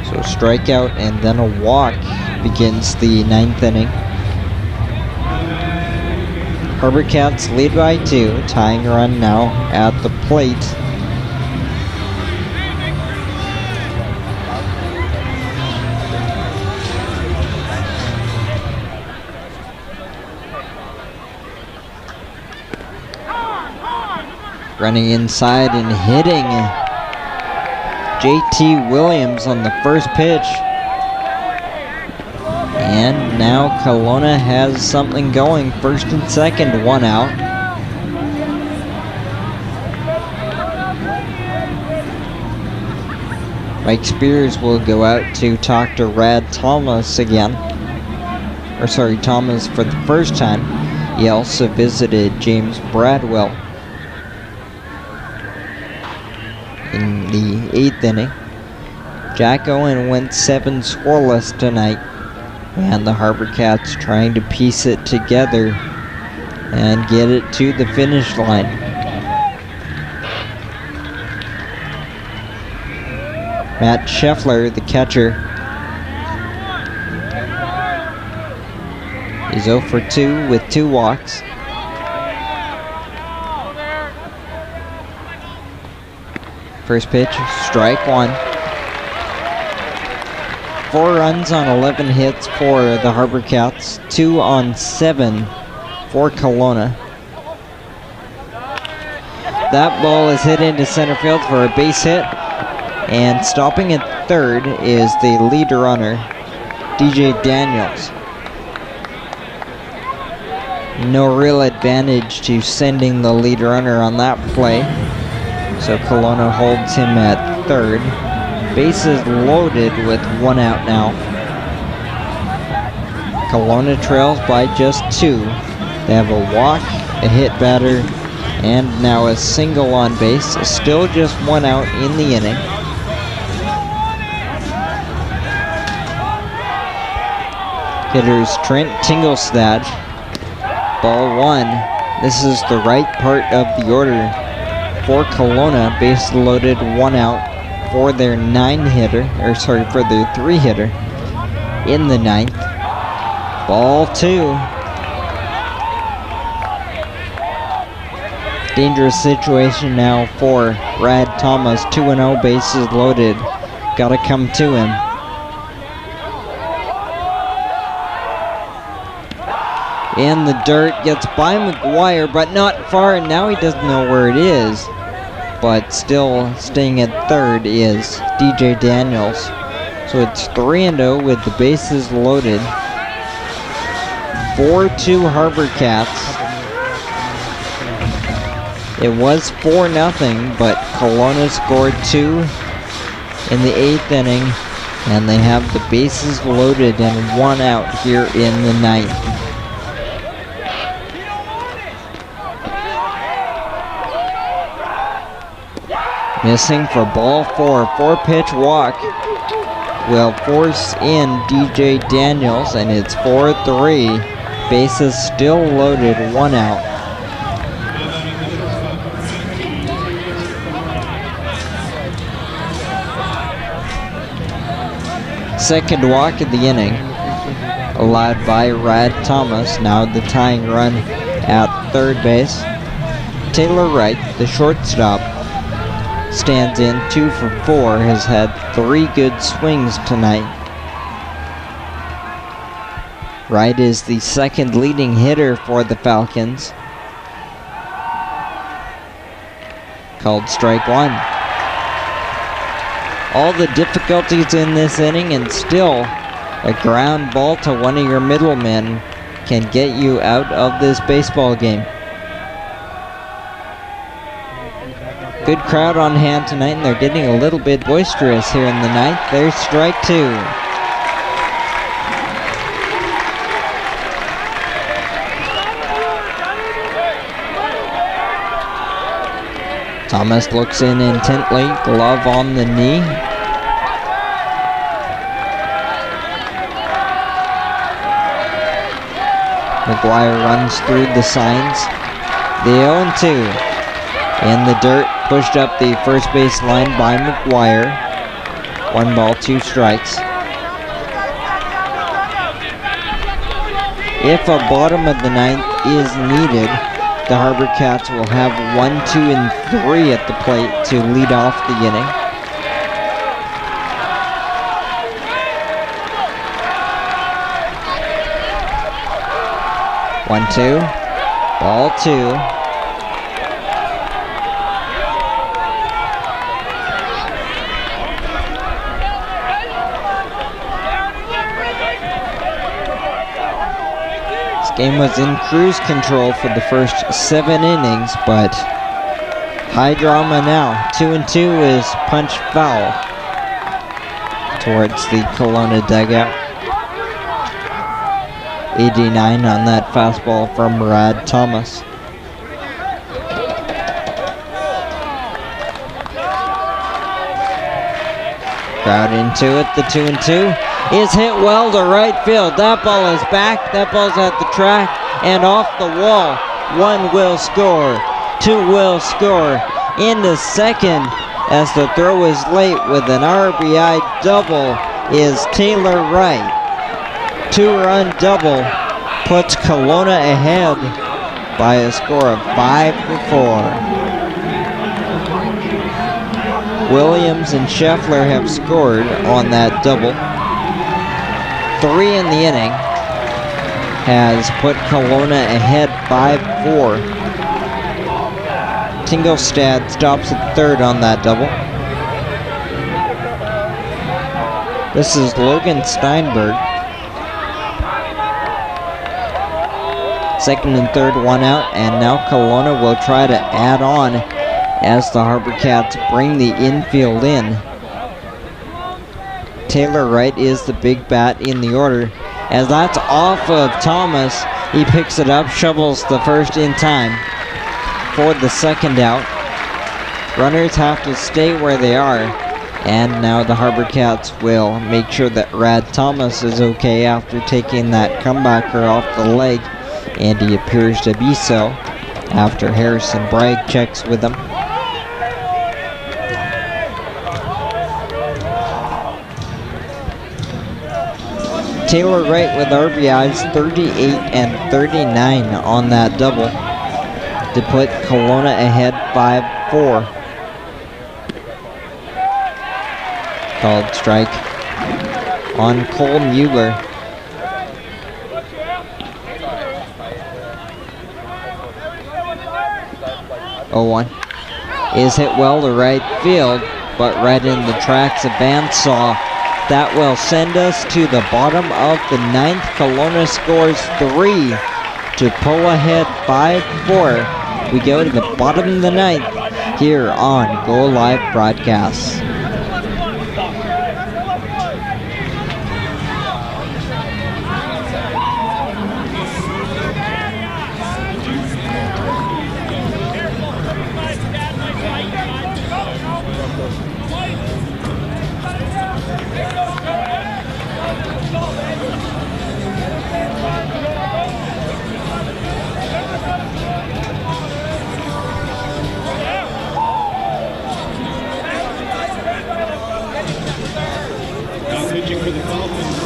So strikeout and then a walk begins the 9th inning. HarbourCats lead by 2, tying run now at the plate. Running inside and hitting JT Williams on the first pitch. And now Kelowna has something going. First and second, 1 out. Mike Spears will go out to talk to Rad Thomas again. Thomas for the first time. He also visited James Bradwell in the 8th inning. Jack Owen went 7 scoreless tonight, and the HarbourCats trying to piece it together and get it to the finish line. Matt Scheffler, the catcher, He's 0 for 2 with 2 walks. First pitch, strike 1. 4 runs on 11 hits for the HarbourCats, 2 on 7 for Kelowna. That ball is hit into center field for a base hit, and stopping at third is the lead runner, DJ Daniels. No real advantage to sending the lead runner on that play, so Kelowna holds him at third. Bases loaded with 1 out now. Kelowna trails by just 2. They have a walk, a hit batter, and now a single on base. Still just 1 out in the inning. Hitters Trent Tingelstad. Ball 1. This is the right part of the order for Kelowna. Base loaded, 1 out for their 9-hitter, or sorry, for their 3-hitter in the 9th. Ball 2. Dangerous situation now for Rad Thomas. 2-0, bases loaded. Gotta come to him. In the dirt, gets by McGuire, but not far, and now he doesn't know where it is. But still staying at third is DJ Daniels. So it's 3-0 with the bases loaded. 4-2 HarbourCats. It was 4-0, but Kelowna scored 2 in the 8th inning, and they have the bases loaded and 1 out here in the 9th. Missing for ball 4. 4-pitch walk will force in DJ Daniels, and it's 4-3. Bases still loaded, 1 out. Second walk of the inning, allowed by Rad Thomas. Now the tying run at third base. Taylor Wright, the shortstop, stands in 2 for 4, has had 3 good swings tonight. Wright is the second leading hitter for the Falcons. Called strike 1. All the difficulties in this inning, and still a ground ball to one of your middlemen can get you out of this baseball game. Good crowd on hand tonight, and they're getting a little bit boisterous here in the 9th. There's strike 2. Thomas looks in intently, glove on the knee. McGuire runs through the signs. The 0-2. In the dirt, pushed up the first base line by McGuire. 1 ball, 2 strikes. If a bottom of the 9th is needed, the HarbourCats will have 1, 2, and 3 at the plate to lead off the inning. One, 2, ball 2. Game was in cruise control for the first 7 innings, but high drama now. 2-2 is punched foul towards the Kelowna dugout. 89 on that fastball from Rad Thomas. Crowd into it. The 2-2 is hit well to right field. That ball is back. That ball's at the track and off the wall. 1 will score. 2 will score. Into second as the throw is late with an RBI double is Taylor Wright. 2-run double puts Kelowna ahead by a score of 5-4. Williams and Scheffler have scored on that double. 3 in the inning has put Kelowna ahead 5-4. Tingelstad stops at third on that double. This is Logan Steinberg. Second and third, 1 out, and now Kelowna will try to add on as the HarbourCats bring the infield in. Taylor Wright is the big bat in the order, as that's off of Thomas. He picks it up, shovels the first in time for the second out. Runners have to stay where they are, and now the HarbourCats will make sure that Rad Thomas is okay after taking that comebacker off the leg, and he appears to be so after Harrison Bragg checks with him. Taylor Wright with RBIs 38 and 39 on that double to put Kelowna ahead 5-4. Called strike on Cole Mueller. 0-1 is hit well to right field, but right in the tracks of Bandsaw. That will send us to the bottom of the ninth. Kelowna scores 3 to pull ahead 5-4. We go to the bottom of the ninth here on Go Live Broadcasts. Pitching for the Falcons for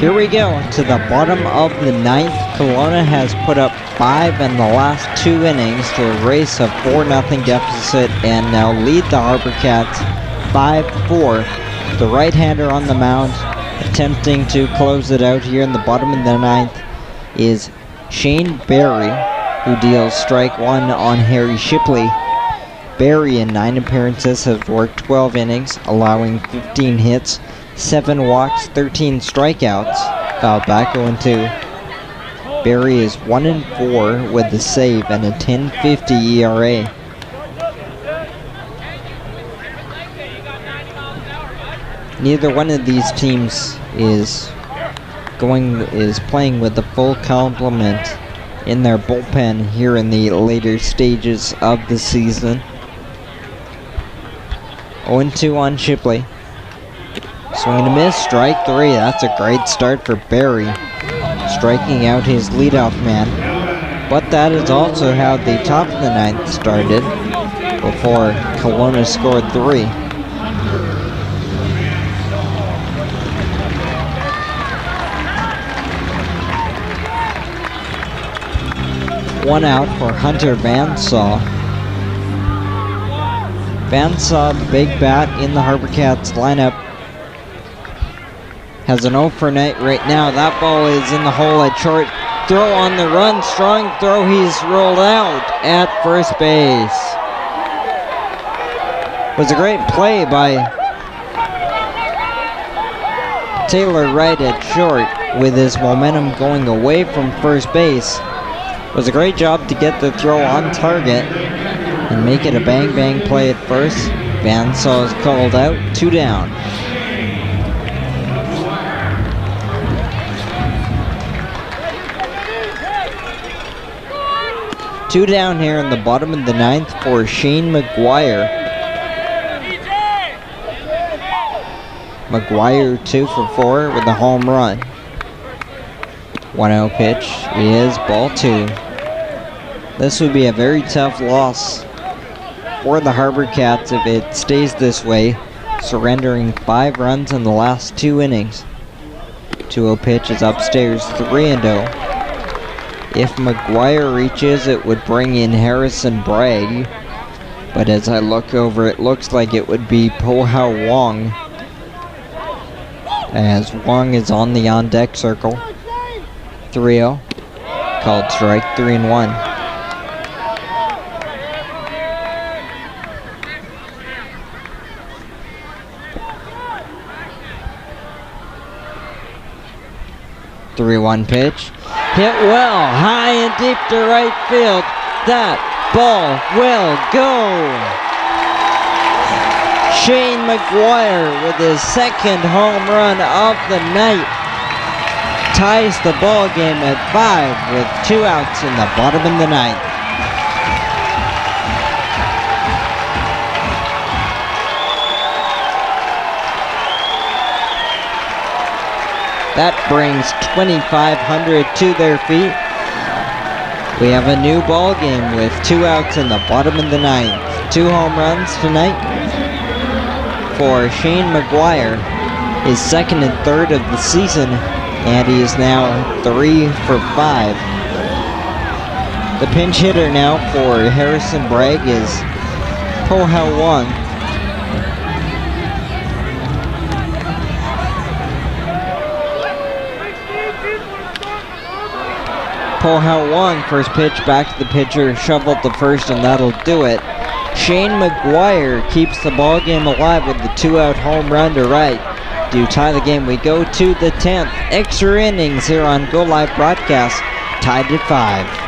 Here we go to the bottom of the ninth. Kelowna has put up 5 in the last 2 innings to erase a 4-0 deficit and now lead the HarbourCats 5-4. The right-hander on the mound attempting to close it out here in the bottom of the ninth is Shane Barry, who deals strike 1 on Harry Shipley. Barry in 9 appearances has worked 12 innings, allowing 15 hits, 7 walks, 13 strikeouts, fouled back 0-2. Barry is 1-4 with the save and a 10.50 ERA. Neither one of these teams is playing with the full complement in their bullpen here in the later stages of the season. 0-2 on Shipley. Swing and a miss, strike 3. That's a great start for Barry, striking out his leadoff man. But that is also how the top of the 9th started before Kelowna scored 3. One out for Hunter Vansaw. Vansaw, the big bat in the HarbourCats lineup, has an 0 for night right now. That ball is in the hole at short. Throw on the run, strong throw. He's rolled out at first base. Was a great play by Taylor Wright at short with his momentum going away from first base. Was a great job to get the throw on target and make it a bang-bang play at first. Vansaw is called out, 2 down. Two down here in the bottom of the 9th for Shane McGuire. McGuire 2 for 4 with a home run. 1-0 pitch is ball 2. This would be a very tough loss for the HarbourCats if it stays this way, surrendering 5 runs in the last 2 innings. 2-0 pitch is upstairs, 3-0. If McGuire reaches, it would bring in Harrison Bragg, but as I look over, it looks like it would be Po-Hao Wong, as Wong is on the on-deck circle. 3-0, called strike, 3-1. Pitch. Hit well, high and deep to right field. That ball will go. Shane McGuire with his 2nd home run of the night ties the ball game at 5 with 2 outs in the bottom of the 9th. That brings 2,500 to their feet. We have a new ball game with 2 outs in the bottom of the 9th. 2 home runs tonight for Shane McGuire, his 2nd and 3rd of the season, and he is now 3 for 5. The pinch hitter now for Harrison Bragg is Po-Hao Wong. Po-Hao Wong, first pitch back to the pitcher, shoveled the first, and that'll do it. Shane McGuire keeps the ball game alive with the 2-out home run to right. To tie the game, we go to the 10th. Extra innings here on Go Live Broadcast, tied at 5.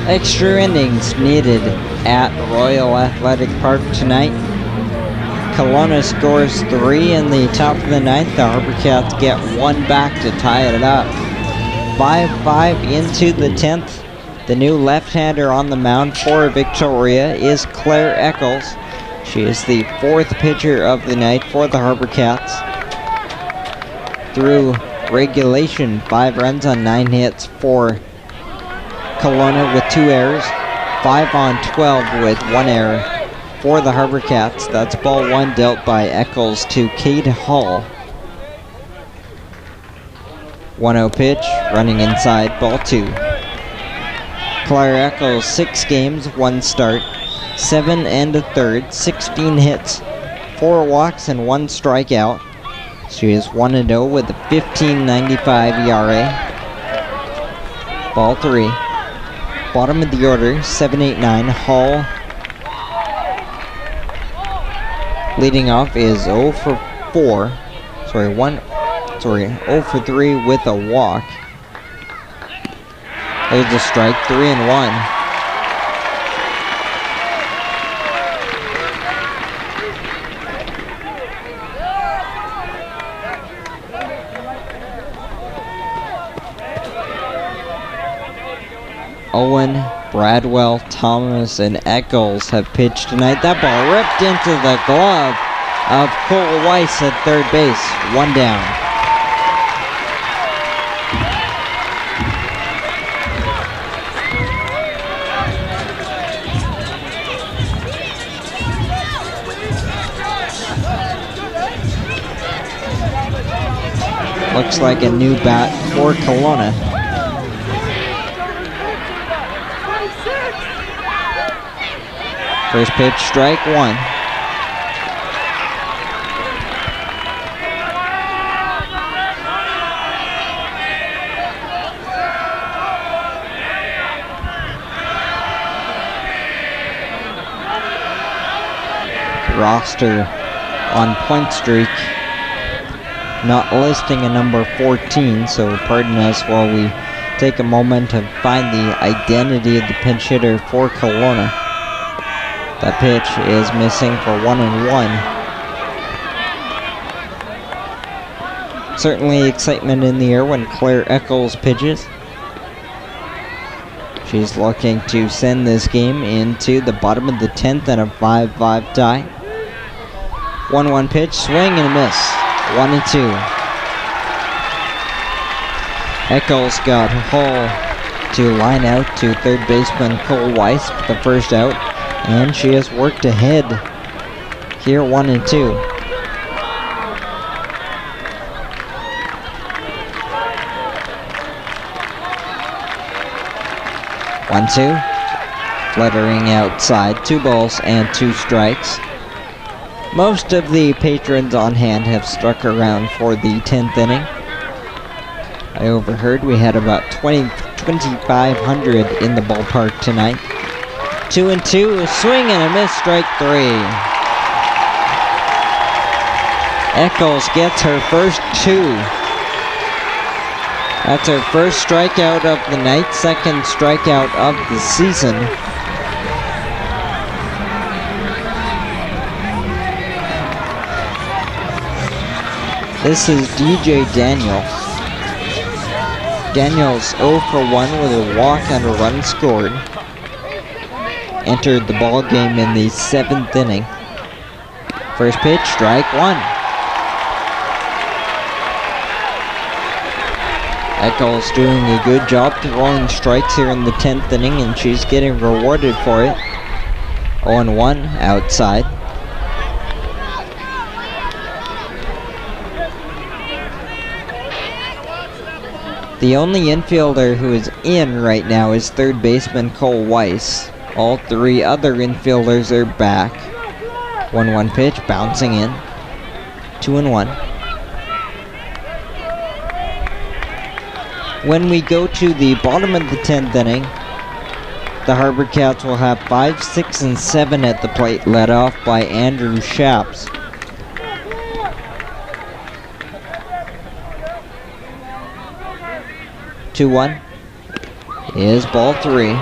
Extra innings needed at Royal Athletic Park tonight. Kelowna scores 3 in the top of the 9th. The HarbourCats get 1 back to tie it up. 5-5 into the 10th. The new left-hander on the mound for Victoria is Claire Eccles. She is the 4th pitcher of the night for the HarbourCats. Through regulation, 5 runs on 9 hits for Kelowna with 2 errors. 5 on 12 with 1 error for the HarbourCats. That's ball 1 dealt by Eccles to Kate Hall. 1-0 pitch, running inside, ball 2. Claire Eccles, 6 games, 1 start, 7 1/3, 16 hits, 4 walks and 1 strikeout. She is 1-0 with a 15.95 ERA. Ball 3. Bottom of the order, 7-8-9, Hall. Leading off is 0 for 3 with a walk. There's a strike, 3-1. Owen, Bradwell, Thomas, and Eccles have pitched tonight. That ball ripped into the glove of Cole Weiss at third base. 1 down. Looks like a new bat for Kelowna. First pitch, strike 1. Roster on point streak, not listing a number 14, so pardon us while we take a moment to find the identity of the pinch hitter for Kelowna. That pitch is missing for 1-1. Certainly excitement in the air when Claire Eccles pitches. She's looking to send this game into the bottom of the 10th and a 5-5 tie. 1-1 pitch, swing and a miss. 1-2. Eccles got Hall to line out to third baseman Cole Weiss for the first out, and she has worked ahead here. 1-2. Fluttering outside, 2 balls and 2 strikes. Most of the patrons on hand have stuck around for the 10th inning. I overheard we had about 2,500 in the ballpark tonight. 2-2, a swing and a miss, strike 3. Eccles gets her first 2. That's her first strikeout of the night, second strikeout of the season. This is DJ Daniels. Daniels 0 for 1 with a walk and a run scored. Entered the ball game in the 7th inning. First pitch, strike 1. Eccles doing a good job throwing strikes here in the 10th inning, and she's getting rewarded for it. 0-1 outside. The only infielder who is in right now is third baseman Cole Weiss. All 3 other infielders are back. 1-1 pitch, bouncing in. 2-1. When we go to the bottom of the 10th inning, the HarbourCats will have 5, 6, and 7 at the plate, led off by Andrew Shaps. Is ball 3.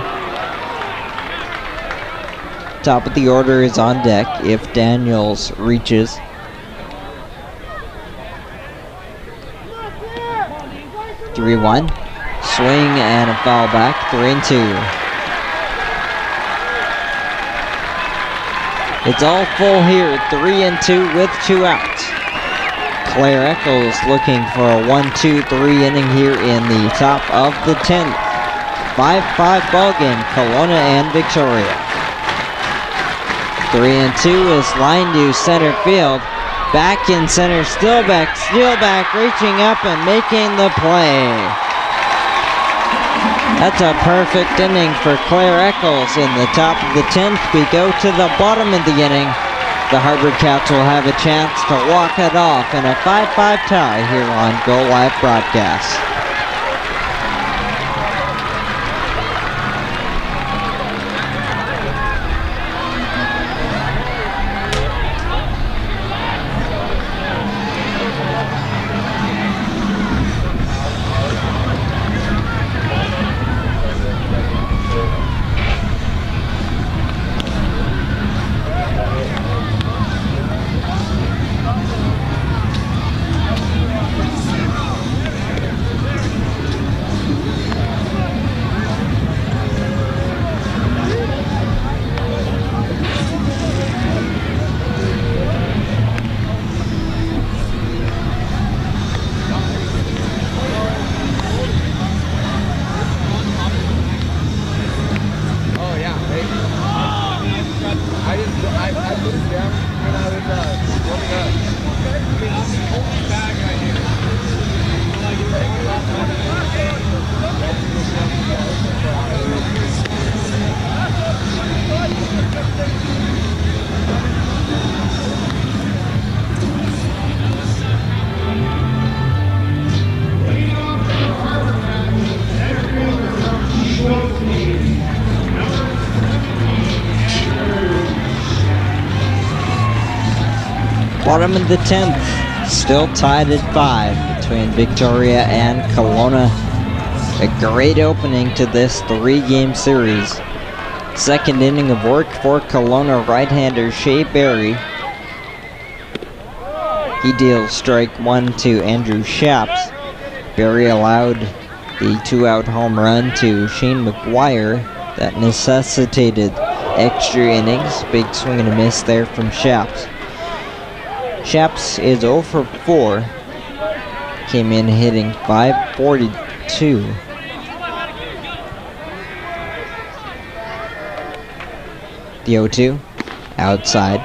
Top of the order is on deck if Daniels reaches. Three, 1. Swing and a foul back. 3-2. It's all full here. 3-2 with 2 outs. Claire Eccles looking for a 1-2-3 inning here in the top of the 10th. 5-5 ball game. Kelowna and Victoria. 3-2 is lined to center field. Back in center, Steelback, reaching up and making the play. That's a perfect inning for Claire Eccles in the top of the 10th. We go to the bottom of the inning. The HarbourCats will have a chance to walk it off in a 5-5 tie here on Go Live Broadcast. Bottom of the 10th, still tied at 5 between Victoria and Kelowna. A great opening to this 3-game series. Second inning of work for Kelowna right-hander Shea Berry. He deals strike 1 to Andrew Shaps. Berry allowed the 2-out home run to Shane McGuire that necessitated extra innings. Big swing and a miss there from Shaps. Shaps is 0 for 4. Came in hitting .542. The 0-2 outside.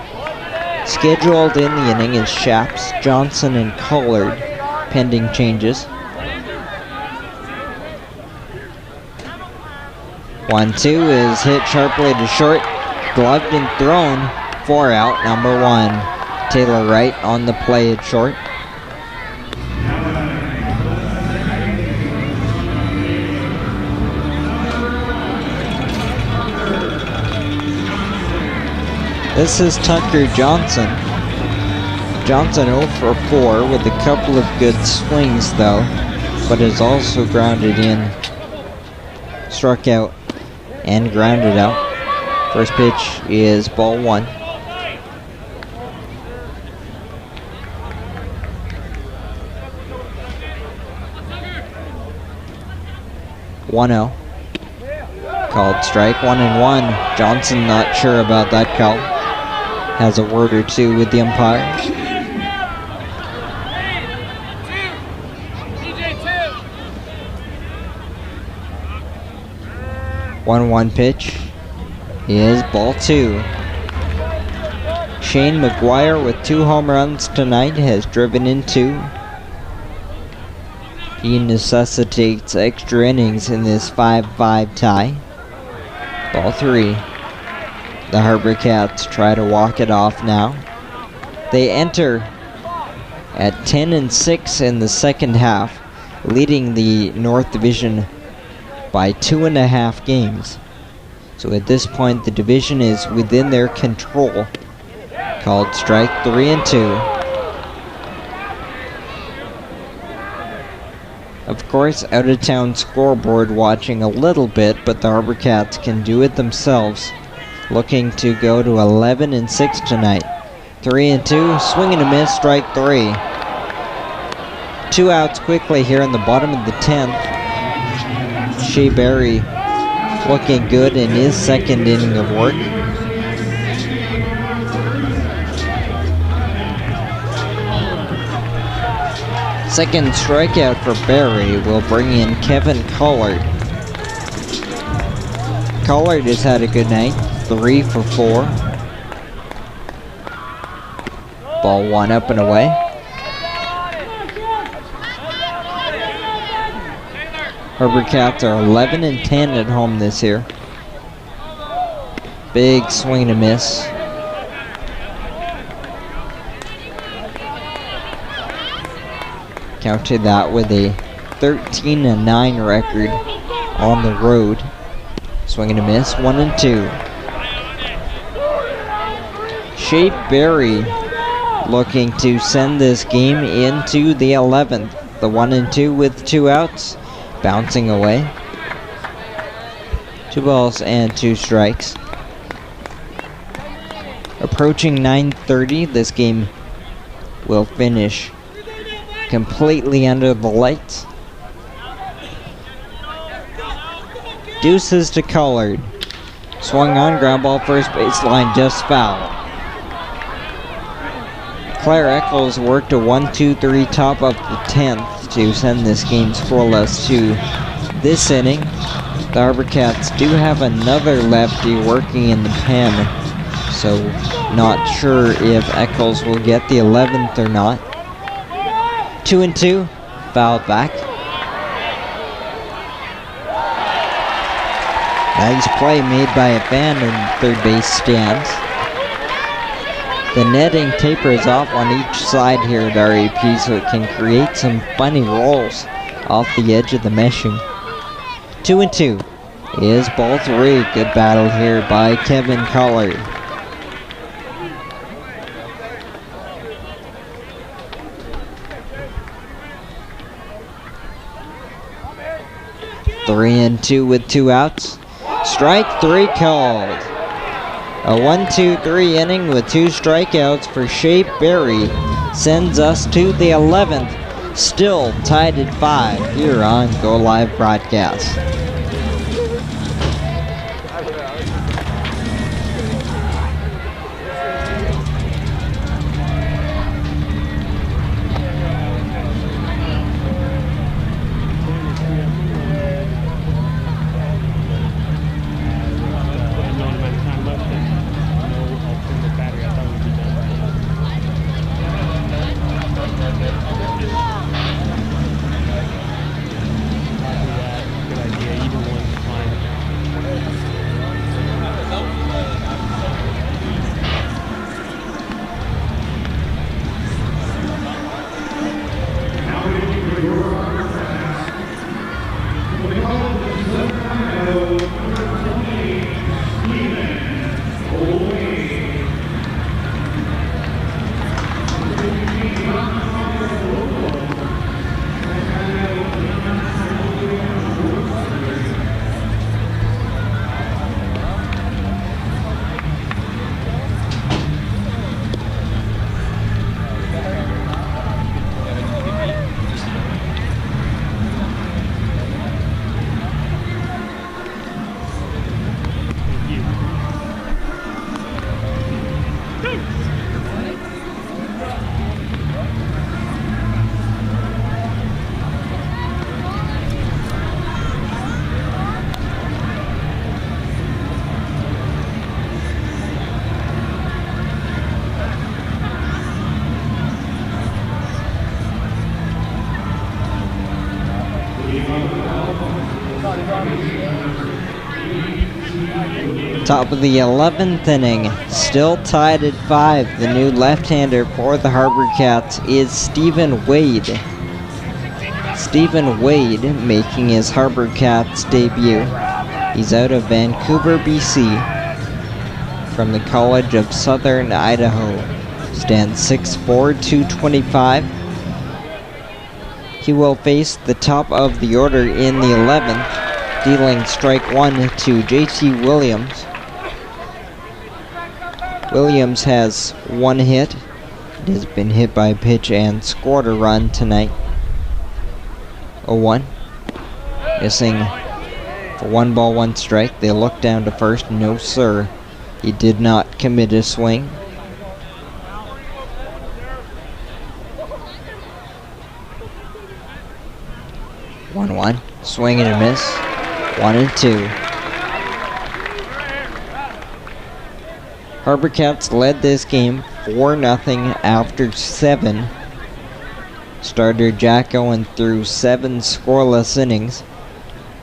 Scheduled in the inning is Shaps, Johnson, and Collard, pending changes. 1-2 is hit sharply to short, gloved and thrown. 4 out, number 1. Taylor Wright on the play at short. This is Tucker Johnson. Johnson 0 for 4 with a couple of good swings though, but is also grounded in, struck out, and grounded out. First pitch is ball 1. (1-0). Called strike, 1-1. Johnson not sure about that call. Has a word or two with the umpire. 1-1 pitch is ball 2. Shane McGuire with 2 home runs tonight has driven in 2. He necessitates extra innings in this 5-5 tie. Ball 3. The HarbourCats try to walk it off now. They enter at 10-6 in the second half, leading the North Division by 2.5 games. So at this point, the division is within their control. Called strike, 3-2. Of course, out-of-town scoreboard watching a little bit, but the HarbourCats can do it themselves. looking to go to 11-6 tonight. 3-2, swing and a miss, strike 3. 2 outs quickly here in the bottom of the 10th. Shea Berry looking good in his second inning of work. Second strikeout for Berry will bring in Kevin Collard. Collard has had a good night, 3 for 4. Ball 1 up and away. HarbourCats are 11-10 at home this year. Big swing and a miss. Counted that with a 13-9 record on the road. Swing and a miss, 1-2. Shea Berry looking to send this game into the 11th. The 1-2 with 2 outs. Bouncing away. 2 balls and 2 strikes. Approaching 9:30, this game will finish completely under the lights. Deuces to Collard. Swung on, ground ball, first baseline, just foul. Claire Eccles worked a 1-2-3 top of the 10th to send this game scoreless to this inning. The HarbourCats do have another lefty working in the pen, so not sure if Eccles will get the 11th or not. 2-2, fouled back. Nice play made by a fan in third base stands. The netting tapers off on each side here at RAP, so it can create some funny rolls off the edge of the meshing. 2-2 is ball 3. Good battle here by Kevin Collard. Three and 2 with 2 outs. Strike 3 called. A 1-2-3 inning with 2 strikeouts for Shea Berry sends us to the 11th. Still tied at 5 here on Go Live Broadcast. Top of the 11th inning, still tied at 5. The new left-hander for the HarbourCats is Stephen Wade. Stephen Wade making his HarbourCats debut. He's out of Vancouver, BC, from the College of Southern Idaho. Stands 6'4", 225. He will face the top of the order in the 11th, dealing strike 1 to JT Williams. Williams has 1 hit. It has been hit by a pitch and scored a run tonight. 0-1. Missing for 1 ball, 1 strike. They look down to first. No, sir. He did not commit a swing. One. Swing and a miss. 1-2. HarbourCats led this game 4-0 after 7. Starter Jack Owen threw 7 scoreless innings,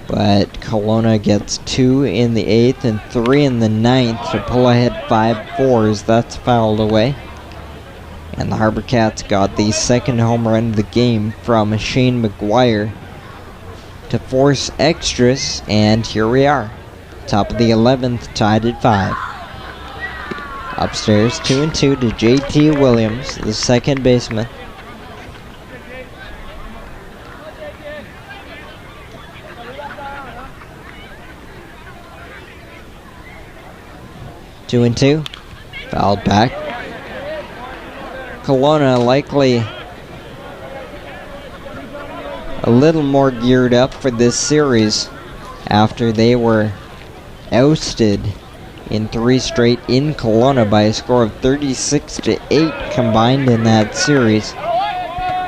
but Kelowna gets 2 in the 8th and 3 in the 9th to pull ahead 5-4 that's fouled away. And the HarbourCats got the second home run of the game from Shane McGuire to force extras, and here we are. Top of the 11th, tied at 5. Upstairs, 2-2 to JT Williams, the second baseman. Two and two, fouled back. Kelowna likely a little more geared up for this series after they were ousted in 3 straight in Kelowna by a score of 36-8 combined in that series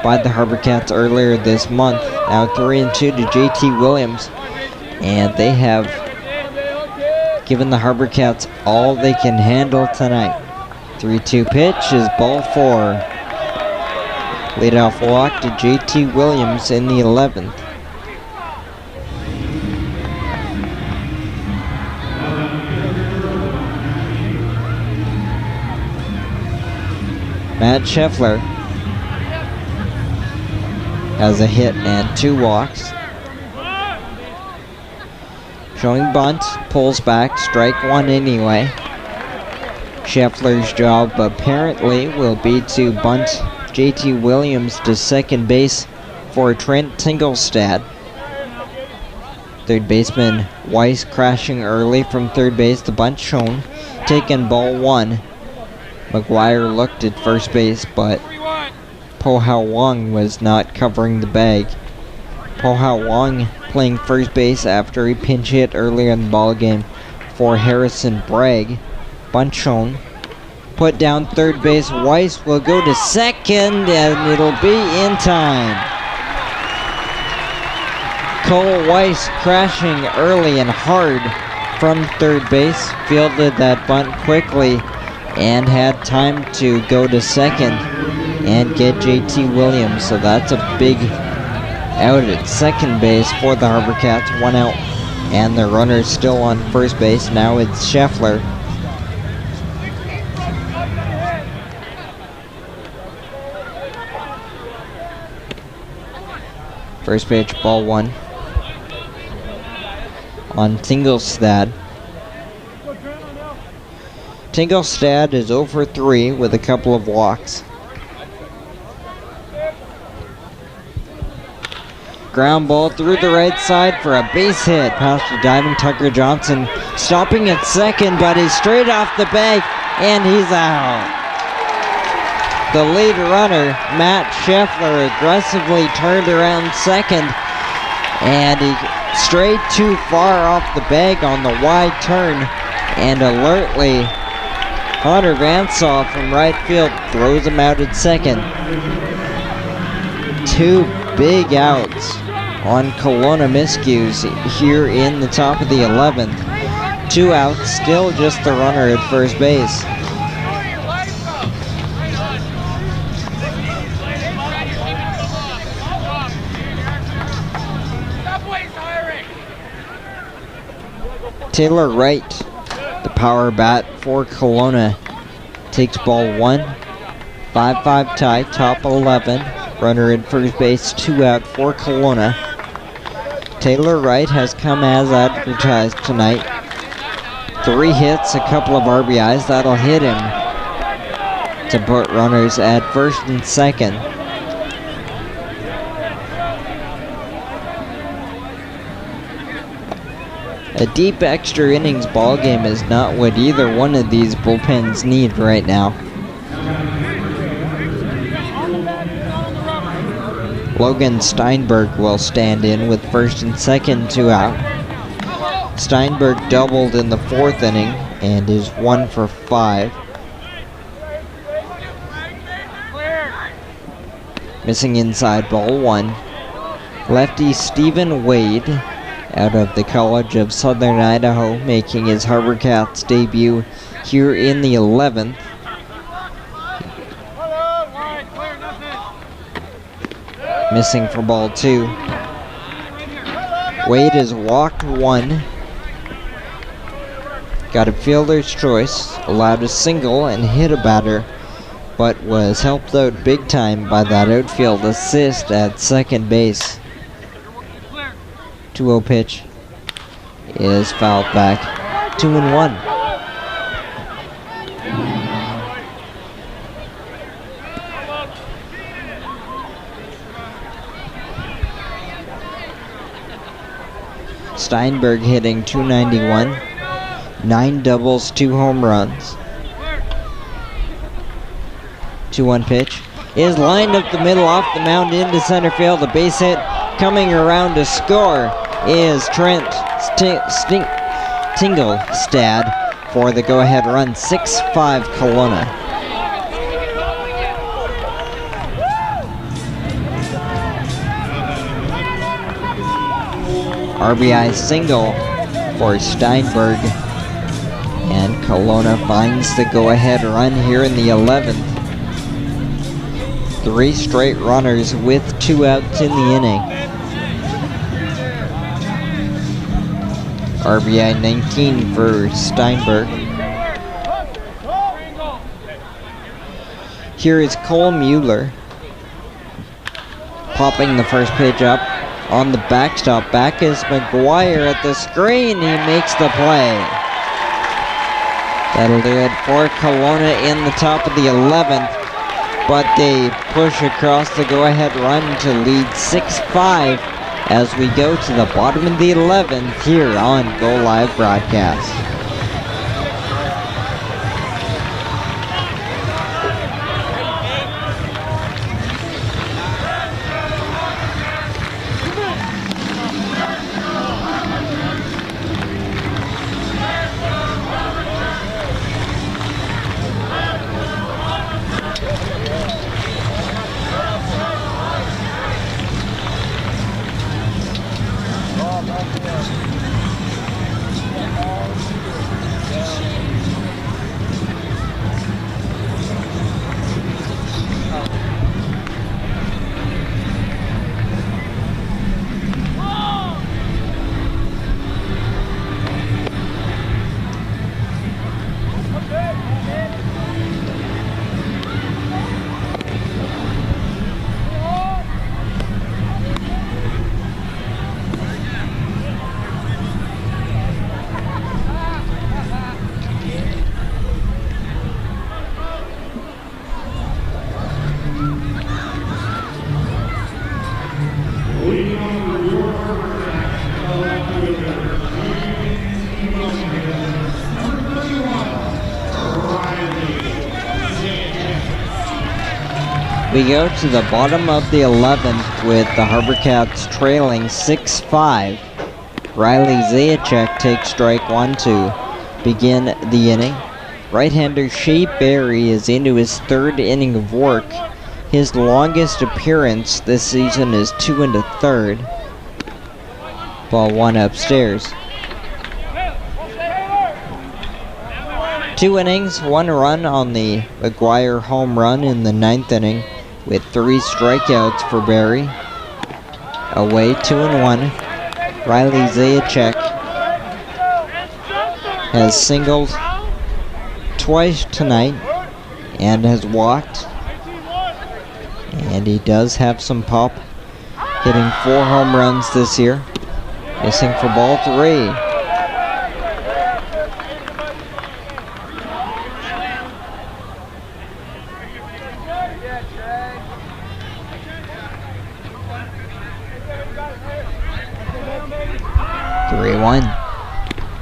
by the HarbourCats earlier this month. Now 3-2 to JT Williams, and they have given the HarbourCats all they can handle tonight. 3-2 pitch is ball 4. Leadoff walk to JT Williams in the 11th. Matt Scheffler has a hit and 2 walks. Showing bunt, pulls back, strike 1 anyway. Scheffler's job apparently will be to bunt JT Williams to second base for Trent Tingelstad. Third baseman Weiss crashing early from third base. The bunt shown, taken ball 1. McGuire looked at first base, but Po Hao Wong was not covering the bag. Po Hao Wong playing first base after he pinch hit earlier in the ballgame for Harrison Bragg. Bunt shown. Put down third base. Weiss will go to second, and it'll be in time. Cole Weiss crashing early and hard from third base. Fielded that bunt quickly and had time to go to second and get JT Williams. So that's a big out at second base for the HarbourCats. 1 out, and the runner's still on first base. Now it's Scheffler. First pitch, ball 1 on Tingelstad. Tingelstad is 0 for 3 with a couple of walks. Ground ball through the right side for a base hit past the diving Tucker Johnson. Stopping at second, but he's straight off the bag, and he's out. The lead runner, Matt Scheffler, aggressively turned around second, and he strayed too far off the bag on the wide turn, and alertly, Hunter Vansaw from right field throws him out at second. 2 big outs on Kelowna miscues here in the top of the 11th. 2 outs, still just the runner at first base. Taylor Wright, the power bat for Kelowna, takes ball 1. 5-5 tie, top 11. Runner at first base, 2 out for Kelowna. Taylor Wright has come as advertised tonight. 3 hits, a couple of RBIs. That'll hit him to put runners at first and second. A deep extra innings ball game is not what either one of these bullpens need right now. Logan Steinberg will stand in with first and second, 2 out. Steinberg doubled in the 4th inning and is 1 for 5. Missing inside, ball 1. Lefty Stephen Wade, out of the College of Southern Idaho, making his HarbourCats debut here in the 11th. Missing for ball 2. Wade has walked 1. Got a fielder's choice, allowed a single and hit a batter, but was helped out big time by that outfield assist at second base. 2-0 pitch is fouled back. 2-1. Steinberg hitting .291, 9 doubles, 2 home runs. 2-1 pitch is lined up the middle, off the mound into center field. The base hit coming around to score is Trent Tingelstad for the go-ahead run. 6-5 Kelowna. RBI single for Steinberg, and Kelowna finds the go-ahead run here in the 11th. 3 straight runners with 2 outs in the inning. RBI 19 for Steinberg. Here is Cole Mueller popping the first pitch up on the backstop. Back is McGuire at the screen. He makes the play. That'll do it for Kelowna in the top of the 11th, but they push across the go-ahead run to lead 6-5 as we go to the bottom of the 11th here on Go Live Broadcast. We go to the bottom of the 11th with the HarbourCats trailing 6-5. Riley Zajac takes strike 1 to begin the inning. Right-hander Shea Berry is into his 3rd inning of work. His longest appearance this season is 2 1/3. Ball 1 upstairs. 2 innings, 1 run on the McGuire home run in the 9th inning, with 3 strikeouts for Berry. Away 2-1. Riley Zajac has singled twice tonight and has walked. And he does have some pop, hitting 4 home runs this year. Missing for ball 3.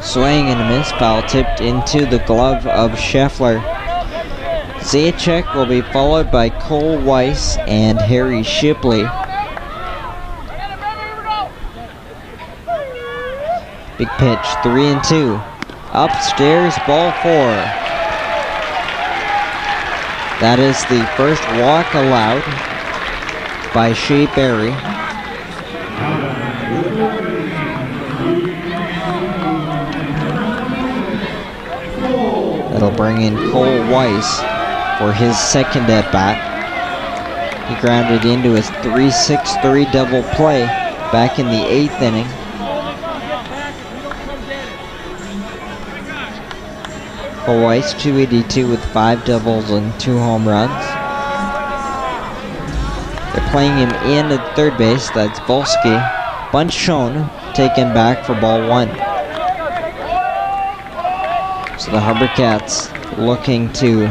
Swing and a miss. Foul tipped into the glove of Scheffler. Zajac will be followed by Cole Weiss and Harry Shipley. Big pitch, 3-2. Upstairs, ball 4. That is the first walk allowed by Shea Berry. That'll bring in Cole Weiss for his second at-bat. He grounded into his 3-6-3 double play back in the 8th inning. Cole Weiss, 282 with 5 doubles and 2 home runs. They're playing him in at third base. That's Volsky. Bunt shown, taken back for ball 1. So the HarbourCats looking to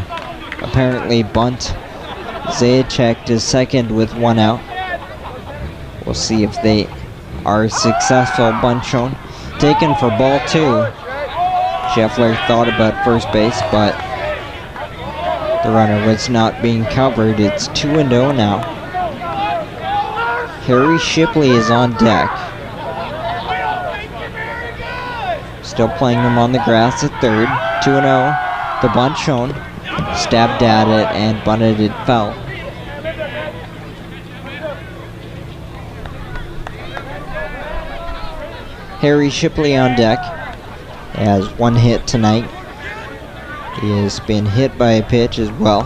apparently bunt Zajac to second with 1 out. We'll see if they are successful. Bunt shown, taken for ball 2. Scheffler thought about first base, but the runner was not being covered. It's 2-0 now. Harry Shipley is on deck. Still playing him on the grass at third. 2-0. The bunt shown. Stabbed at it and bunted it foul. Harry Shipley on deck. Has 1 hit tonight. He has been hit by a pitch as well.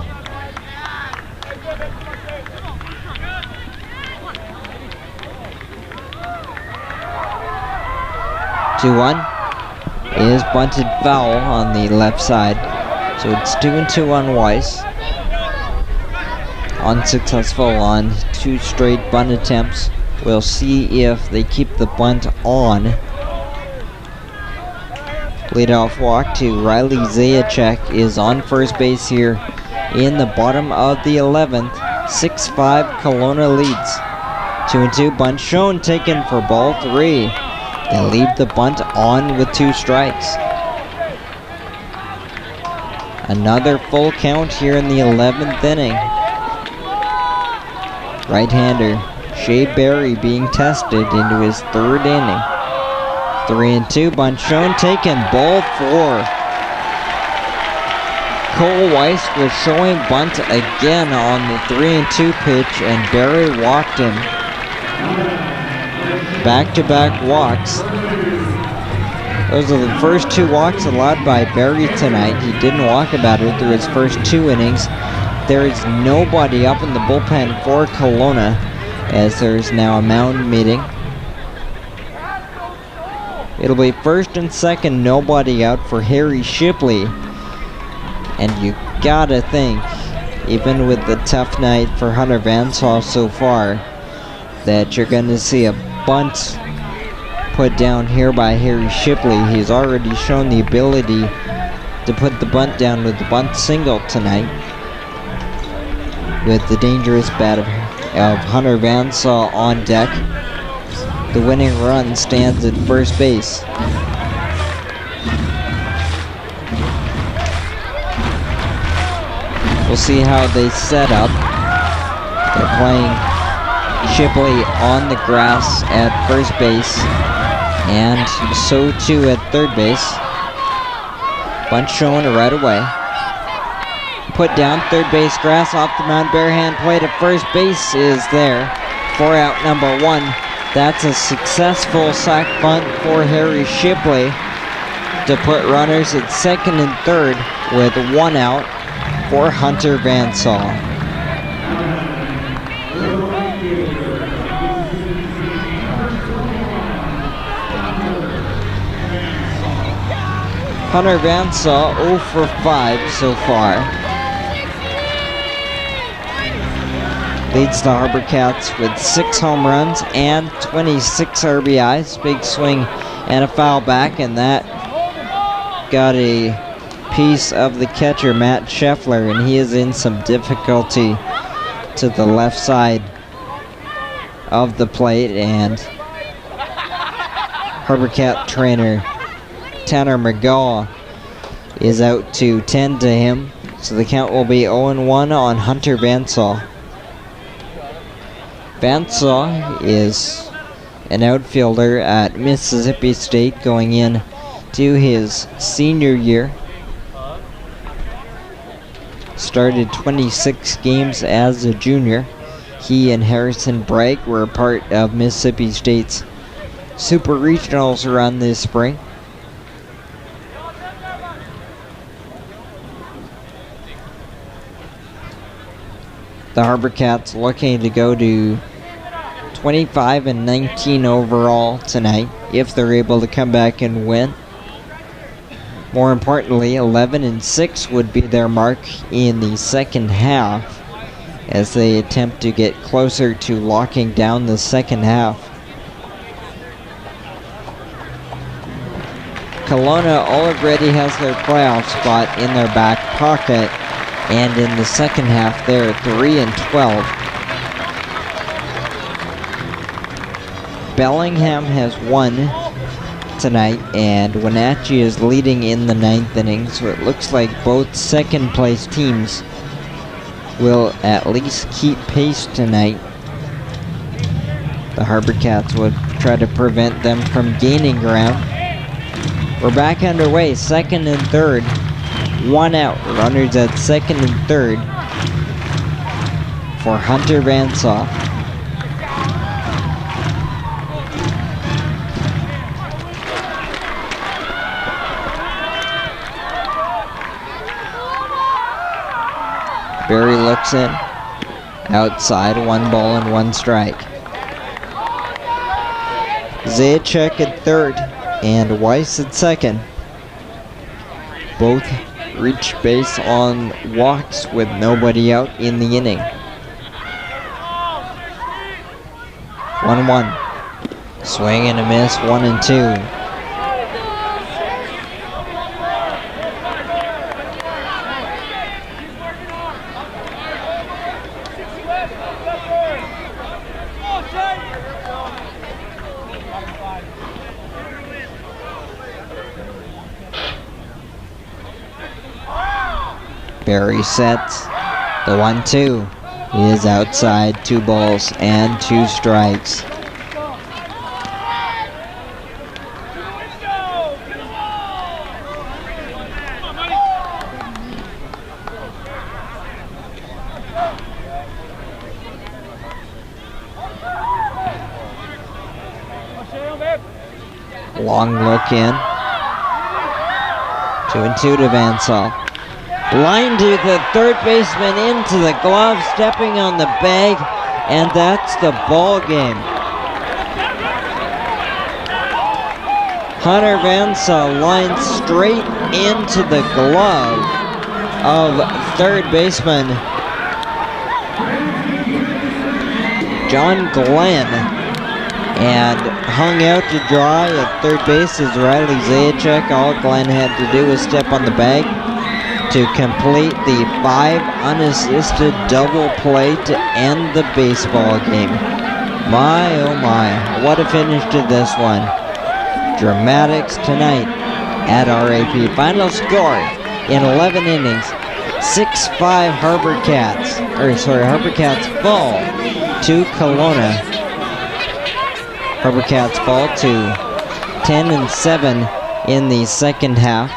Two-1 is bunted foul on the left side. So it's 2-2 on Weiss. Unsuccessful on 2 straight bunt attempts. We'll see if they keep the bunt on. Leadoff walk to Riley Zajac is on first base here in the bottom of the 11th. 6-5 Kelowna leads. 2-2 bunt shown, taken for ball 3. They leave the bunt on with 2 strikes. Another full count here in the 11th inning. Right-hander Shea Berry being tested into his 3rd inning. 3-2 bunt shown, taken, ball 4. Cole Weiss was showing bunt again on the 3-2 pitch, and Berry walked him. Back-to-back walks. Those are the first 2 walks allowed by Berry tonight. He didn't walk a batter through his first 2 innings. There is nobody up in the bullpen for Kelowna, as there is now a mound meeting. It'll be first and second, nobody out for Harry Shipley. And you gotta think, even with the tough night for Hunter Vansall so far, that you're gonna see a bunt put down here by Harry Shipley. He's already shown the ability to put the bunt down with the bunt single tonight. With the dangerous bat of Hunter Vansall on deck. The winning run stands at first base. We'll see how they set up. They're playing Shipley on the grass at first base, and so too at third base. Bunt shown right away. Put down third base grass off the mound. Bare hand play to first base is there. 4 out number 1. That's a successful sac bunt for Harry Shipley to put runners at second and third with 1 out for Hunter Vansall. Hunter Vansall 0 for 5 so far. Leads the HarbourCats with 6 home runs and 26 RBIs. Big swing and a foul back, and that got a piece of the catcher, Matt Scheffler, and he is in some difficulty to the left side of the plate, and HarbourCat trainer Tanner McGaw is out to tend to him. So the count will be 0-1 on Hunter Vansaw. Vansaw is an outfielder at Mississippi State going in to his senior year. Started 26 games as a junior. He and Harrison Bragg were a part of Mississippi State's Super Regionals run this spring. The HarbourCats looking to go to 25-19 overall tonight if they're able to come back and win. More importantly, 11-6 would be their mark in the second half as they attempt to get closer to locking down the second half. Kelowna already has their playoff spot in their back pocket, and in the second half they're 3-12. Bellingham has won tonight, and Wenatchee is leading in the 9th inning, so it looks like both second place teams will at least keep pace tonight. The HarbourCats would try to prevent them from gaining ground. We're back underway, second and third. One out, runners at second and third for Hunter Vansaw. Barry looks in. Outside, 1 ball and 1 strike. Zajac at third and Weiss at second. Both reach base on walks with nobody out in the inning. 1-1. Swing and a miss, 1-2. Barry sets. The 1-2 is outside, 2 balls and 2 strikes. Long look in. 2-2 to Vansaw. Line to the third baseman, into the glove, stepping on the bag, and that's the ball game. Hunter Vansaw lines straight into the glove of third baseman John Glenn, and hung out to dry at third base is Riley Zajac. All Glenn had to do was step on the bag to complete the 5 unassisted double play to end the baseball game. My oh my, what a finish to this one. Dramatics tonight at RAP. Final score in 11 innings, 6-5 HarbourCats fall to Kelowna. HarbourCats fall to 10-7 in the second half.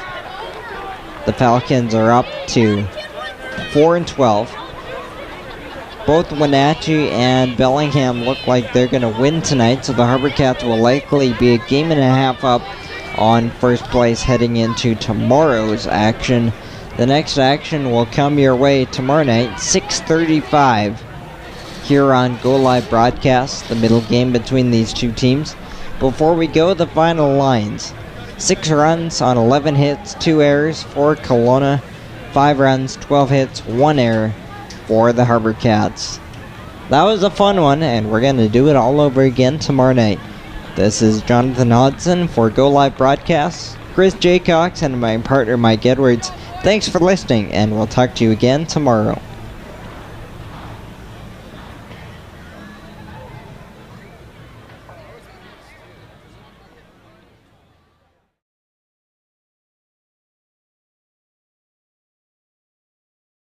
The Falcons are up to 4-12. Both Wenatchee and Bellingham look like they're going to win tonight, so the HarbourCats will likely be a game and a half up on first place heading into tomorrow's action. The next action will come your way tomorrow night, 6:35, here on Go Live Broadcast, the middle game between these two teams. Before we go, the final lines. 6 runs on 11 hits, 2 errors for Kelowna, 5 runs, 12 hits, 1 error for the HarbourCats. That was a fun one, and we're going to do it all over again tomorrow night. This is Jonathan Hodson for Go Live Broadcasts, Chris Jaycox, and my partner Mike Edwards. Thanks for listening, and we'll talk to you again tomorrow.